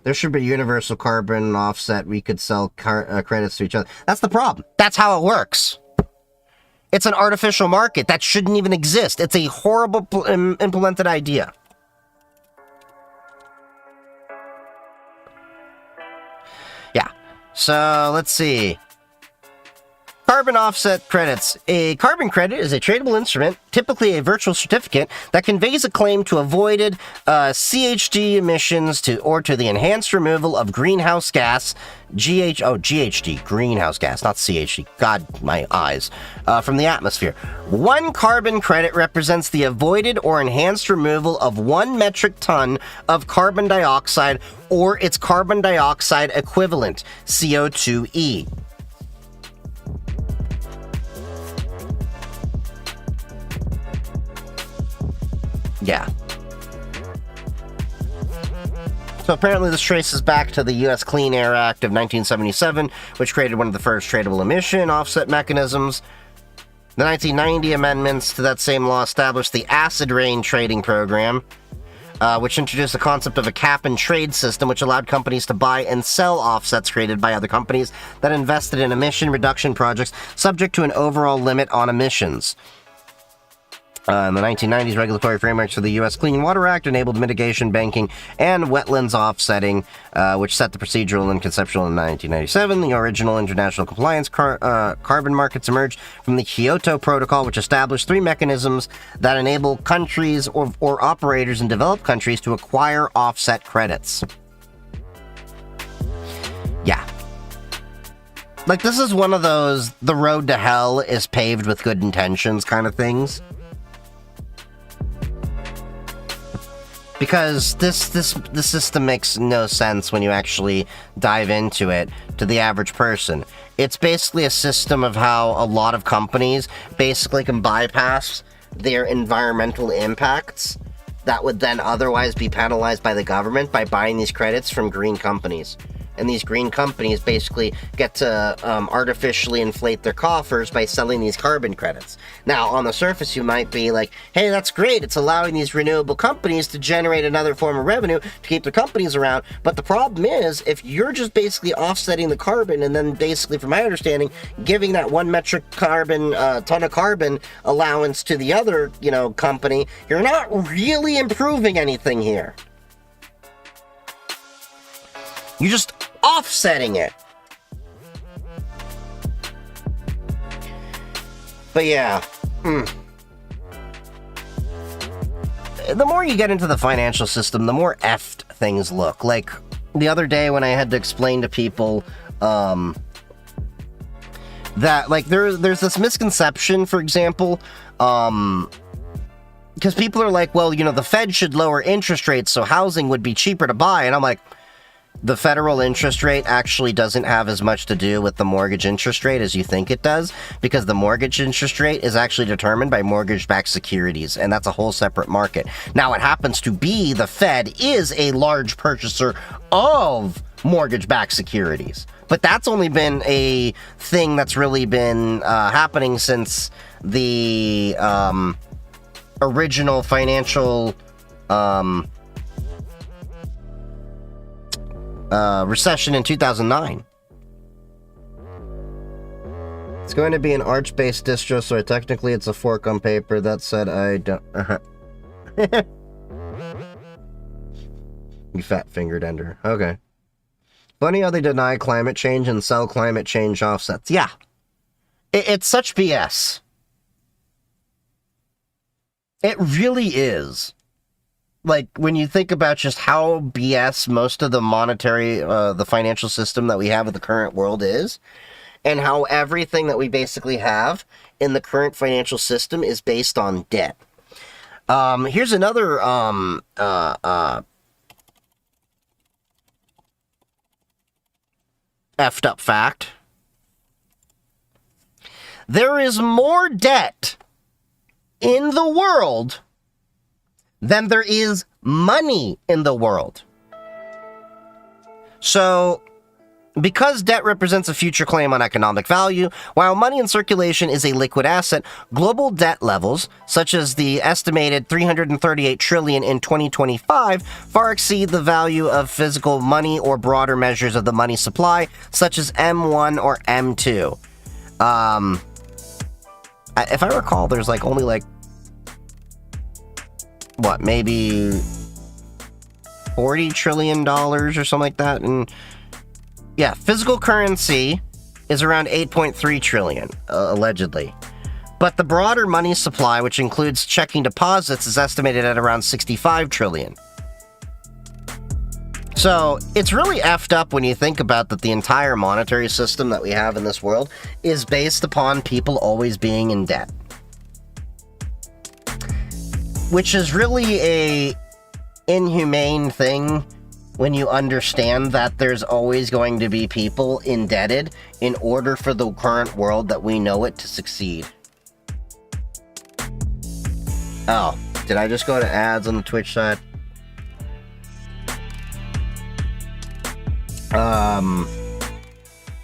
There should be a universal carbon offset. We could sell credits to each other. That's the problem. That's how it works. It's an artificial market that shouldn't even exist. It's a horrible implemented idea. Yeah. So, let's see. Carbon offset credits. A carbon credit is a tradable instrument, typically a virtual certificate, that conveys a claim to avoided CHD emissions to the enhanced removal of greenhouse gas, GHG, greenhouse gas, not CHD, God, my eyes, from the atmosphere. One carbon credit represents the avoided or enhanced removal of 1 metric ton of carbon dioxide or its carbon dioxide equivalent, CO2e. Yeah. So apparently this traces back to the U.S. Clean Air Act of 1977, which created one of the first tradable emission offset mechanisms. The 1990 amendments to that same law established the acid rain trading program, which introduced the concept of a cap-and-trade system, which allowed companies to buy and sell offsets created by other companies that invested in emission reduction projects, subject to an overall limit on emissions. In the 1990s, regulatory frameworks for the U.S. Clean Water Act enabled mitigation, banking, and wetlands offsetting, which set the procedural and conceptual in 1997. The original international compliance carbon markets emerged from the Kyoto Protocol, which established 3 mechanisms that enable countries or operators in developed countries to acquire offset credits. Yeah. Like, this is one of those, the road to hell is paved with good intentions kind of things. Because this system makes no sense when you actually dive into it to the average person. It's basically a system of how a lot of companies basically can bypass their environmental impacts that would then otherwise be penalized by the government by buying these credits from green companies. And these green companies basically get to artificially inflate their coffers by selling these carbon credits. Now, on the surface, you might be like, hey, that's great. It's allowing these renewable companies to generate another form of revenue to keep their companies around. But the problem is, if you're just basically offsetting the carbon and then basically, from my understanding, giving that 1 metric ton of carbon allowance to the other, company, you're not really improving anything here. You're just offsetting it. But yeah. The more you get into the financial system, the more effed things look. Like, the other day when I had to explain to people that, like, there's this misconception, for example, because people are like, well, the Fed should lower interest rates so housing would be cheaper to buy. And I'm like, the federal interest rate actually doesn't have as much to do with the mortgage interest rate as you think it does, because the mortgage interest rate is actually determined by mortgage-backed securities, and that's a whole separate market. Now, it happens to be the Fed is a large purchaser of mortgage-backed securities. But that's only been a thing that's really been happening since the original financial recession in 2009. It's going to be an Arch-based distro, so technically it's a fork on paper. That said, I don't... You fat-fingered ender. Okay. Funny how they deny climate change and sell climate change offsets. Yeah. It's such BS. It really is. Like, when you think about just how BS most of the monetary, the financial system that we have in the current world is, and how everything that we basically have in the current financial system is based on debt. Here's another, effed up fact. There is more debt in the world than there is money in the world. So, because debt represents a future claim on economic value, while money in circulation is a liquid asset, global debt levels, such as the estimated $338 trillion in 2025, far exceed the value of physical money or broader measures of the money supply, such as M1 or M2. If I recall, there's like only like, what, maybe $40 trillion or something like that, and yeah, physical currency is around 8.3 trillion, allegedly. But the broader money supply, which includes checking deposits, is estimated at around 65 trillion. So, it's really effed up when you think about that the entire monetary system that we have in this world is based upon people always being in debt. Which is really a inhumane thing when you understand that there's always going to be people indebted in order for the current world that we know it to succeed. Oh, did I just go to ads on the Twitch side?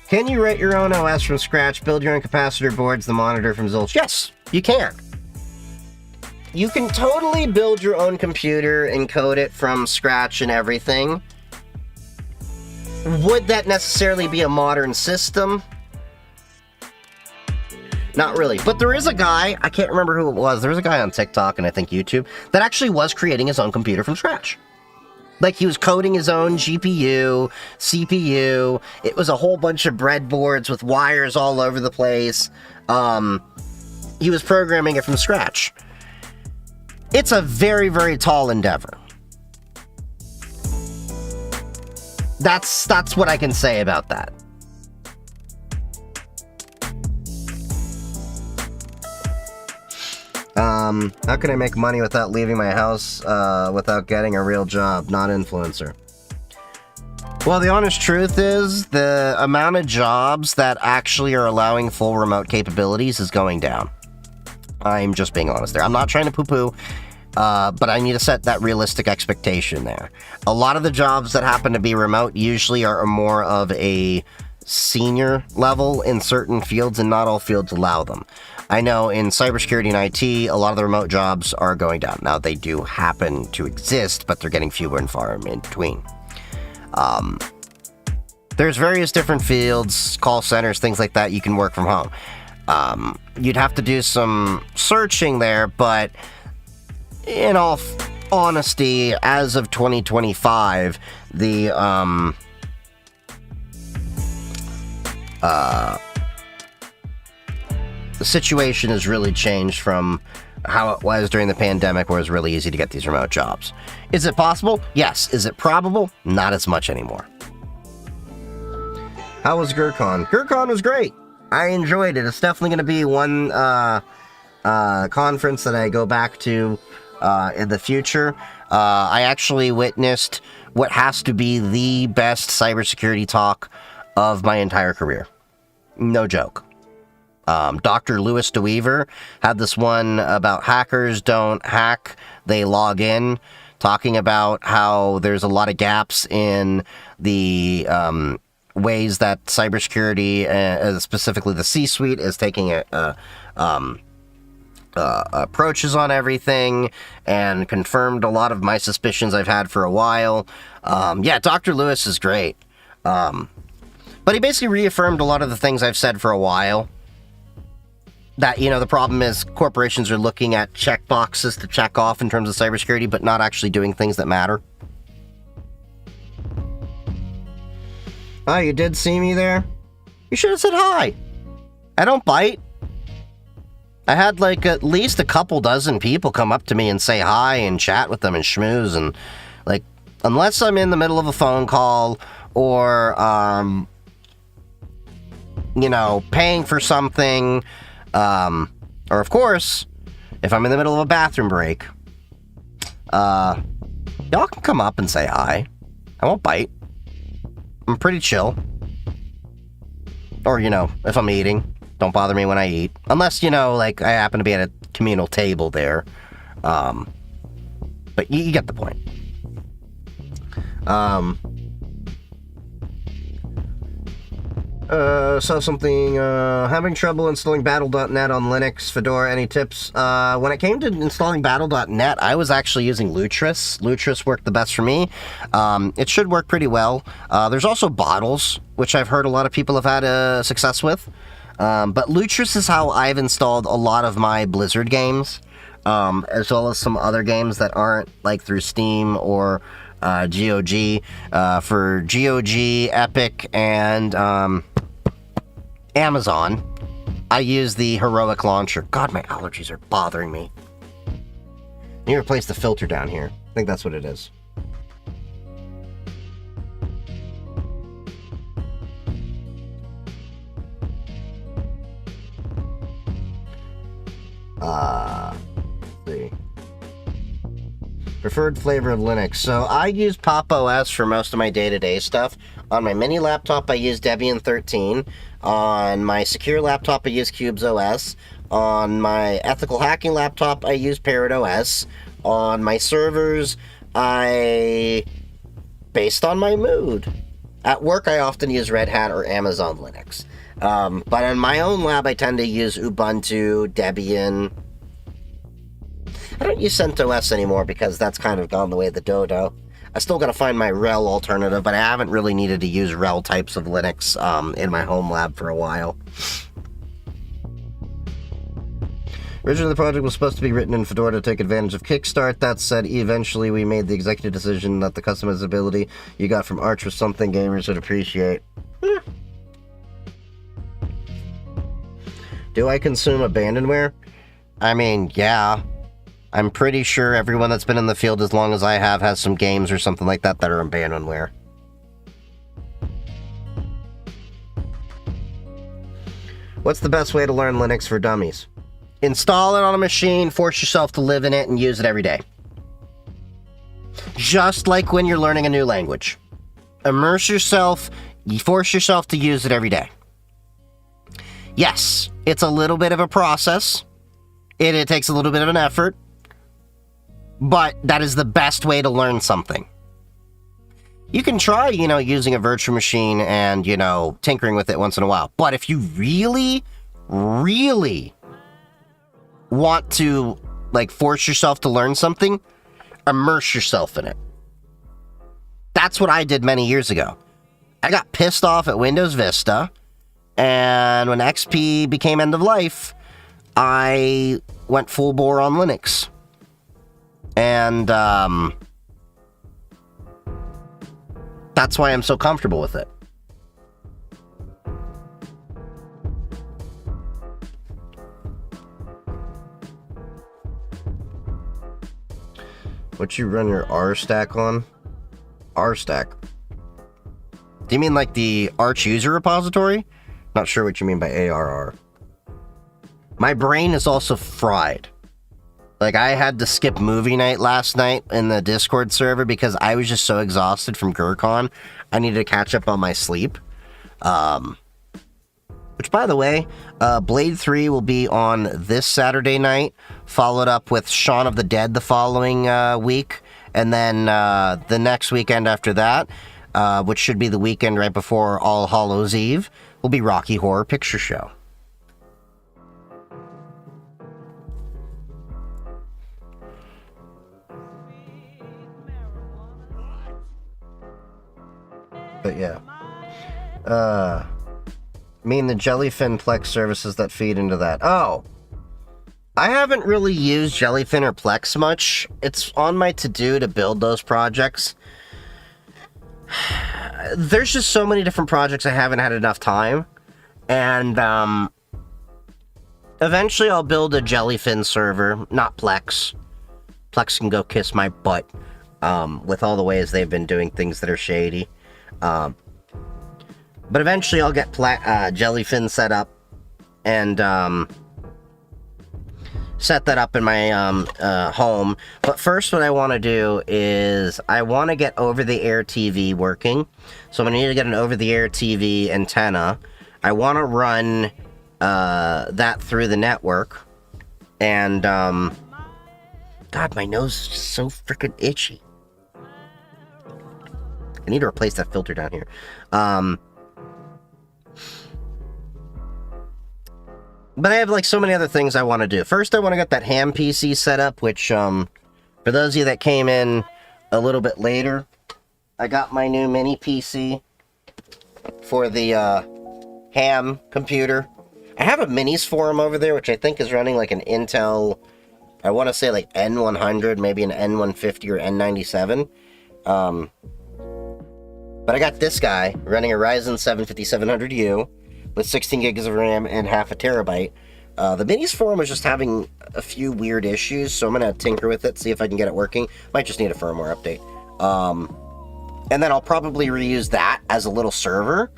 Can you write your own OS from scratch, build your own capacitor boards, the monitor from Zilch? Yes, you can. You can totally build your own computer and code it from scratch and everything. Would that necessarily be a modern system? Not really. But there is a guy, I can't remember who it was, there was a guy on TikTok and I think YouTube, that actually was creating his own computer from scratch. Like, he was coding his own GPU, CPU, it was a whole bunch of breadboards with wires all over the place. He was programming it from scratch. It's a very, very tall endeavor. That's what I can say about that. How can I make money without leaving my house, without getting a real job? Not influencer. Well, the honest truth is, the amount of jobs that actually are allowing full remote capabilities is going down. I'm just being honest there. I'm not trying to poo-poo, but I need to set that realistic expectation there. A lot of the jobs that happen to be remote usually are more of a senior level in certain fields, and not all fields allow them. I know in cybersecurity and IT, a lot of the remote jobs are going down. Now, they do happen to exist, but they're getting fewer and far in between. There's various different fields, call centers, things like that, you can work from home. You'd have to do some searching there, but in all honesty, as of 2025, the situation has really changed from how it was during the pandemic, where it was really easy to get these remote jobs. Is it possible? Yes. Is it probable? Not as much anymore. How was GrrCon? GrrCon was great. I enjoyed it. It's definitely going to be one conference that I go back to in the future. I actually witnessed what has to be the best cybersecurity talk of my entire career. No joke. Dr. Louis DeWeaver had this one about hackers don't hack, they log in, talking about how there's a lot of gaps in the ways that cybersecurity, specifically the C-suite, is taking approaches on everything, and confirmed a lot of my suspicions I've had for a while. Yeah, Dr. Lewis is great. But he basically reaffirmed a lot of the things I've said for a while. That, the problem is corporations are looking at check boxes to check off in terms of cybersecurity, but not actually doing things that matter. Oh, you did see me there? You should have said hi. I don't bite. I had like at least a couple dozen people come up to me and say hi and chat with them and schmooze, and like, unless I'm in the middle of a phone call or, paying for something, or of course, if I'm in the middle of a bathroom break, y'all can come up and say hi. I won't bite. I'm pretty chill. Or, if I'm eating, don't bother me when I eat. Unless, like, I happen to be at a communal table there. But you get the point. Having trouble installing Battle.net on Linux, Fedora, any tips? When it came to installing Battle.net, I was actually using Lutris. Lutris worked the best for me. It should work pretty well. There's also Bottles, which I've heard a lot of people have had success with. But Lutris is how I've installed a lot of my Blizzard games, as well as some other games that aren't like through Steam or GOG. For GOG, Epic, and Amazon, I use the Heroic Launcher. God, my allergies are bothering me. I need to replace the filter down here. I think that's what it is. Let's see. Preferred flavor of Linux. So I use Pop! OS for most of my day-to-day stuff. On my mini laptop, I use Debian 13. On my secure laptop, I use Cubes OS. On my ethical hacking laptop, I use Parrot OS. On my servers, based on my mood. At work, I often use Red Hat or Amazon Linux. But in my own lab, I tend to use Ubuntu, Debian. I don't use CentOS anymore because that's kind of gone the way of the dodo. I still gotta find my RHEL alternative, but I haven't really needed to use RHEL types of Linux in my home lab for a while. Originally, the project was supposed to be written in Fedora to take advantage of Kickstart. That said, eventually we made the executive decision that the customizability you got from Arch was something gamers would appreciate. Do I consume abandonware? I mean, yeah. I'm pretty sure everyone that's been in the field as long as I have has some games or something like that that are abandonware. What's the best way to learn Linux for dummies? Install it on a machine, force yourself to live in it, and use it every day. Just like when you're learning a new language. Immerse yourself, you force yourself to use it every day. Yes, it's a little bit of a process. It takes a little bit of an effort. But that is the best way to learn something. You can try, using a virtual machine and, tinkering with it once in a while. But if you really, really want to, force yourself to learn something, immerse yourself in it. That's what I did many years ago. I got pissed off at Windows Vista, and when XP became end of life, I went full bore on Linux. And, that's why I'm so comfortable with it. What you run your R stack on? R stack. Do you mean like the Arch user repository? Not sure what you mean by ARR. My brain is also fried. Like, I had to skip movie night last night in the Discord server because I was just so exhausted from GrrCon. I needed to catch up on my sleep. Which, by the way, Blade 3 will be on this Saturday night, followed up with Shaun of the Dead the following week, and then the next weekend after that, which should be the weekend right before All Hallows Eve, will be Rocky Horror Picture Show. But yeah. mean the Jellyfin Plex services that feed into that. Oh, I haven't really used Jellyfin or Plex much. It's on my to-do to build those projects. There's just so many different projects I haven't had enough time. And, eventually I'll build a Jellyfin server, not Plex. Plex can go kiss my butt, with all the ways they've been doing things that are shady. But eventually I'll get Jellyfin set up, and, set that up in my, home. But first what I want to do is, I want to get over-the-air TV working. So I'm going to need to get an over-the-air TV antenna. I want to run, that through the network. And, God, my nose is just so freaking itchy. I need to replace that filter down here. But I have, like, so many other things I want to do. First, I want to get that ham PC set up, which, for those of you that came in a little bit later, I got my new mini PC for the, ham computer. I have a minis forum over there, which I think is running, like, an Intel, I want to say, like, N100, maybe an N150 or N97. But I got this guy running a Ryzen 7 5700U with 16 gigs of RAM and half a terabyte. The minis forum is just having a few weird issues, so I'm going to tinker with it, see if I can get it working. Might just need a firmware update. And then I'll probably reuse that as a little server.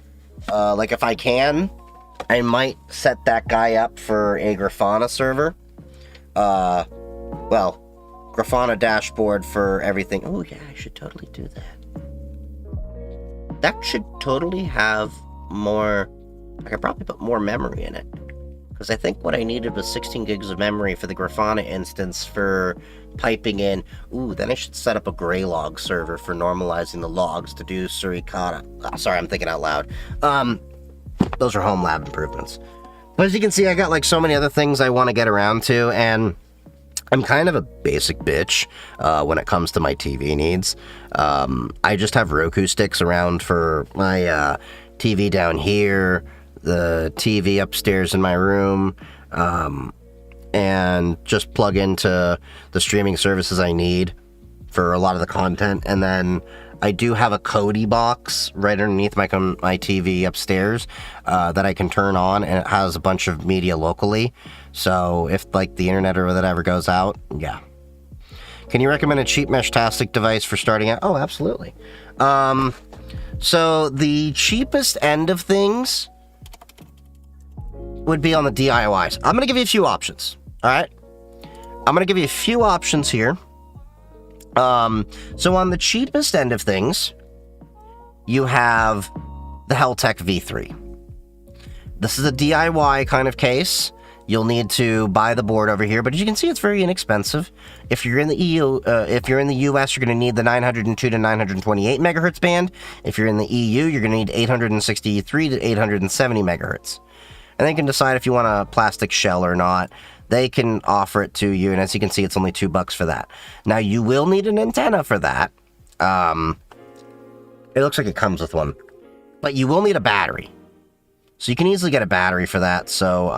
Like, if I can, I might set that guy up for a Grafana server. Well, Grafana dashboard for everything. Oh, yeah, I should totally do that. That should totally have more... I could probably put more memory in it. Because I think what I needed was 16 gigs of memory for the Grafana instance for piping in. Ooh, then I should set up a Graylog server for normalizing the logs to do Suricata. Oh, sorry, I'm thinking out loud. Those are home lab improvements. But as you can see, I got like so many other things I want to get around to, and I'm kind of a basic bitch when it comes to my TV needs. I just have Roku sticks around for my TV down here, the TV upstairs in my room, and just plug into the streaming services I need for a lot of the content. And then I do have a Kodi box right underneath my TV upstairs that I can turn on, and it has a bunch of media locally. So if like the internet or whatever goes out, yeah. Can you recommend a cheap mesh-tastic device for starting out? Oh, absolutely. So the cheapest end of things would be on the DIYs. I'm going to give you a few options. All right. I'm going to give you a few options here. So on the cheapest end of things, you have the Heltec V3. This is a DIY kind of case. You'll need to buy the board over here, but as you can see, it's very inexpensive. If you're in the EU, if you're in the US, you're going to need the 902 to 928 megahertz band. If you're in the EU, you're going to need 863 to 870 megahertz. And they can decide if you want a plastic shell or not. They can offer it to you, and as you can see, it's only $2 for that. Now, you will need an antenna for that. It looks like it comes with one. But you will need a battery. So you can easily get a battery for that. So,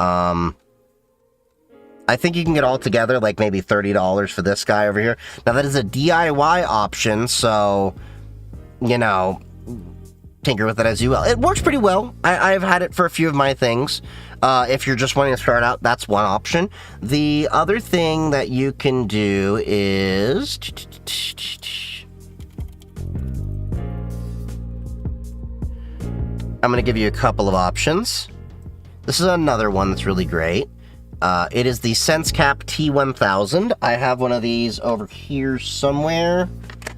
I think you can get all together like maybe $30 for this guy over here. Now, that is a DIY option, so, you know, tinker with it as you will. It works pretty well. I've had it for a few of my things. If you're just wanting to start out, that's one option. The other thing that you can do is... I'm going to give you a couple of options. This is another one that's really great. It is the SenseCap T1000. I have one of these over here somewhere.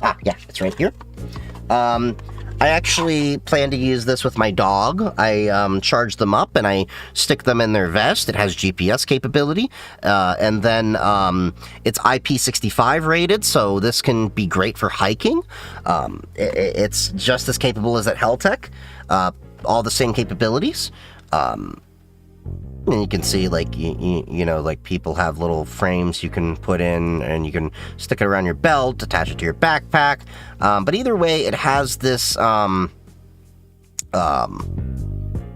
Ah, yeah, it's right here. I actually plan to use this with my dog. I charge them up and I stick them in their vest. It has GPS capability, and then it's IP65 rated, so this can be great for hiking. It's just as capable as that Heltec, all the same capabilities. And you can see, like, you know, like, people have little frames you can put in, and you can stick it around your belt, attach it to your backpack. But either way, it has this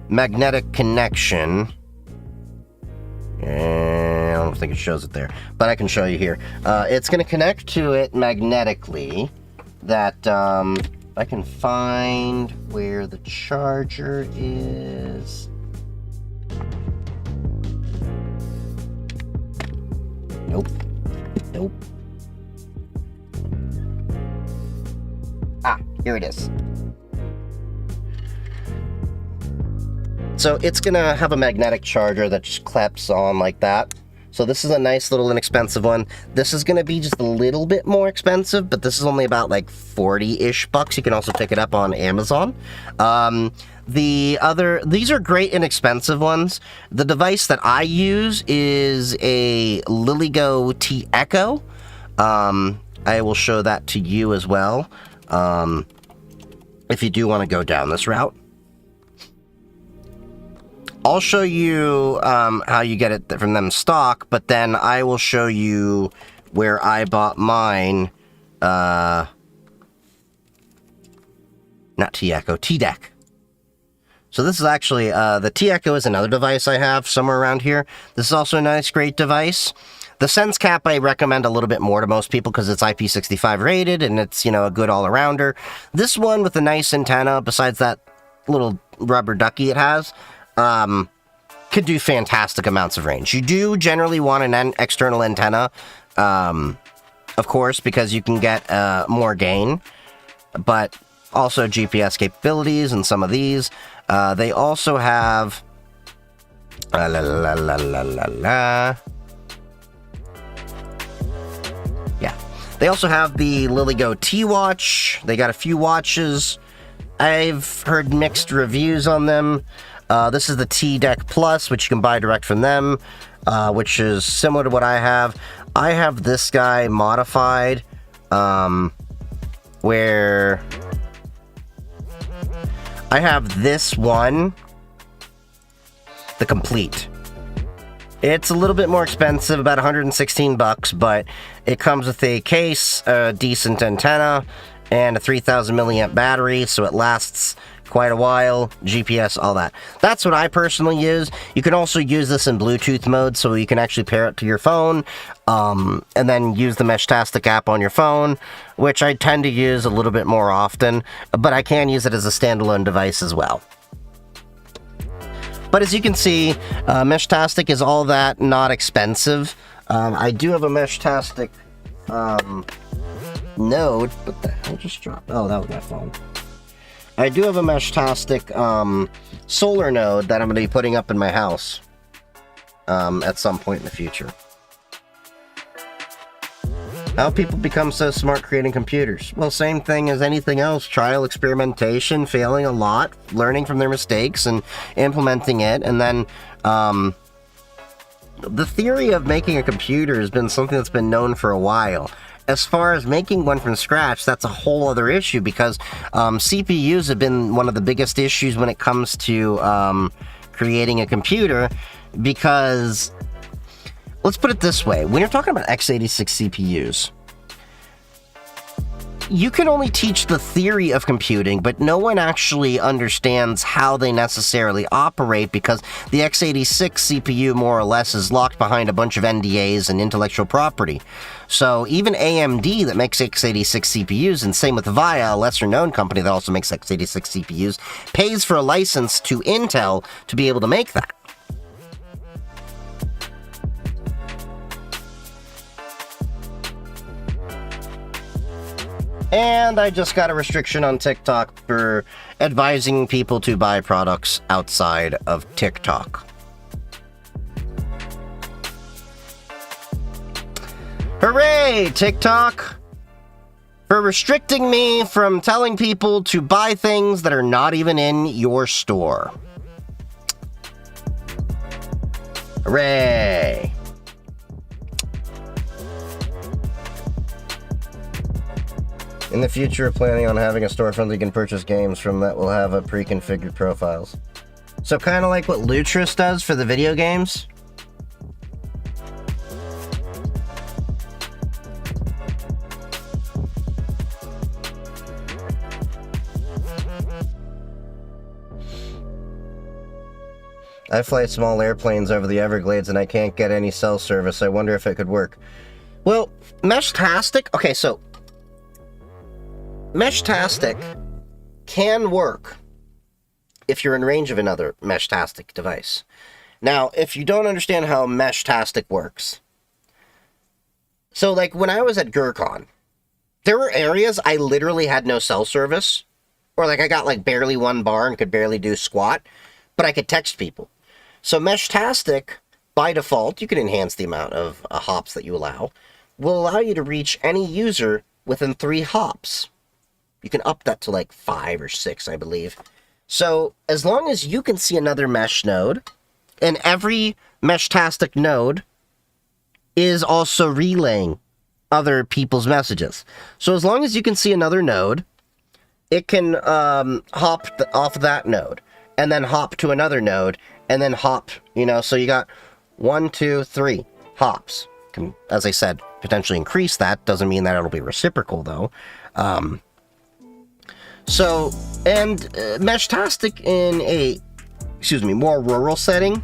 magnetic connection. And I don't think it shows it there, but I can show you here. It's going to connect to it magnetically. That I can find where the charger is. Nope. Ah, here it is. So it's gonna have a magnetic charger that just claps on like that. So this is a nice little inexpensive one. This is gonna be just a little bit more expensive, but this is only about like 40-ish bucks. You can also pick it up on Amazon. These are great inexpensive ones. The device that I use is a LilyGo T Echo. I will show that to you as well, if you do want to go down this route. I'll show you how you get it from them stock, but then I will show you where I bought mine. Not T Echo, T Deck. So this is actually, the T Echo is another device I have somewhere around here. This is also a nice, great device. The Sense Cap I recommend a little bit more to most people because it's IP65 rated and it's, you know, a good all-arounder. This one with a nice antenna, besides that little rubber ducky it has, could do fantastic amounts of range. You do generally want an external antenna, of course, because you can get more gain, but also GPS capabilities and some of these. They also have yeah, they also have the LilyGo T-Watch. They got a few watches. I've heard mixed reviews on them. This is the T-Deck Plus, which you can buy direct from them, which is similar to what I have. I have this guy modified, where I have this one, the Complete. It's a little bit more expensive, about 116 bucks, but it comes with a case, a decent antenna, and a 3000 milliamp battery, so it lasts quite a while. GPS, all that. That's what I personally use. You can also use this in Bluetooth mode, so you can actually pair it to your phone, and then use the Meshtastic app on your phone, which I tend to use a little bit more often, but I can use it as a standalone device as well. But as you can see, Meshtastic is all that not expensive. I do have a Meshtastic node. What the hell just dropped? Oh, that was my phone. I do have a Meshtastic solar node that I'm going to be putting up in my house at some point in the future. How people become so smart creating computers? Well, same thing as anything else. Trial, experimentation, failing a lot, learning from their mistakes and implementing it. And then the theory of making a computer has been something that's been known for a while. As far as making one from scratch, that's a whole other issue, because CPUs have been one of the biggest issues when it comes to creating a computer, because let's put it this way. When you're talking about x86 CPUs, you can only teach the theory of computing, but no one actually understands how they necessarily operate, because the x86 CPU more or less is locked behind a bunch of NDAs and intellectual property. So even AMD, that makes x86 CPUs, and same with VIA, a lesser-known company that also makes x86 CPUs, pays for a license to Intel to be able to make that. And I just got a restriction on TikTok for advising people to buy products outside of TikTok. Hooray, TikTok! for restricting me from telling people to buy things that are not even in your store. Hooray! In the future, planning on having a storefront that you can purchase games from that will have a pre-configured profiles. So kind of like what Lutris does for the video games. I fly small airplanes over the Everglades and I can't get any cell service. I wonder if it could work. Well, Meshtastic... Okay, so... Meshtastic can work if you're in range of another Meshtastic device. Now, if you don't understand how Meshtastic works... So, like, when I was at GrrCon, there were areas I literally had no cell service. Or, like, I got, like, barely one bar and could barely do squat. But I could text people. So Meshtastic, by default, you can enhance the amount of hops that you allow, will allow you to reach any user within 3 hops. You can up that to like 5 or 6, I believe. So as long as you can see another mesh node, and every Meshtastic node is also relaying other people's messages. So as long as you can see another node, it can hop off that node, and then hop to another node, and then hop, you know, so you got 1, 2, 3 hops. Can, as I said, potentially increase that. Doesn't mean that it'll be reciprocal, though. So, and Meshtastic in a, more rural setting,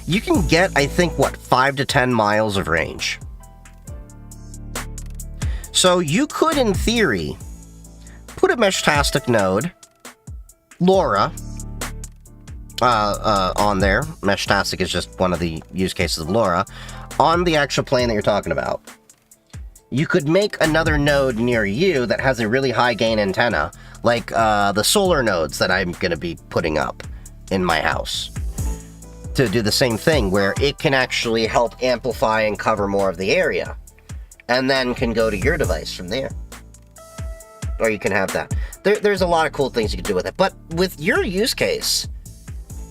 you can get, I think, what, 5 to 10 miles of range. So you could, in theory, put a Meshtastic node, LoRa, on there. Meshtastic is just one of the use cases of LoRa, on the actual plane that you're talking about. You could make another node near you that has a really high gain antenna, like the solar nodes that I'm going to be putting up in my house, to do the same thing, where it can actually help amplify and cover more of the area, and then can go to your device from there. Or you can have that. There's a lot of cool things you can do with it, but with your use case,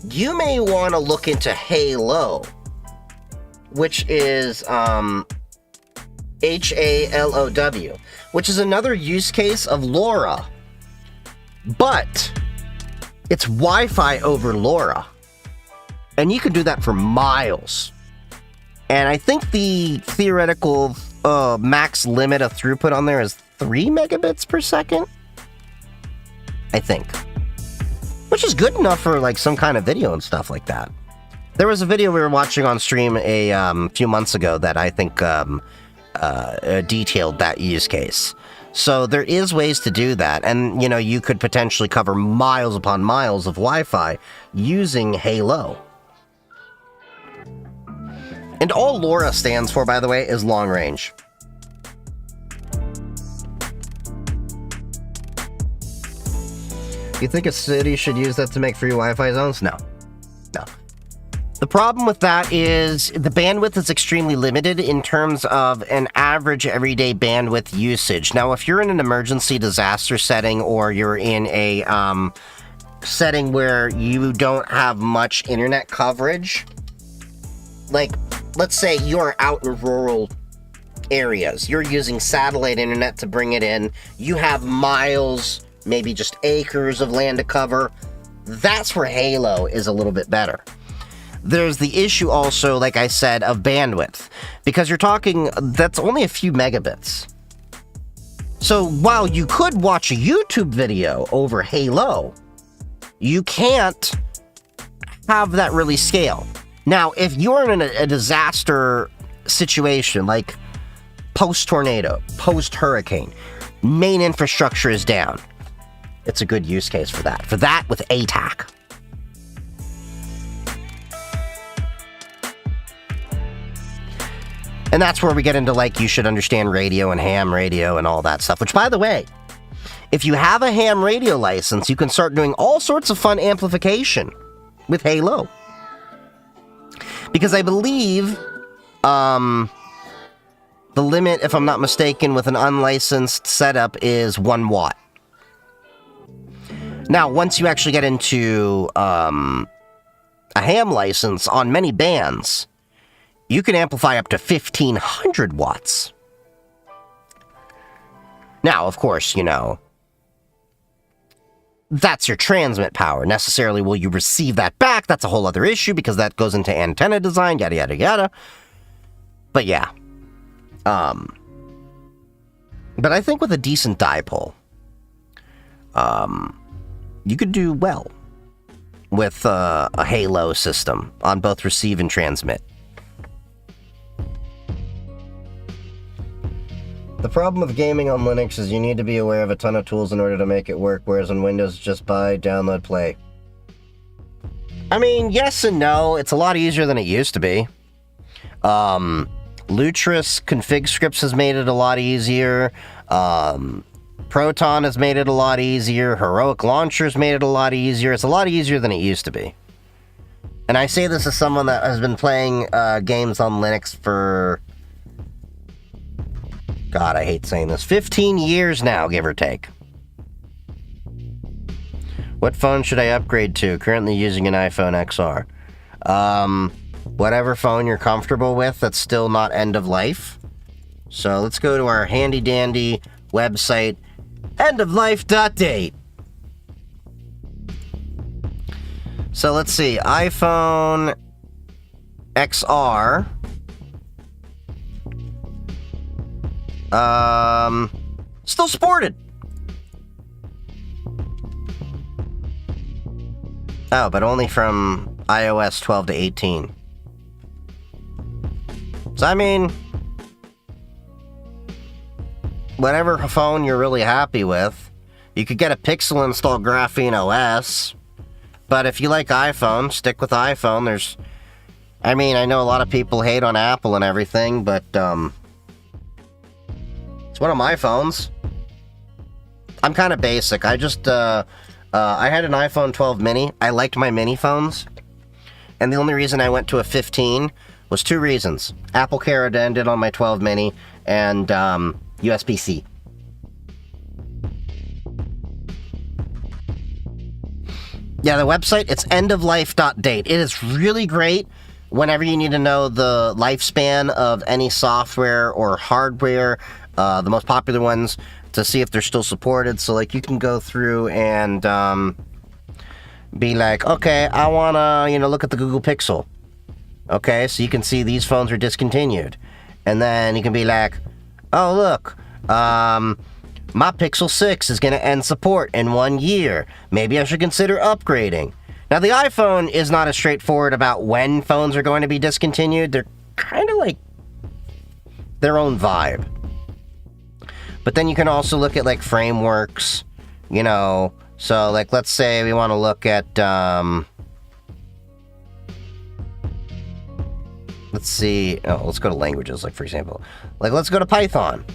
you may want to look into Halo, which is HALOW, which is another use case of LoRa, but it's Wi-Fi over LoRa, and you can do that for miles. And I think the theoretical max limit of throughput on there is 3 megabits per second, I think. Which is good enough for, like, some kind of video and stuff like that. There was a video we were watching on stream a few months ago that I think detailed that use case. So there is ways to do that. And, you know, you could potentially cover miles upon miles of Wi-Fi using Halo. And all LoRa stands for, by the way, is long range. You think a city should use that to make free Wi-Fi zones? No. No. The problem with that is the bandwidth is extremely limited in terms of an average everyday bandwidth usage. Now, if you're in an emergency disaster setting, or you're in a setting where you don't have much internet coverage, like, let's say you're out in rural areas, you're using satellite internet to bring it in, you have miles, maybe just acres of land to cover, that's where Halo is a little bit better. There's the issue also, like I said, of bandwidth, because you're talking, that's only a few megabits. So while you could watch a YouTube video over Halo, you can't have that really scale. Now, if you're in a disaster situation, like post-tornado, post-hurricane, main infrastructure is down, it's a good use case for that. For that, with ATAC. And that's where we get into, like, you should understand radio and ham radio and all that stuff. Which, by the way, if you have a ham radio license, you can start doing all sorts of fun amplification with Halo. Because I believe the The limit, if I'm not mistaken, with an unlicensed setup is 1 watt. Now, once you actually get into a ham license on many bands, you can amplify up to 1,500 watts. Now, of course, you know, that's your transmit power. Necessarily, will you receive that back? That's a whole other issue, because that goes into antenna design, yada, yada, yada. But yeah. But I think with a decent dipole, you could do well with a halo system on both receive and transmit. The problem with gaming on Linux is you need to be aware of a ton of tools in order to make it work, whereas on Windows, just buy, download, play. I mean, yes and no. It's a lot easier than it used to be. Lutris config scripts has made it a lot easier. Proton has made it a lot easier. Heroic Launcher's made it a lot easier. It's a lot easier than it used to be. And I say this as someone that has been playing games on Linux for... God, I hate saying this. 15 years now, give or take. What phone should I upgrade to? Currently using an iPhone XR. Whatever phone you're comfortable with that's still not end of life. So let's go to our handy dandy website, endoflife.date. So let's see, iPhone XR. Still supported. Oh, but only from iOS 12 to 18. So, I mean, whatever phone you're really happy with, you could get a Pixel installed Graphene OS. But if you like iPhone, stick with iPhone. I mean, I know a lot of people hate on Apple and everything, but, it's one of my phones. I'm kind of basic. I just, I had an iPhone 12 mini. I liked my mini phones. And the only reason I went to a 15 was 2 reasons. Apple Care had ended on my 12 mini, and, USB-C. Yeah, the website, it's endoflife.date. It is really great whenever you need to know the lifespan of any software or hardware, the most popular ones, to see if they're still supported. So, like, you can go through and be like, okay, I want to, look at the Google Pixel. Okay, so you can see these phones are discontinued. And then you can be like, oh, look, my Pixel 6 is going to end support in 1 year. Maybe I should consider upgrading. Now, the iPhone is not as straightforward about when phones are going to be discontinued. They're kind of like their own vibe. But then you can also look at, like, frameworks, So, like, let's say we want to look at, let's see. Oh, let's go to languages, like, for example. Like, let's go to Python.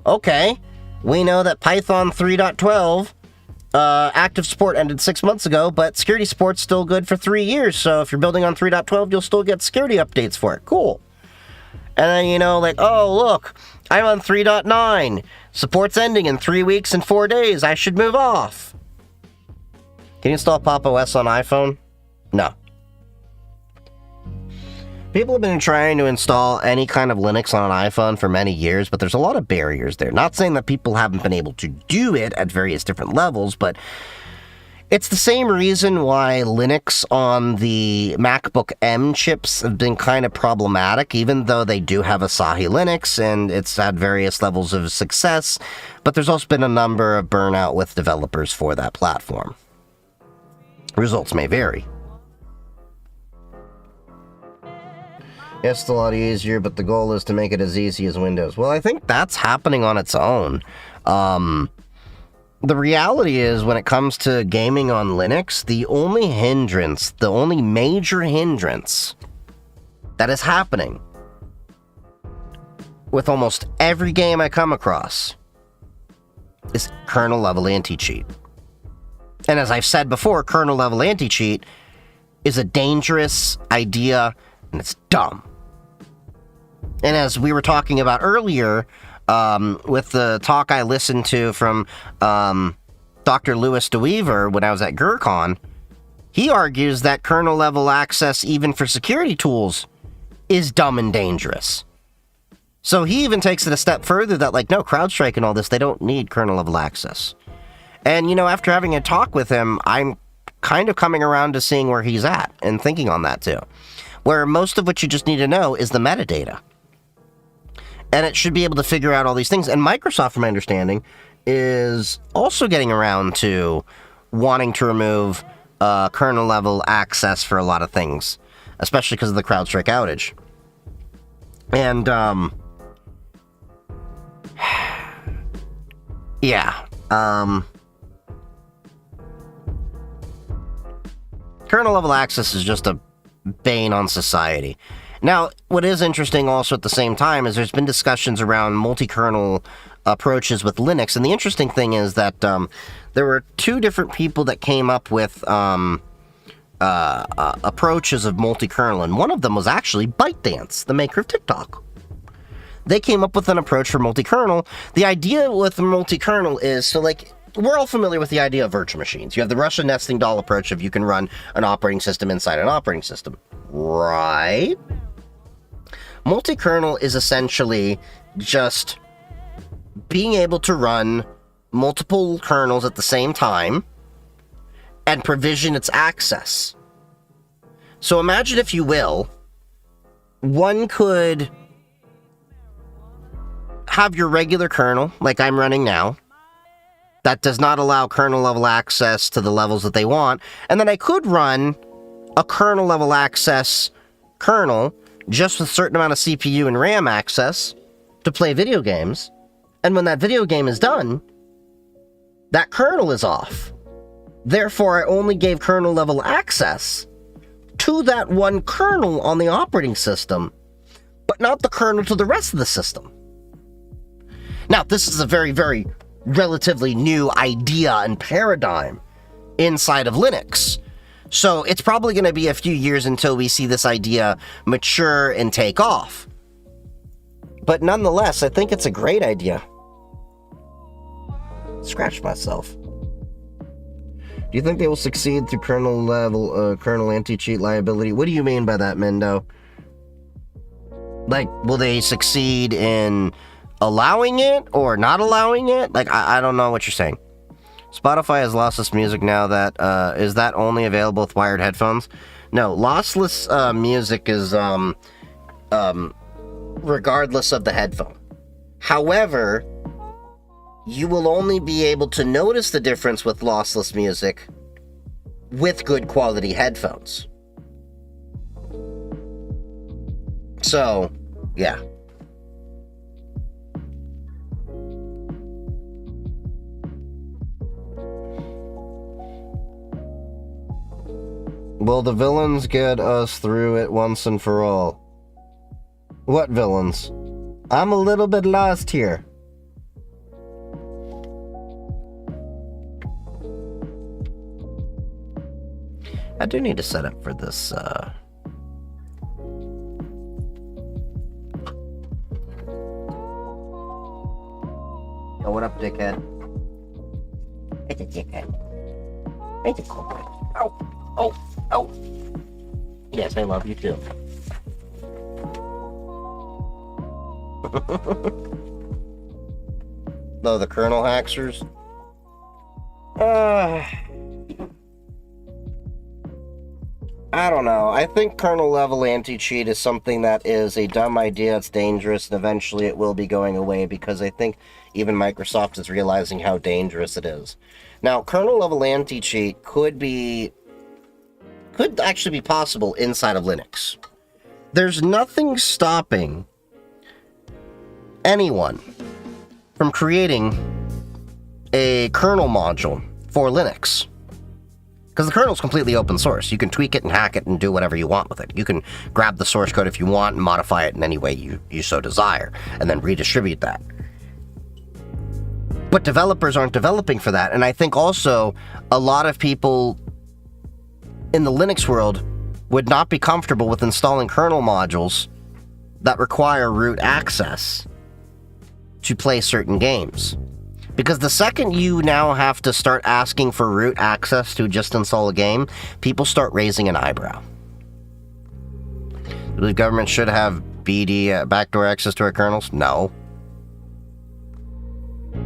Okay. We know that Python 3.12 active support ended 6 months ago, but security support's still good for 3 years. So if you're building on 3.12, you'll still get security updates for it. Cool. And then, like, oh, look, I'm on 3.9. Support's ending in 3 weeks and 4 days. I should move off. Can you install Pop! OS on iPhone? No. People have been trying to install any kind of Linux on an iPhone for many years, but there's a lot of barriers there. Not saying that people haven't been able to do it at various different levels, but it's the same reason why Linux on the MacBook M chips have been kind of problematic, even though they do have Asahi Linux and it's had various levels of success, but there's also been a number of burnout with developers for that platform. Results may vary. It's a lot easier, but the goal is to make it as easy as Windows. Well, I think that's happening on its own. The reality is, when it comes to gaming on Linux, the only major hindrance that is happening with almost every game I come across is kernel-level anti-cheat. And as I've said before, kernel-level anti-cheat is a dangerous idea, and it's dumb. And as we were talking about earlier, with the talk I listened to from Dr. Louis DeWeaver when I was at GrrCon, he argues that kernel-level access, even for security tools, is dumb and dangerous. So he even takes it a step further that, like, no, CrowdStrike and all this, they don't need kernel-level access. And, you know, after having a talk with him, I'm kind of coming around to seeing where he's at and thinking on that, too. Where most of what you just need to know is the metadata. And it should be able to figure out all these things. And Microsoft, from my understanding, is also getting around to wanting to remove kernel-level access for a lot of things, especially because of the CrowdStrike outage. And, yeah, kernel-level access is just a bane on society. Now, what is interesting also at the same time is there's been discussions around multi-kernel approaches with Linux, and the interesting thing is that there were two different people that came up with approaches of multi-kernel, and one of them was actually ByteDance, the maker of TikTok. They came up with an approach for multi-kernel. The idea with multi-kernel is, so like, we're all familiar with the idea of virtual machines. You have the Russian nesting doll approach of you can run an operating system inside an operating system, right? Multi-kernel is essentially just being able to run multiple kernels at the same time and provision its access. So imagine, if you will, one could have your regular kernel, like I'm running now, that does not allow kernel-level access to the levels that they want, and then I could run a kernel-level access kernel just with a certain amount of CPU and RAM access to play video games, and when that video game is done, that kernel is off. Therefore, I only gave kernel-level access to that one kernel on the operating system, but not the kernel to the rest of the system. Now, this is a very, very relatively new idea and paradigm inside of Linux. So it's probably going to be a few years until we see this idea mature and take off. But nonetheless, I think it's a great idea. Scratch myself. Do you think they will succeed through kernel anti-cheat liability? What do you mean by that, Mendo? Like, will they succeed in allowing it or not allowing it? Like, I don't know what you're saying. Spotify has lossless music now. That is that only available with wired headphones? No, lossless music is regardless of the headphone. However, you will only be able to notice the difference with lossless music with good quality headphones. So, yeah. Will the villains get us through it once and for all? What villains? I'm a little bit lost here. I do need to set up for this, Oh, what up, dickhead? It's a dickhead. It's a culprit. Oh, oh, oh. Yes, I love you too. No, the kernel hackers. I don't know. I think kernel level anti-cheat is something that is a dumb idea. It's dangerous, and eventually it will be going away because I think even Microsoft is realizing how dangerous it is. Now, kernel level anti-cheat could actually be possible inside of Linux. There's nothing stopping anyone from creating a kernel module for Linux. Because the kernel is completely open source. You can tweak it and hack it and do whatever you want with it. You can grab the source code if you want and modify it in any way you so desire, and then redistribute that. But developers aren't developing for that, and I think also a lot of people in the Linux world would not be comfortable with installing kernel modules that require root access to play certain games. Because the second you now have to start asking for root access to just install a game, people start raising an eyebrow. Do the government should have BD backdoor access to our kernels? No.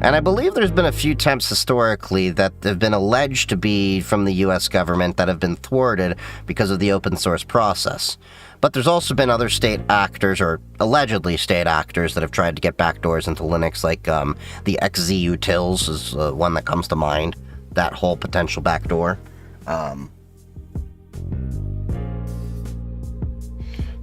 And I believe there's been a few attempts historically that have been alleged to be from the US government that have been thwarted because of the open source process. But there's also been other state actors, or allegedly state actors, that have tried to get backdoors into Linux, like the XZUtils is one that comes to mind, that whole potential backdoor.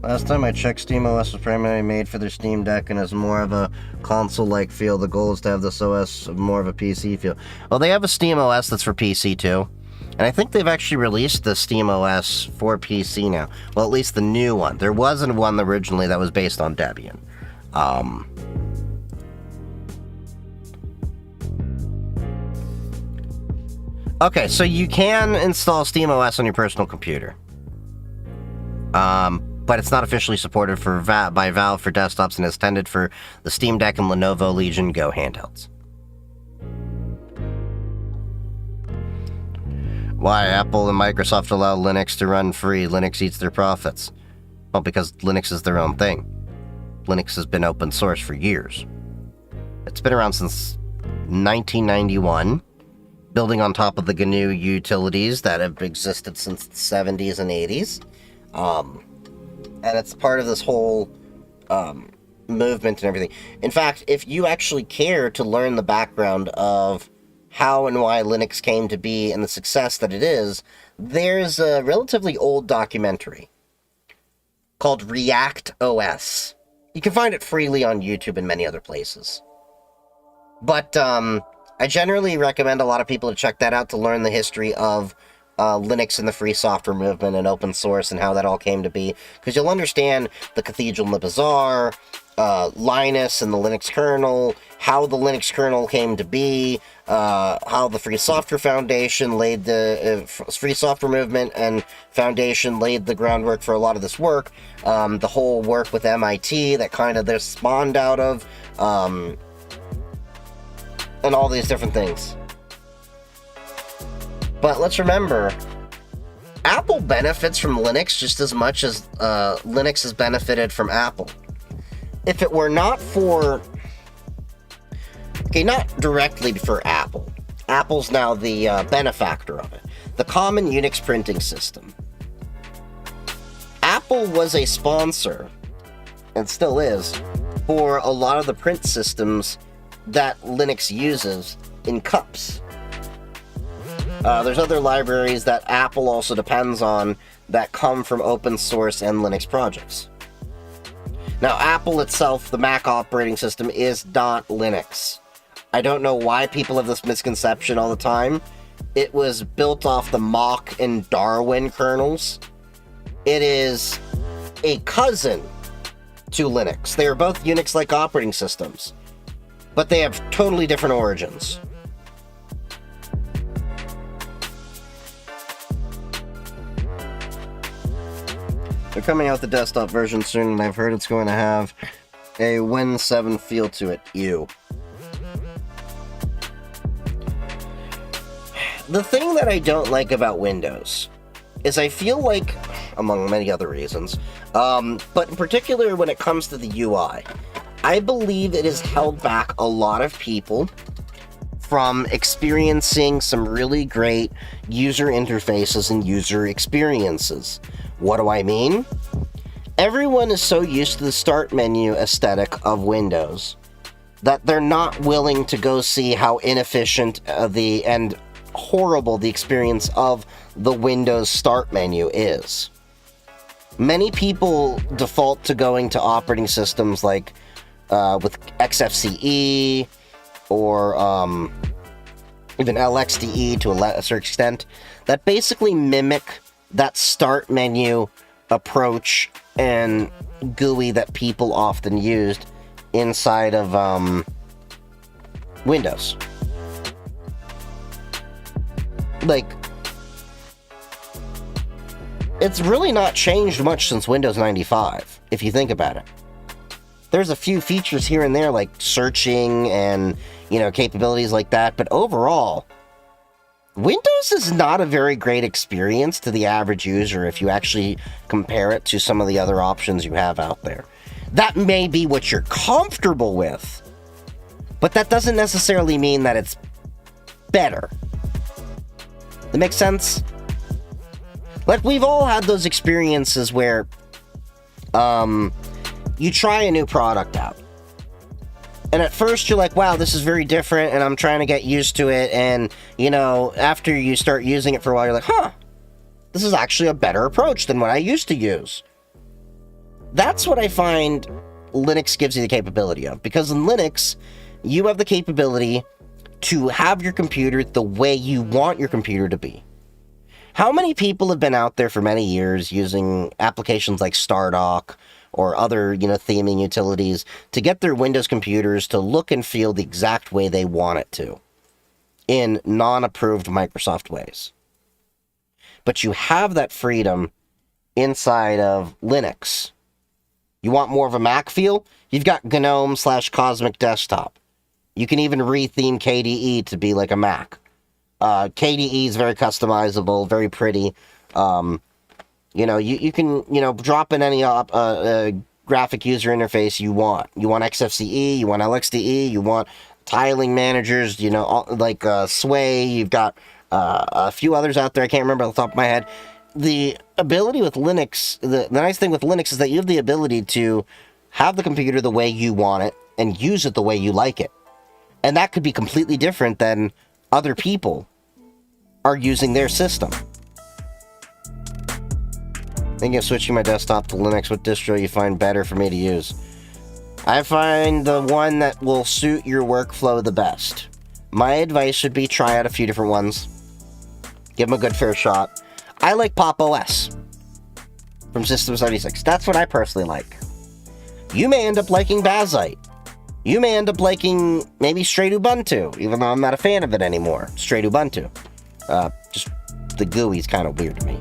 Last time I checked, SteamOS was primarily made for their Steam Deck and has more of a console-like feel. The goal is to have this OS more of a PC feel. Well, they have a SteamOS that's for PC too. And I think they've actually released the SteamOS for PC now. Well, at least the new one. There wasn't one originally that was based on Debian. Okay, so you can install SteamOS on your personal computer. But it's not officially supported by Valve for desktops and is intended for the Steam Deck and Lenovo Legion Go handhelds. Why Apple and Microsoft allow Linux to run free? Linux eats their profits. Well, because Linux is their own thing. Linux has been open source for years. It's been around since 1991, building on top of the GNU utilities that have existed since the 70s and 80s. And it's part of this whole movement and everything. In fact, if you actually care to learn the background of how and why Linux came to be and the success that it is, there's a relatively old documentary called React OS. You can find it freely on YouTube and many other places. But I generally recommend a lot of people to check that out to learn the history of Linux and the free software movement and open source and how that all came to be. Because you'll understand the Cathedral and the Bazaar, Linus and the Linux kernel, how the Linux kernel came to be, how the Free Software Foundation laid the Free Software Movement and Foundation laid the groundwork for a lot of this work, the whole work with MIT that kind of this spawned out of, and all these different things. But let's remember, Apple benefits from Linux just as much as Linux has benefited from Apple. If it were not for... Okay, not directly for Apple. Apple's now the benefactor of it. The Common Unix Printing System. Apple was a sponsor, and still is, for a lot of the print systems that Linux uses in cups. There's other libraries that Apple also depends on that come from open source and Linux projects. Now, Apple itself, the Mac operating system, is not Linux. I don't know why people have this misconception all the time. It was built off the Mach and Darwin kernels. It is a cousin to Linux. They are both Unix-like operating systems, but they have totally different origins. They're coming out the desktop version soon, and I've heard it's going to have a Win 7 feel to it. Ew. The thing that I don't like about Windows is I feel like, among many other reasons, but in particular when it comes to the UI, I believe it has held back a lot of people from experiencing some really great user interfaces and user experiences. What do I mean? Everyone is so used to the start menu aesthetic of Windows that they're not willing to go see how inefficient and horrible the experience of the Windows start menu is. Many people default to going to operating systems like with XFCE or even LXDE to a lesser extent that basically mimic that start menu approach and GUI that people often used inside of Windows. Like, it's really not changed much since Windows 95, if you think about it. There's a few features here and there, like searching and, you know, capabilities like that, but overall, Windows is not a very great experience to the average user if you actually compare it to some of the other options you have out there. That may be what you're comfortable with, but that doesn't necessarily mean that it's better. That makes sense? Like, we've all had those experiences where, you try a new product out. And at first you're like, wow, this is very different, and I'm trying to get used to it, and, you know, after you start using it for a while, you're like, huh, this is actually a better approach than what I used to use. That's what I find Linux gives you the capability of, because in Linux, you have the capability to have your computer the way you want your computer to be. How many people have been out there for many years using applications like Stardock or other, you know, theming utilities to get their Windows computers to look and feel the exact way they want it to in non-approved Microsoft ways? But you have that freedom inside of Linux. You want more of a Mac feel? You've got GNOME/Cosmic Desktop. You can even retheme KDE to be like a Mac. KDE is very customizable, very pretty. You know, you can, you know, drop in any graphic user interface you want. You want XFCE, you want LXDE, you want tiling managers, you know, like Sway. You've got a few others out there. I can't remember off the top of my head. The ability with Linux, the nice thing with Linux is that you have the ability to have the computer the way you want it and use it the way you like it. And that could be completely different than other people are using their system. Thinking of switching my desktop to Linux. What distro you find better for me to use? I find the one that will suit your workflow the best. My advice would be try out a few different ones. Give them a good fair shot. I like Pop! OS from System76. That's what I personally like. You may end up liking Bazite. You may end up liking maybe straight Ubuntu, even though I'm not a fan of it anymore. Straight Ubuntu. Just the GUI's kind of weird to me.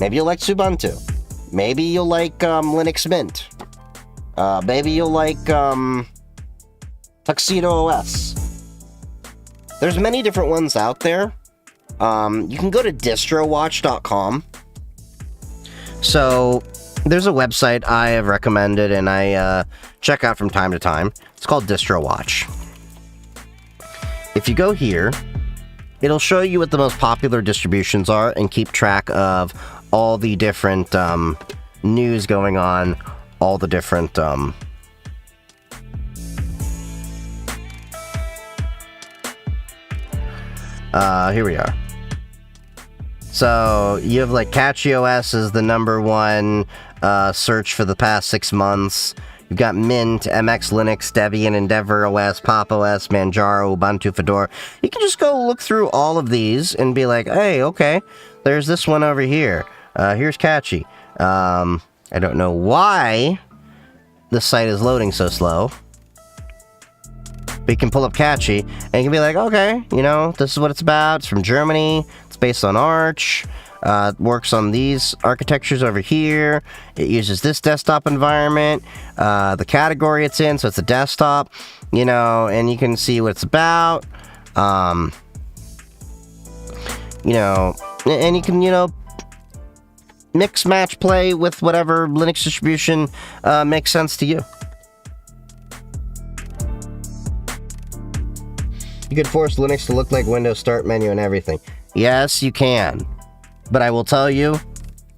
Maybe you'll like Ubuntu. Maybe you'll like Linux Mint. Maybe you'll like Tuxedo OS. There's many different ones out there. You can go to distrowatch.com. So there's a website I have recommended and I check out from time to time. It's called DistroWatch. If you go here, it'll show you what the most popular distributions are and keep track of all the different news going on, all the different here we are. So you have like CatchyOS is the #1 search for the past 6 months. You've got Mint, MX Linux, Debian, Endeavor OS, Pop! OS, Manjaro, Ubuntu, Fedora. You can just go look through all of these and be like, hey, okay, there's this one over here. Here's Catchy. I don't know why this site is loading so slow. But you can pull up Catchy, and you can be like, okay, you know, this is what it's about. It's from Germany. It's based on Arch. It works on these architectures over here. It uses this desktop environment. The category it's in, so it's a desktop, you know, and you can see what it's about. You know, and you can, you know, mix, match, play with whatever Linux distribution makes sense to you. You could force Linux to look like Windows Start menu and everything. Yes, you can. But I will tell you,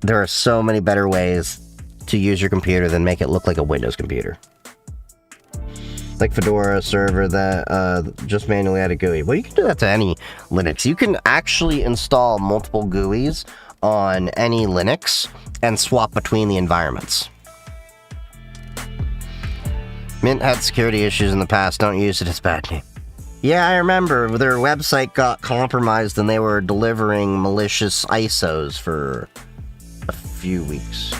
there are so many better ways to use your computer than make it look like a Windows computer. Like Fedora server that just manually add a GUI. Well, you can do that to any Linux. You can actually install multiple GUIs on any Linux and swap between the environments. Mint had security issues in the past. Don't use it, it's bad name. Yeah, I remember their website got compromised and they were delivering malicious ISOs for a few weeks.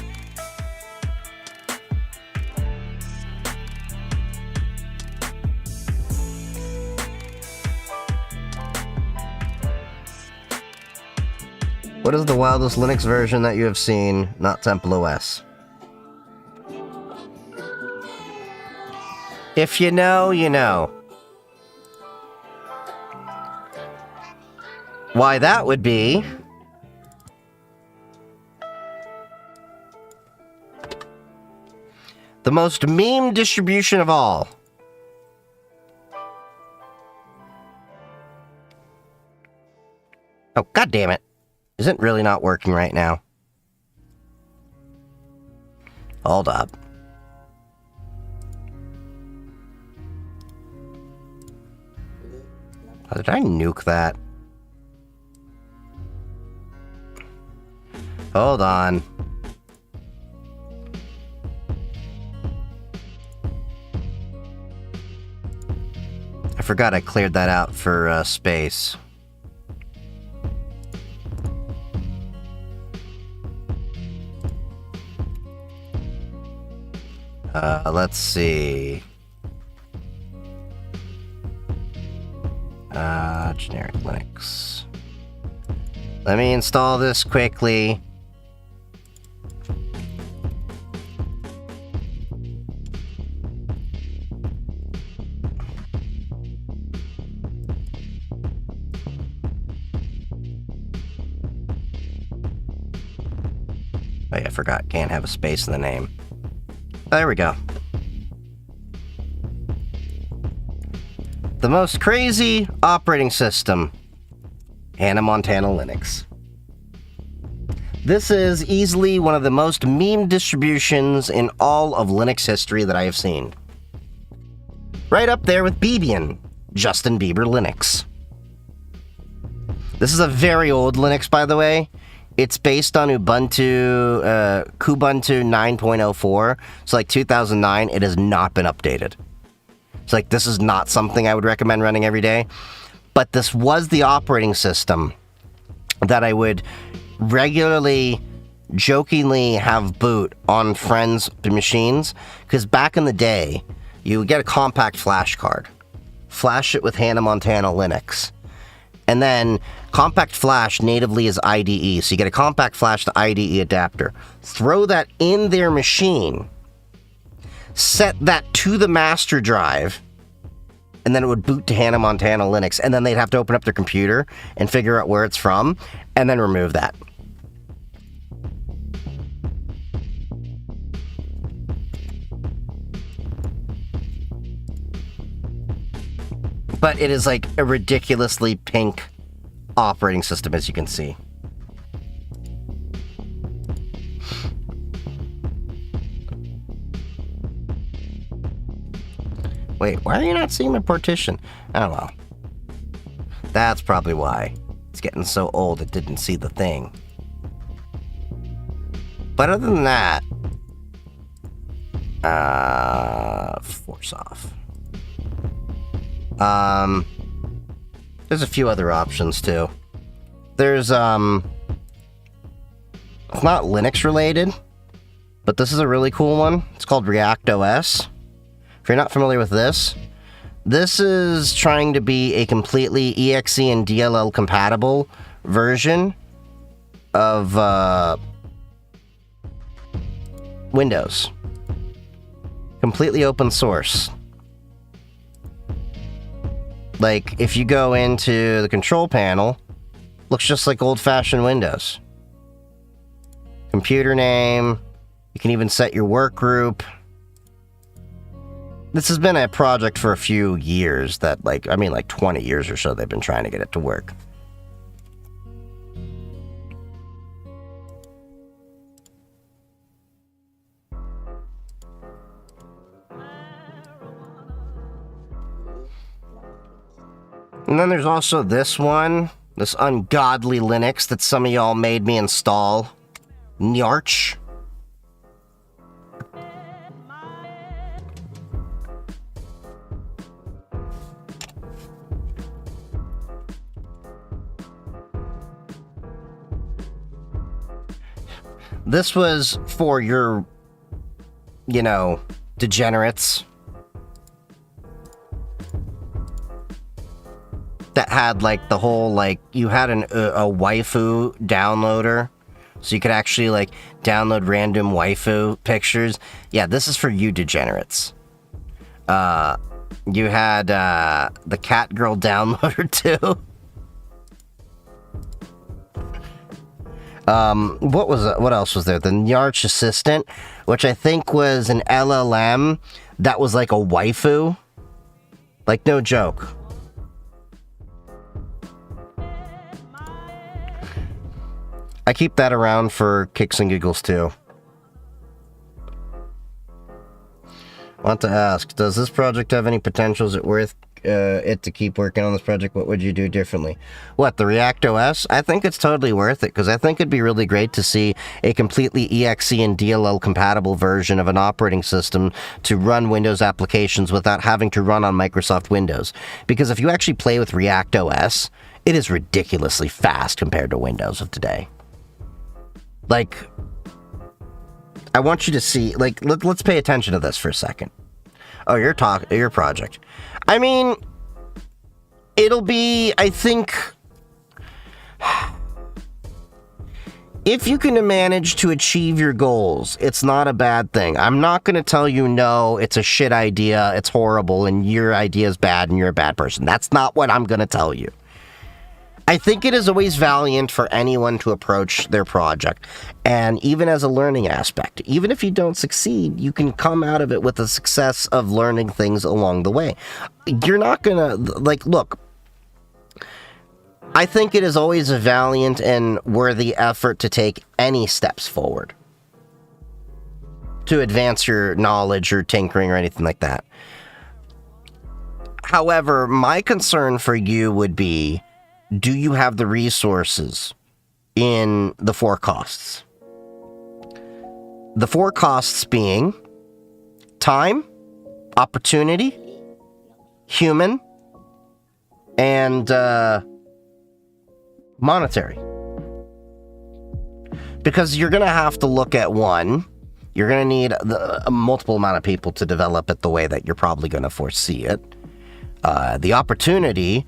What is the wildest Linux version that you have seen? Not Temple OS. If you know, you know. Why that would be... the most meme distribution of all. Oh, god damn it. Is it really not working right now? Hold up. How did I nuke that? Hold on. I forgot I cleared that out for space. Let's see. Generic Linux. Let me install this quickly. Oh yeah, I forgot. Can't have a space in the name. There we go. The most crazy operating system. Hannah Montana Linux. This is easily one of the most meme distributions in all of Linux history that I have seen. Right up there with Bebian, Justin Bieber Linux. This is a very old Linux, by the way. It's based on Ubuntu, Kubuntu 9.04. So like 2009, it has not been updated. It's like, this is not something I would recommend running every day. But this was the operating system that I would regularly, jokingly have boot on friends' machines. Because back in the day, you would get a compact flash card. Flash it with Hannah Montana Linux. And then compact flash natively is IDE. So you get a compact flash to IDE adapter. Throw that in their machine. Set that to the master drive. And then it would boot to Hannah Montana Linux. And then they'd have to open up their computer and figure out where it's from. And then remove that. But it is like a ridiculously pink operating system, as you can see. Wait, why are you not seeing my partition? Oh well. That's probably why. It's getting so old it didn't see the thing. But other than that... force off. There's a few other options too. There's, it's not Linux related, but this is a really cool one. It's called React OS. If you're not familiar with this, this is trying to be a completely EXE and DLL compatible version of, Windows. Completely open source. Like, if you go into the control panel, looks just like old-fashioned Windows. Computer name, you can even set your work group. This has been a project for a few years that, like 20 years or so they've been trying to get it to work. And then there's also this one, this ungodly Linux that some of y'all made me install. Nyarch. This was for your, degenerates. That had, the whole, you had a waifu downloader. So you could actually, like, download random waifu pictures. Yeah, this is for you degenerates. You had, the cat girl downloader, too. What else was there? The Nyarch Assistant, which I think was an LLM that was like a waifu. Like, no joke. I keep that around for kicks and giggles, too. Want to ask, does this project have any potential? Is it worth it to keep working on this project? What would you do differently? What, the React OS? I think it's totally worth it, because I think it'd be really great to see a completely EXE and DLL compatible version of an operating system to run Windows applications without having to run on Microsoft Windows. Because if you actually play with React OS, it is ridiculously fast compared to Windows of today. Like, I want you to see, like, let's pay attention to this for a second. Oh, your project. I mean, it'll be, I think, if you can manage to achieve your goals, it's not a bad thing. I'm not going to tell you, no, it's a shit idea, it's horrible, and your idea is bad, and you're a bad person. That's not what I'm going to tell you. I think it is always valiant for anyone to approach their project, and even as a learning aspect. Even if you don't succeed, you can come out of it with the success of learning things along the way. You're not gonna, like, look, I think it is always a valiant and worthy effort to take any steps forward to advance your knowledge or tinkering or anything like that. However, my concern for you would be, do you have the resources in the four costs? The four costs being time, opportunity, human, and monetary. Because you're going to have to look at one, you're going to need a multiple amount of people to develop it the way that you're probably going to foresee it. The opportunity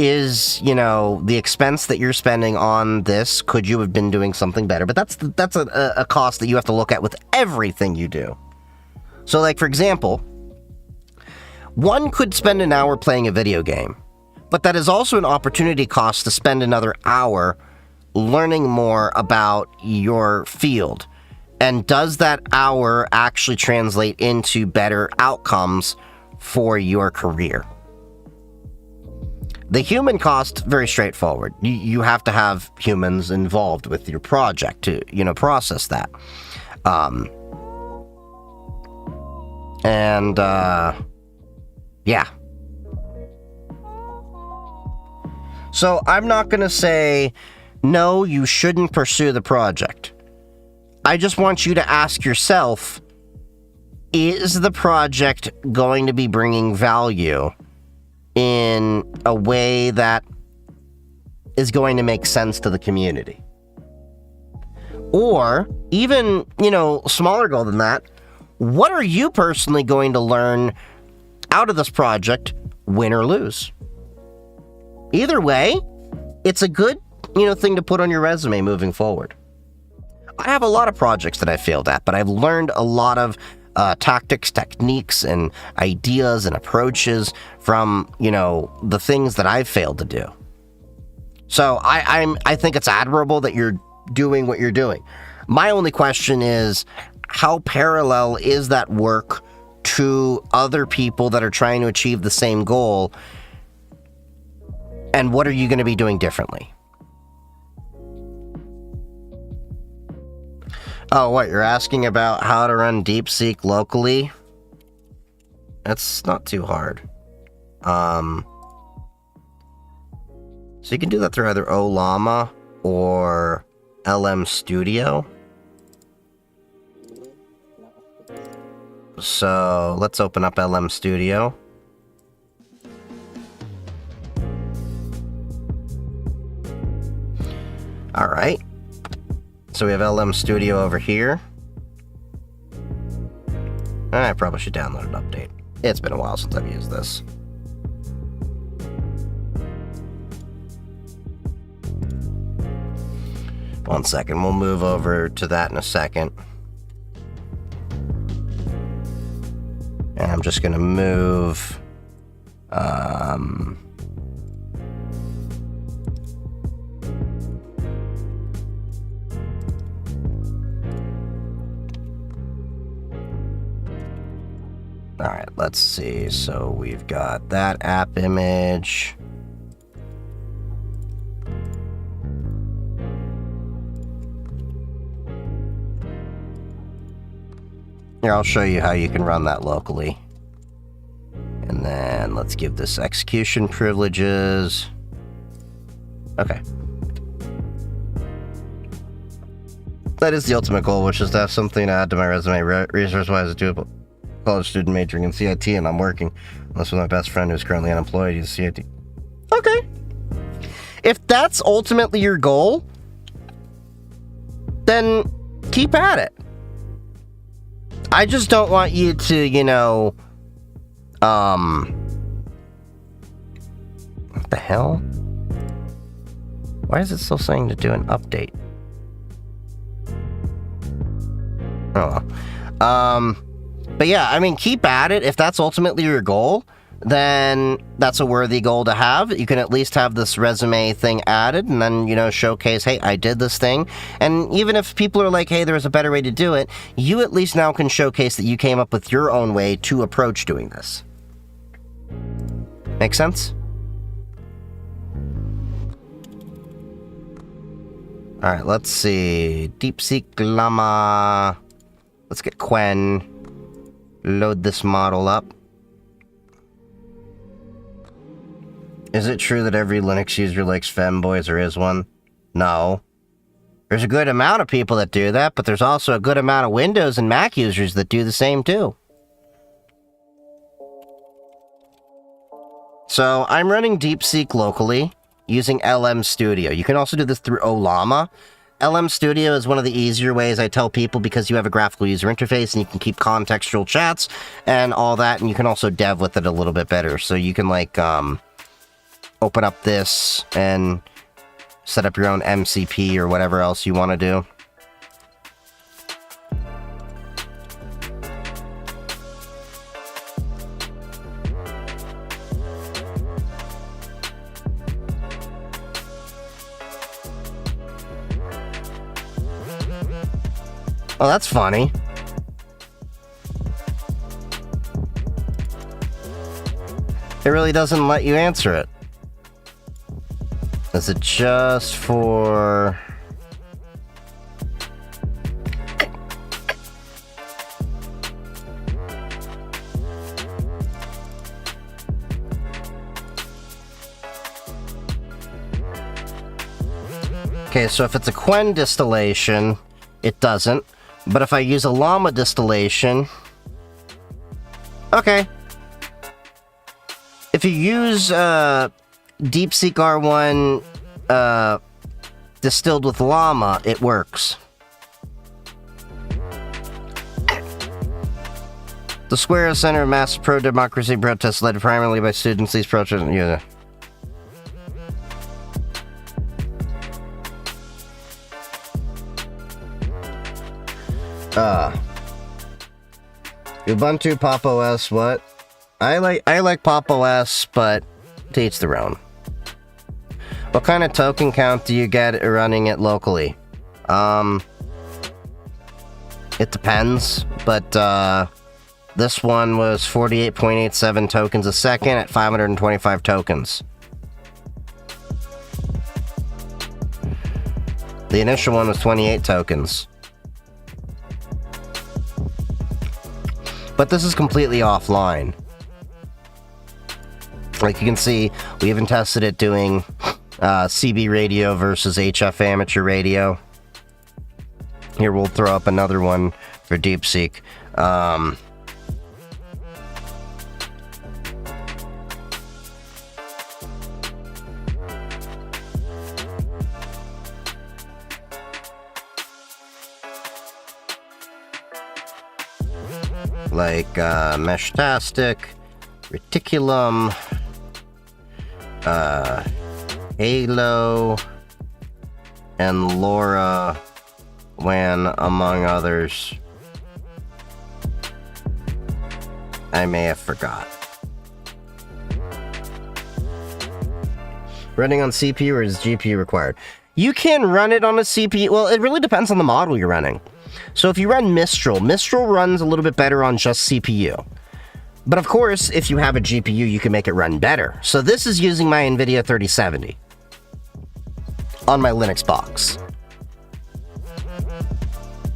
is, you know, the expense that you're spending on this. Could you have been doing something better? But that's a cost that you have to look at with everything you do. So, like, for example, one could spend an hour playing a video game, but that is also an opportunity cost to spend another hour learning more about your field. And does that hour actually translate into better outcomes for your career? The human cost, very straightforward. You have to have humans involved with your project to, you know, process that. Yeah. So I'm not going to say, no, you shouldn't pursue the project. I just want you to ask yourself, is the project going to be bringing value in a way that is going to make sense to the community? Or even, you know, smaller goal than that, what are you personally going to learn out of this project, win or lose? Either way, it's a good, you know, thing to put on your resume moving forward. I have a lot of projects that I failed at, but I've learned a lot of tactics, techniques, and ideas and approaches from, you know, the things that I've failed to do. So I think it's admirable that you're doing what you're doing. My only question is, how parallel is that work to other people that are trying to achieve the same goal? And what are you going to be doing differently? Oh, what, you're asking about how to run DeepSeek locally? That's not too hard. So you can do that through either Ollama or LM Studio. So let's open up LM Studio. All right. So we have LM Studio over here. I probably should download an update. It's been a while since I've used this. One second, we'll move over to that in a second. And I'm just gonna move, Alright, let's see. So we've got that app image. Here, I'll show you how you can run that locally. And then let's give this execution privileges. Okay. That is the ultimate goal, which is to have something to add to my resume. Resource-wise, it's doable. College student majoring in CIT, and I'm working. Unless with my best friend who's currently unemployed, he's CIT. Okay. If that's ultimately your goal, then keep at it. I just don't want you to, you know, what the hell? Why is it still saying to do an update? Oh well. But yeah, I mean, keep at it. If that's ultimately your goal, then that's a worthy goal to have. You can at least have this resume thing added and then, you know, showcase, hey, I did this thing. And even if people are like, hey, there's a better way to do it, you at least now can showcase that you came up with your own way to approach doing this. Make sense? Alright, let's see. DeepSeek Llama. Let's get Quen. Load this model up. Is it true that every Linux user likes femboys, or is one? No. There's a good amount of people that do that, but there's also a good amount of Windows and Mac users that do the same too. So I'm running DeepSeek locally using LM Studio. You can also do this through Ollama. LM Studio is one of the easier ways I tell people because you have a graphical user interface and you can keep contextual chats and all that, and you can also dev with it a little bit better. So you can like open up this and set up your own MCP or whatever else you want to do. Oh, that's funny. It really doesn't let you answer it. Is it just for... Okay, so if it's a Quen distillation, it doesn't. But if I use a Llama distillation... Okay. If you use DeepSeek R1 distilled with Llama, it works. The Square Center of Mass Pro-Democracy protests led primarily by students. These protests... Yeah. Ubuntu, Pop OS, what? I like Pop OS, but to each their own. What kind of token count do you get running it locally? It depends, but this one was 48.87 tokens a second at 525 tokens. The initial one was 28 tokens. But this is completely offline. Like you can see, we even tested it doing CB radio versus HF amateur radio. Here, we'll throw up another one for DeepSeek. Like Meshtastic, Reticulum, Halo, and LoRaWAN, among others. I may have forgot. Running on CPU or is GPU required? You can run it on a CPU. Well, it really depends on the model you're running. So if you run Mistral runs a little bit better on just CPU. But of course, if you have a GPU, you can make it run better. So this is using my NVIDIA 3070 on my Linux box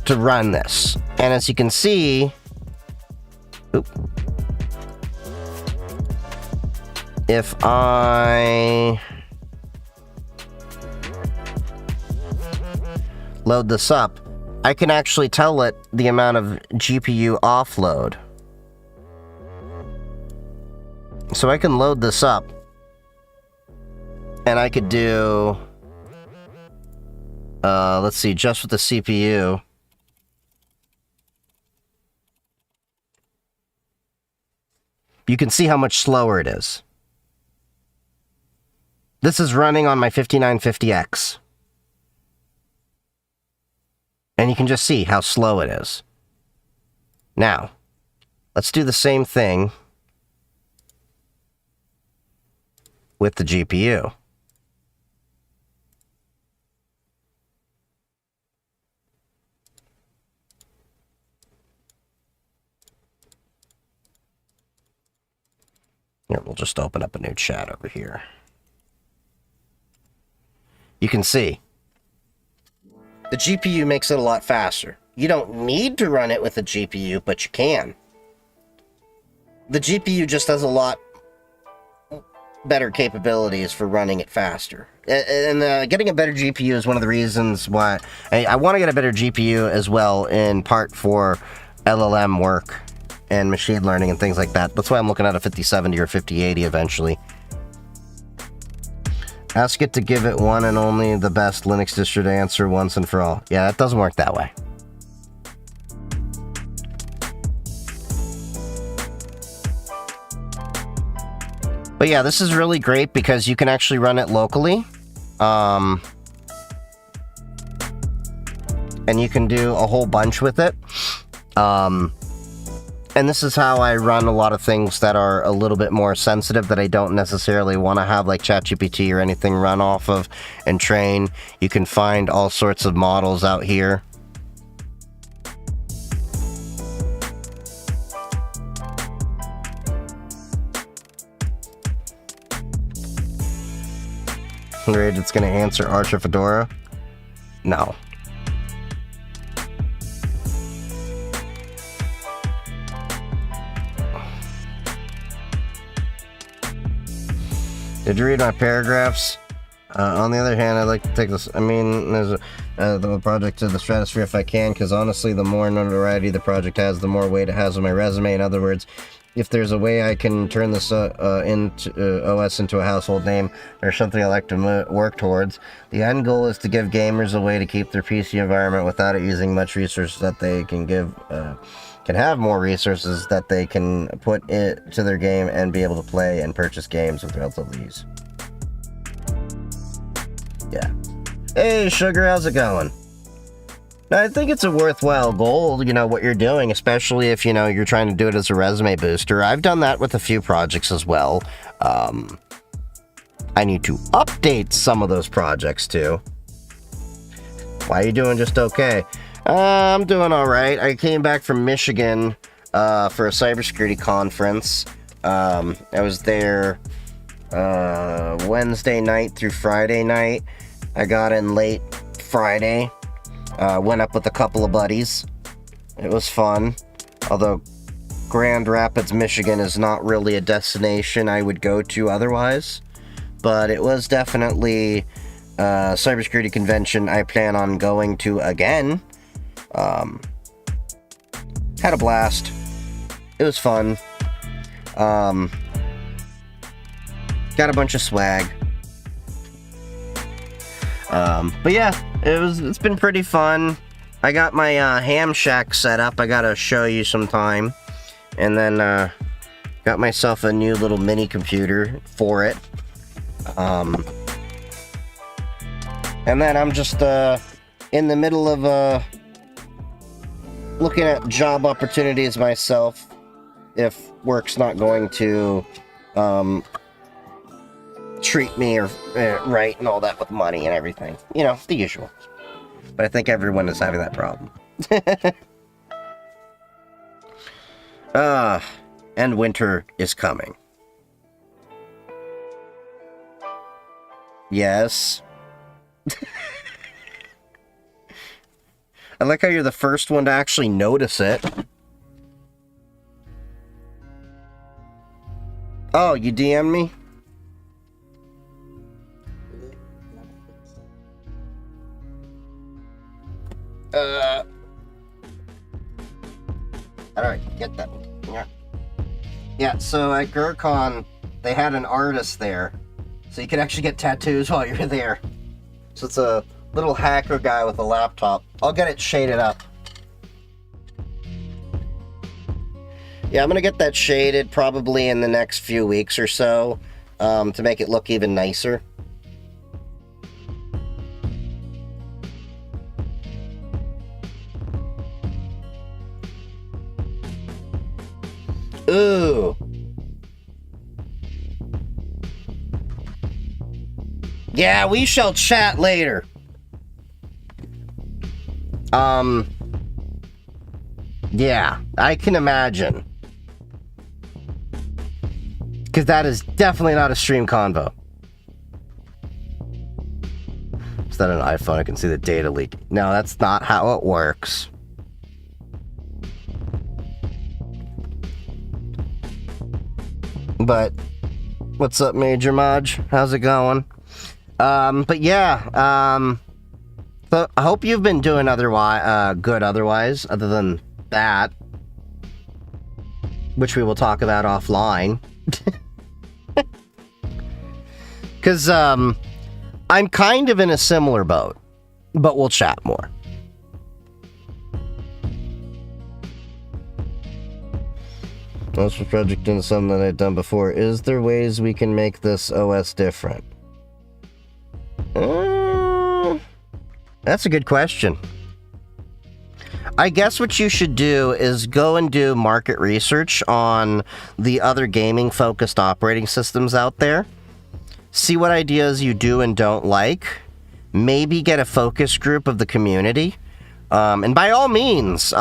to run this. And as you can see, if I load this up, I can actually tell it the amount of GPU offload. So I can load this up, and I could do, let's see, just with the CPU. You can see how much slower it is. This is running on my 5950X. And you can just see how slow it is. Now, let's do the same thing with the GPU. Here, we'll just open up a new chat over here. You can see the GPU makes it a lot faster. You don't need to run it with a GPU, but you can. The GPU just has a lot better capabilities for running it faster. And getting a better GPU is one of the reasons why I want to get a better GPU as well, in part for LLM work and machine learning and things like that. That's why I'm looking at a 5070 or 5080 eventually. Ask it to give it one and only the best Linux distro to answer once and for all. Yeah, that doesn't work that way. But yeah, this is really great because you can actually run it locally. And you can do a whole bunch with it. And this is how I run a lot of things that are a little bit more sensitive that I don't necessarily want to have like ChatGPT or anything run off of and train. You can find all sorts of models out here. Right, it's going to answer Arch or Fedora? No. Did you read my paragraphs? On the other hand, I'd like to take this. I mean, there's the project to the stratosphere if I can, because honestly, the more notoriety the project has, the more weight it has on my resume. In other words, if there's a way I can turn this into OS into a household name, or something I like to work towards, the end goal is to give gamers a way to keep their PC environment without it using much resources that they can give. Can have more resources that they can put into their game and be able to play and purchase games with relatively ease. Yeah. Hey, Sugar, how's it going? I think it's a worthwhile goal, you know, what you're doing, especially if, you know, you're trying to do it as a resume booster. I've done that with a few projects as well. I need to update some of those projects too. Why are you doing just okay? I'm doing all right. I came back from Michigan for a cybersecurity conference. I was there Wednesday night through Friday night. I got in late Friday. Went up with a couple of buddies. It was fun. Although Grand Rapids, Michigan is not really a destination I would go to otherwise. But it was definitely a cybersecurity convention I plan on going to again. Had a blast. It was fun. Got a bunch of swag. But yeah, it's been pretty fun. I got my ham shack set up. I gotta show you sometime. And then got myself a new little mini computer for it. And then I'm just in the middle of looking at job opportunities myself if work's not going to treat me or right and all that with money and everything. You know, the usual. But I think everyone is having that problem. And winter is coming. Yes. I like how you're the first one to actually notice it. Oh, you DM'd me? Alright, get that. Yeah. Yeah, so at GrrCon, they had an artist there. So you could actually get tattoos while you're there. So it's a little hacker guy with a laptop. I'll get it shaded up. Yeah, I'm gonna get that shaded probably in the next few weeks or so to make it look even nicer. Ooh. Yeah, we shall chat later. Yeah, I can imagine. Because that is definitely not a stream convo. Is that an iPhone? I can see the data leak. No, that's not how it works. But, what's up, Major Maj? How's it going? But yeah, so I hope you've been doing good otherwise, other than that, which we will talk about offline. Because, I'm kind of in a similar boat, but we'll chat more. Most project into something that I've done before. Is there ways we can make this OS different? That's a good question. I guess what you should do is go and do market research on the other gaming-focused operating systems out there. See what ideas you do and don't like. Maybe get a focus group of the community. And by all means,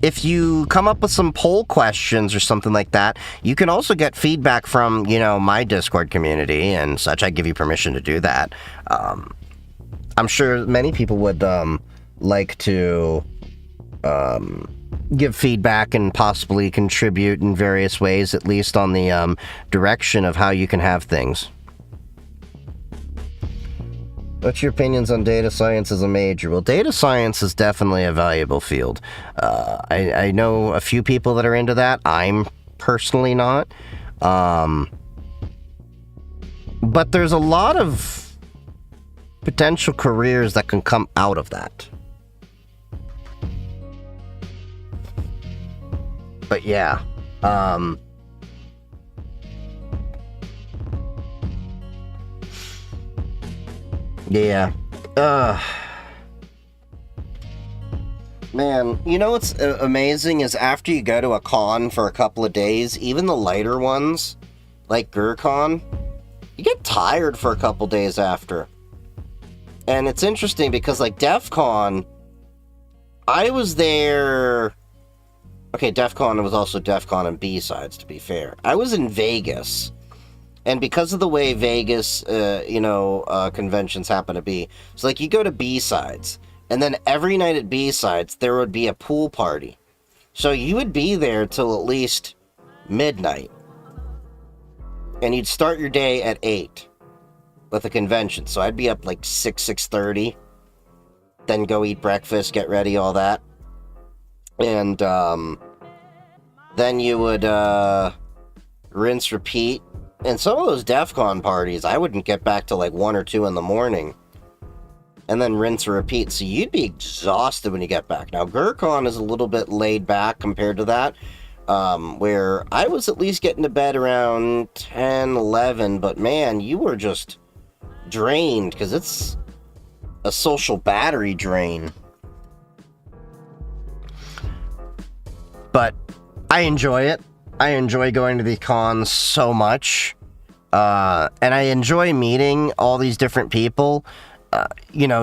if you come up with some poll questions or something like that, you can also get feedback from, you know, my Discord community and such. I give you permission to do that. I'm sure many people would like to give feedback and possibly contribute in various ways, at least on the direction of how you can have things. What's your opinions on data science as a major? Well, data science is definitely a valuable field. I know a few people that are into that. I'm personally not. But there's a lot of potential careers that can come out of that. But yeah. Yeah. Man, you know what's amazing is after you go to a con for a couple of days, even the lighter ones, like GrrCon, you get tired for a couple days after. And it's interesting because, like, DEF CON, I was there... Okay, DEF CON was also DEF CON and B-Sides, to be fair. I was in Vegas. And because of the way Vegas, conventions happen to be, so like you go to B-Sides, and then every night at B-Sides, there would be a pool party. So you would be there till at least midnight. And you'd start your day at 8 with a convention. So I'd be up like 6:30, then go eat breakfast, get ready, all that. And then you would rinse, repeat. And some of those DEF CON parties, I wouldn't get back till like 1 or 2 in the morning. And then rinse and repeat. So you'd be exhausted when you get back. Now, GrrCon is a little bit laid back compared to that. Where I was at least getting to bed around 10, 11. But man, you were just drained, because it's a social battery drain. But I enjoy it. I enjoy going to the cons so much. And I enjoy meeting all these different people.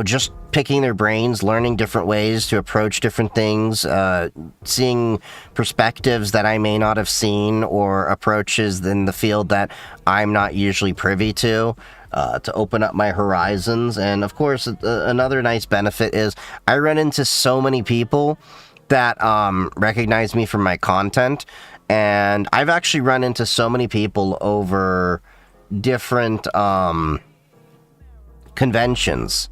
Just picking their brains, learning different ways to approach different things, seeing perspectives that I may not have seen, or approaches in the field that I'm not usually privy to open up my horizons. And of course, another nice benefit is I run into so many people that recognize me from my content, and I've actually run into so many people over different conventions.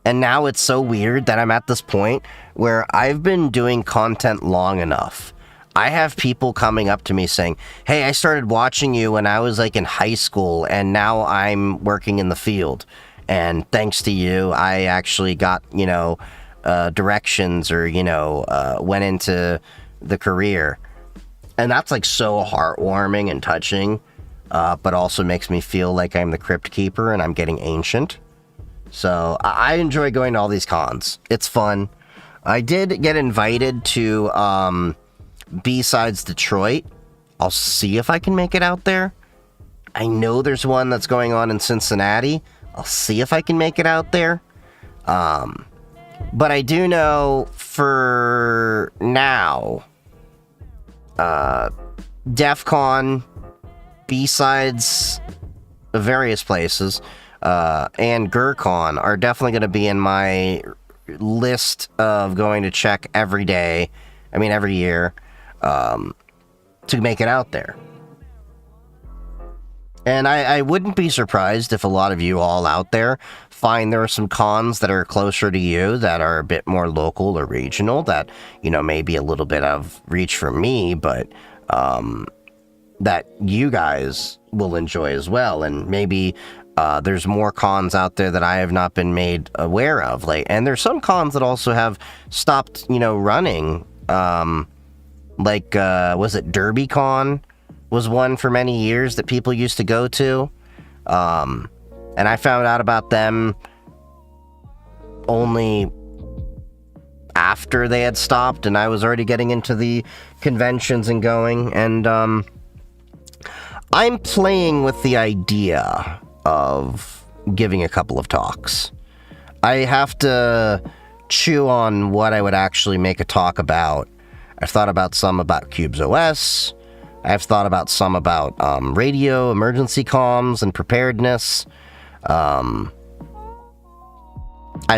And now it's so weird that I'm at this point where I've been doing content long enough. I have people coming up to me saying, hey, I started watching you when I was like in high school, and now I'm working in the field. And thanks to you, I actually got, directions, or, went into the career. And that's like so heartwarming and touching, but also makes me feel like I'm the crypt keeper and I'm getting ancient. So I enjoy going to all these cons. It's fun. I did get invited to B-Sides Detroit. I'll see if I can make it out there. I know there's one that's going on in Cincinnati. I'll see if I can make it out there. But I do know for now, DEF CON, B-Sides, various places, and GrrCon are definitely going to be in my list of going to check every day, every year, to make it out there. And I wouldn't be surprised if a lot of you all out there find there are some cons that are closer to you, that are a bit more local or regional, that, may be a little bit of reach for me, but that you guys will enjoy as well. And maybe there's more cons out there that I have not been made aware of. And there's some cons that also have stopped, running. Was it DerbyCon? Was one for many years that people used to go to. And I found out about them only after they had stopped, and I was already getting into the conventions and going. And I'm playing with the idea of giving a couple of talks. I have to chew on what I would actually make a talk about. I've thought about some about Cubes OS. I've thought about some about radio, emergency comms, and preparedness. I've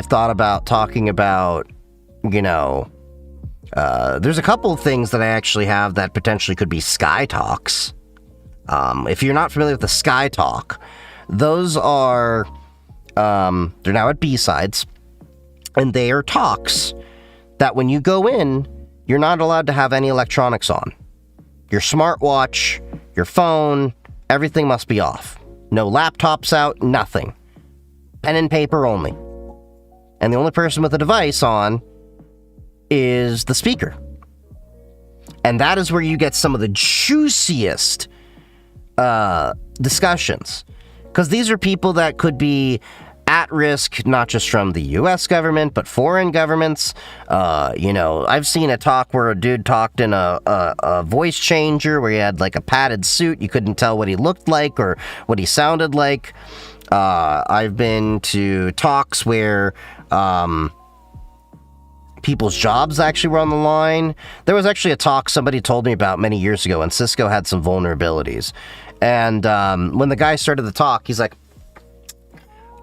thought about talking about, there's a couple of things that I actually have that potentially could be Sky Talks. If you're not familiar with the Sky Talk, those are, they're now at B-Sides, and they are talks that when you go in, you're not allowed to have any electronics on. Your smartwatch, your phone, everything must be off. No laptops out, nothing. Pen and paper only. And the only person with a device on is the speaker. And that is where you get some of the juiciest discussions. Because these are people that could be at risk, not just from the U.S. government, but foreign governments. I've seen a talk where a dude talked in a voice changer where he had like a padded suit. You couldn't tell what he looked like or what he sounded like. I've been to talks where people's jobs actually were on the line. There was actually a talk somebody told me about many years ago, and Cisco had some vulnerabilities. And when the guy started the talk, he's like,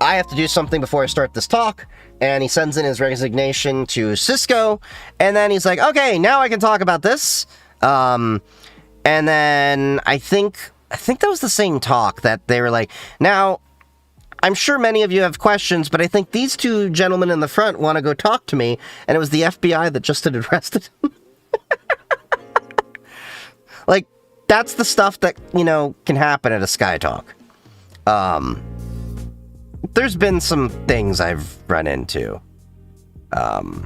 I have to do something before I start this talk. And he sends in his resignation to Cisco. And then he's like, okay, now I can talk about this. And then I think that was the same talk that they were like, now, I'm sure many of you have questions, but I think these two gentlemen in the front want to go talk to me. And it was the FBI that just had arrested him. Like, that's the stuff that, can happen at a Sky Talk. There's been some things I've run into. But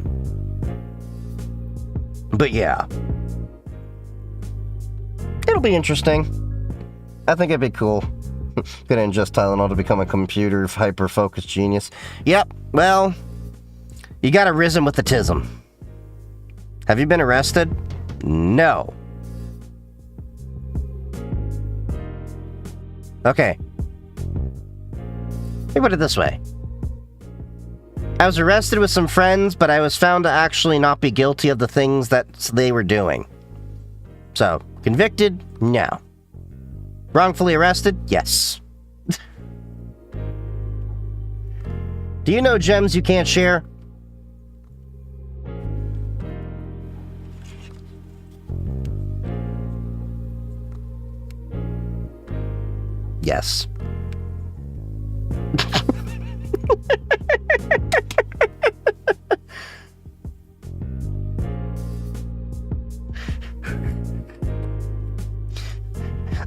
yeah. It'll be interesting. I think it'd be cool. Gonna ingest Tylenol to become a computer hyper-focused genius. Yep, well, you got arisen with the tism. Have you been arrested? No. Okay. Let me put it this way. I was arrested with some friends, but I was found to actually not be guilty of the things that they were doing. So, convicted? No. Wrongfully arrested? Yes. Do you know gems you can't share? Yes.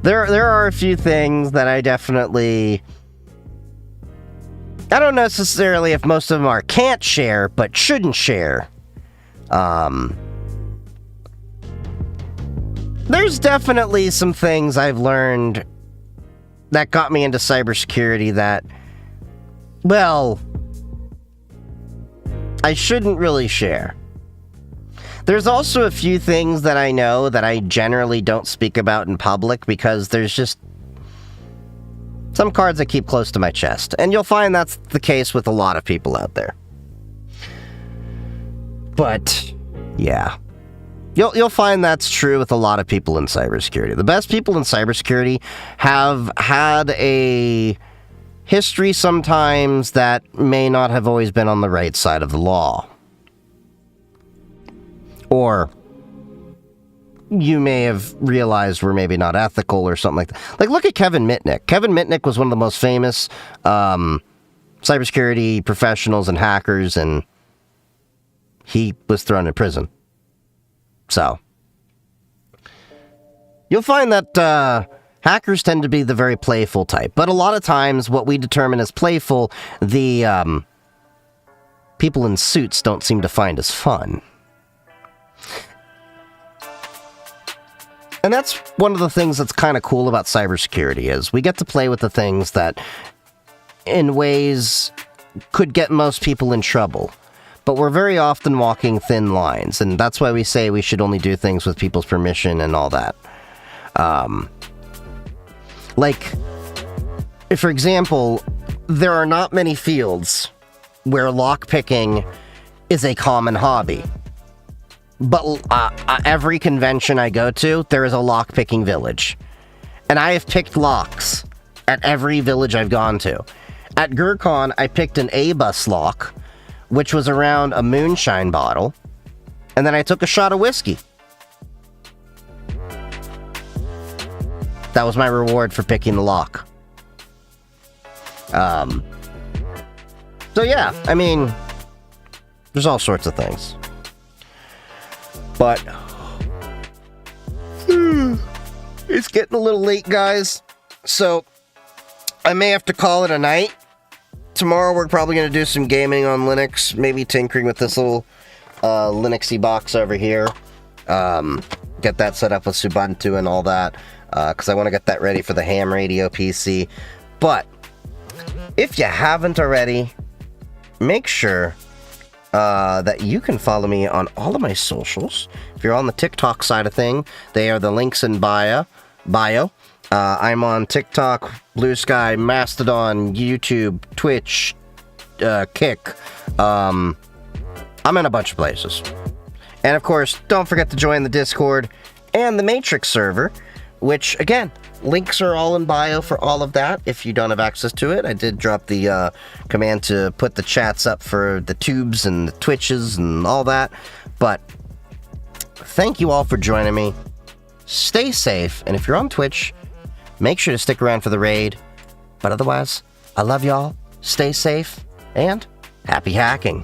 There are a few things that I definitely... I don't know necessarily if most of them are can't share, but shouldn't share. There's definitely some things I've learned that got me into cybersecurity that, well, I shouldn't really share. There's also a few things that I know that I generally don't speak about in public because there's just some cards I keep close to my chest. And you'll find that's the case with a lot of people out there. But, yeah. You'll find that's true with a lot of people in cybersecurity. The best people in cybersecurity have had a history sometimes that may not have always been on the right side of the law. Or you may have realized were maybe not ethical or something like that. Like, look at Kevin Mitnick. Kevin Mitnick was one of the most famous cybersecurity professionals and hackers, and he was thrown in prison. So, you'll find that hackers tend to be the very playful type. But a lot of times, what we determine as playful, the people in suits don't seem to find as fun. And that's one of the things that's kind of cool about cybersecurity is we get to play with the things that in ways could get most people in trouble. But we're very often walking thin lines, and that's why we say we should only do things with people's permission and all that. Like, if, for example, there are not many fields where lockpicking is a common hobby. But every convention I go to, there is a lock-picking village. And I have picked locks at every village I've gone to. At GrrCon, I picked an A-bus lock, which was around a moonshine bottle, and then I took a shot of whiskey. That was my reward for picking the lock. So yeah, I mean, there's all sorts of things. But it's getting a little late, guys, so I may have to call it a night. Tomorrow we're probably going to do some gaming on Linux, maybe tinkering with this little Linuxy box over here. Get that set up with Ubuntu and all that, because I want to get that ready for the ham radio PC. But if you haven't already, make sure that you can follow me on all of my socials. If you're on the TikTok side of thing, they are the links in bio. I'm on TikTok, Blue Sky, Mastodon, YouTube, Twitch, Kick. I'm in a bunch of places. And of course, don't forget to join the Discord and the Matrix server, which, again, links are all in bio for all of that if you don't have access to it. I did drop the command to put the chats up for the tubes and the Twitches and all that. But thank you all for joining me. Stay safe, and if you're on Twitch, make sure to stick around for the raid. But otherwise, I love y'all, stay safe, and happy hacking.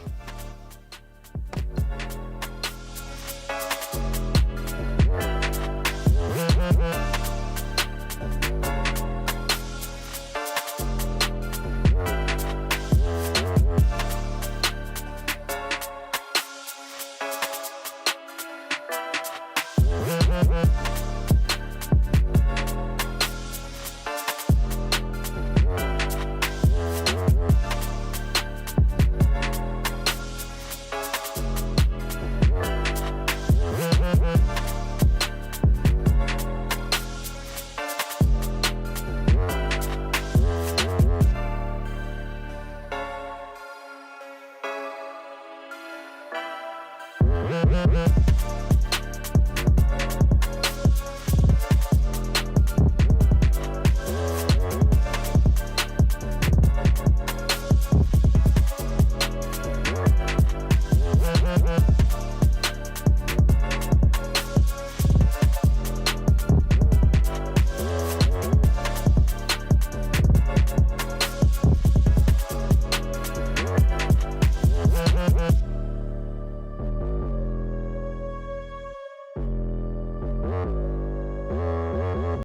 brother.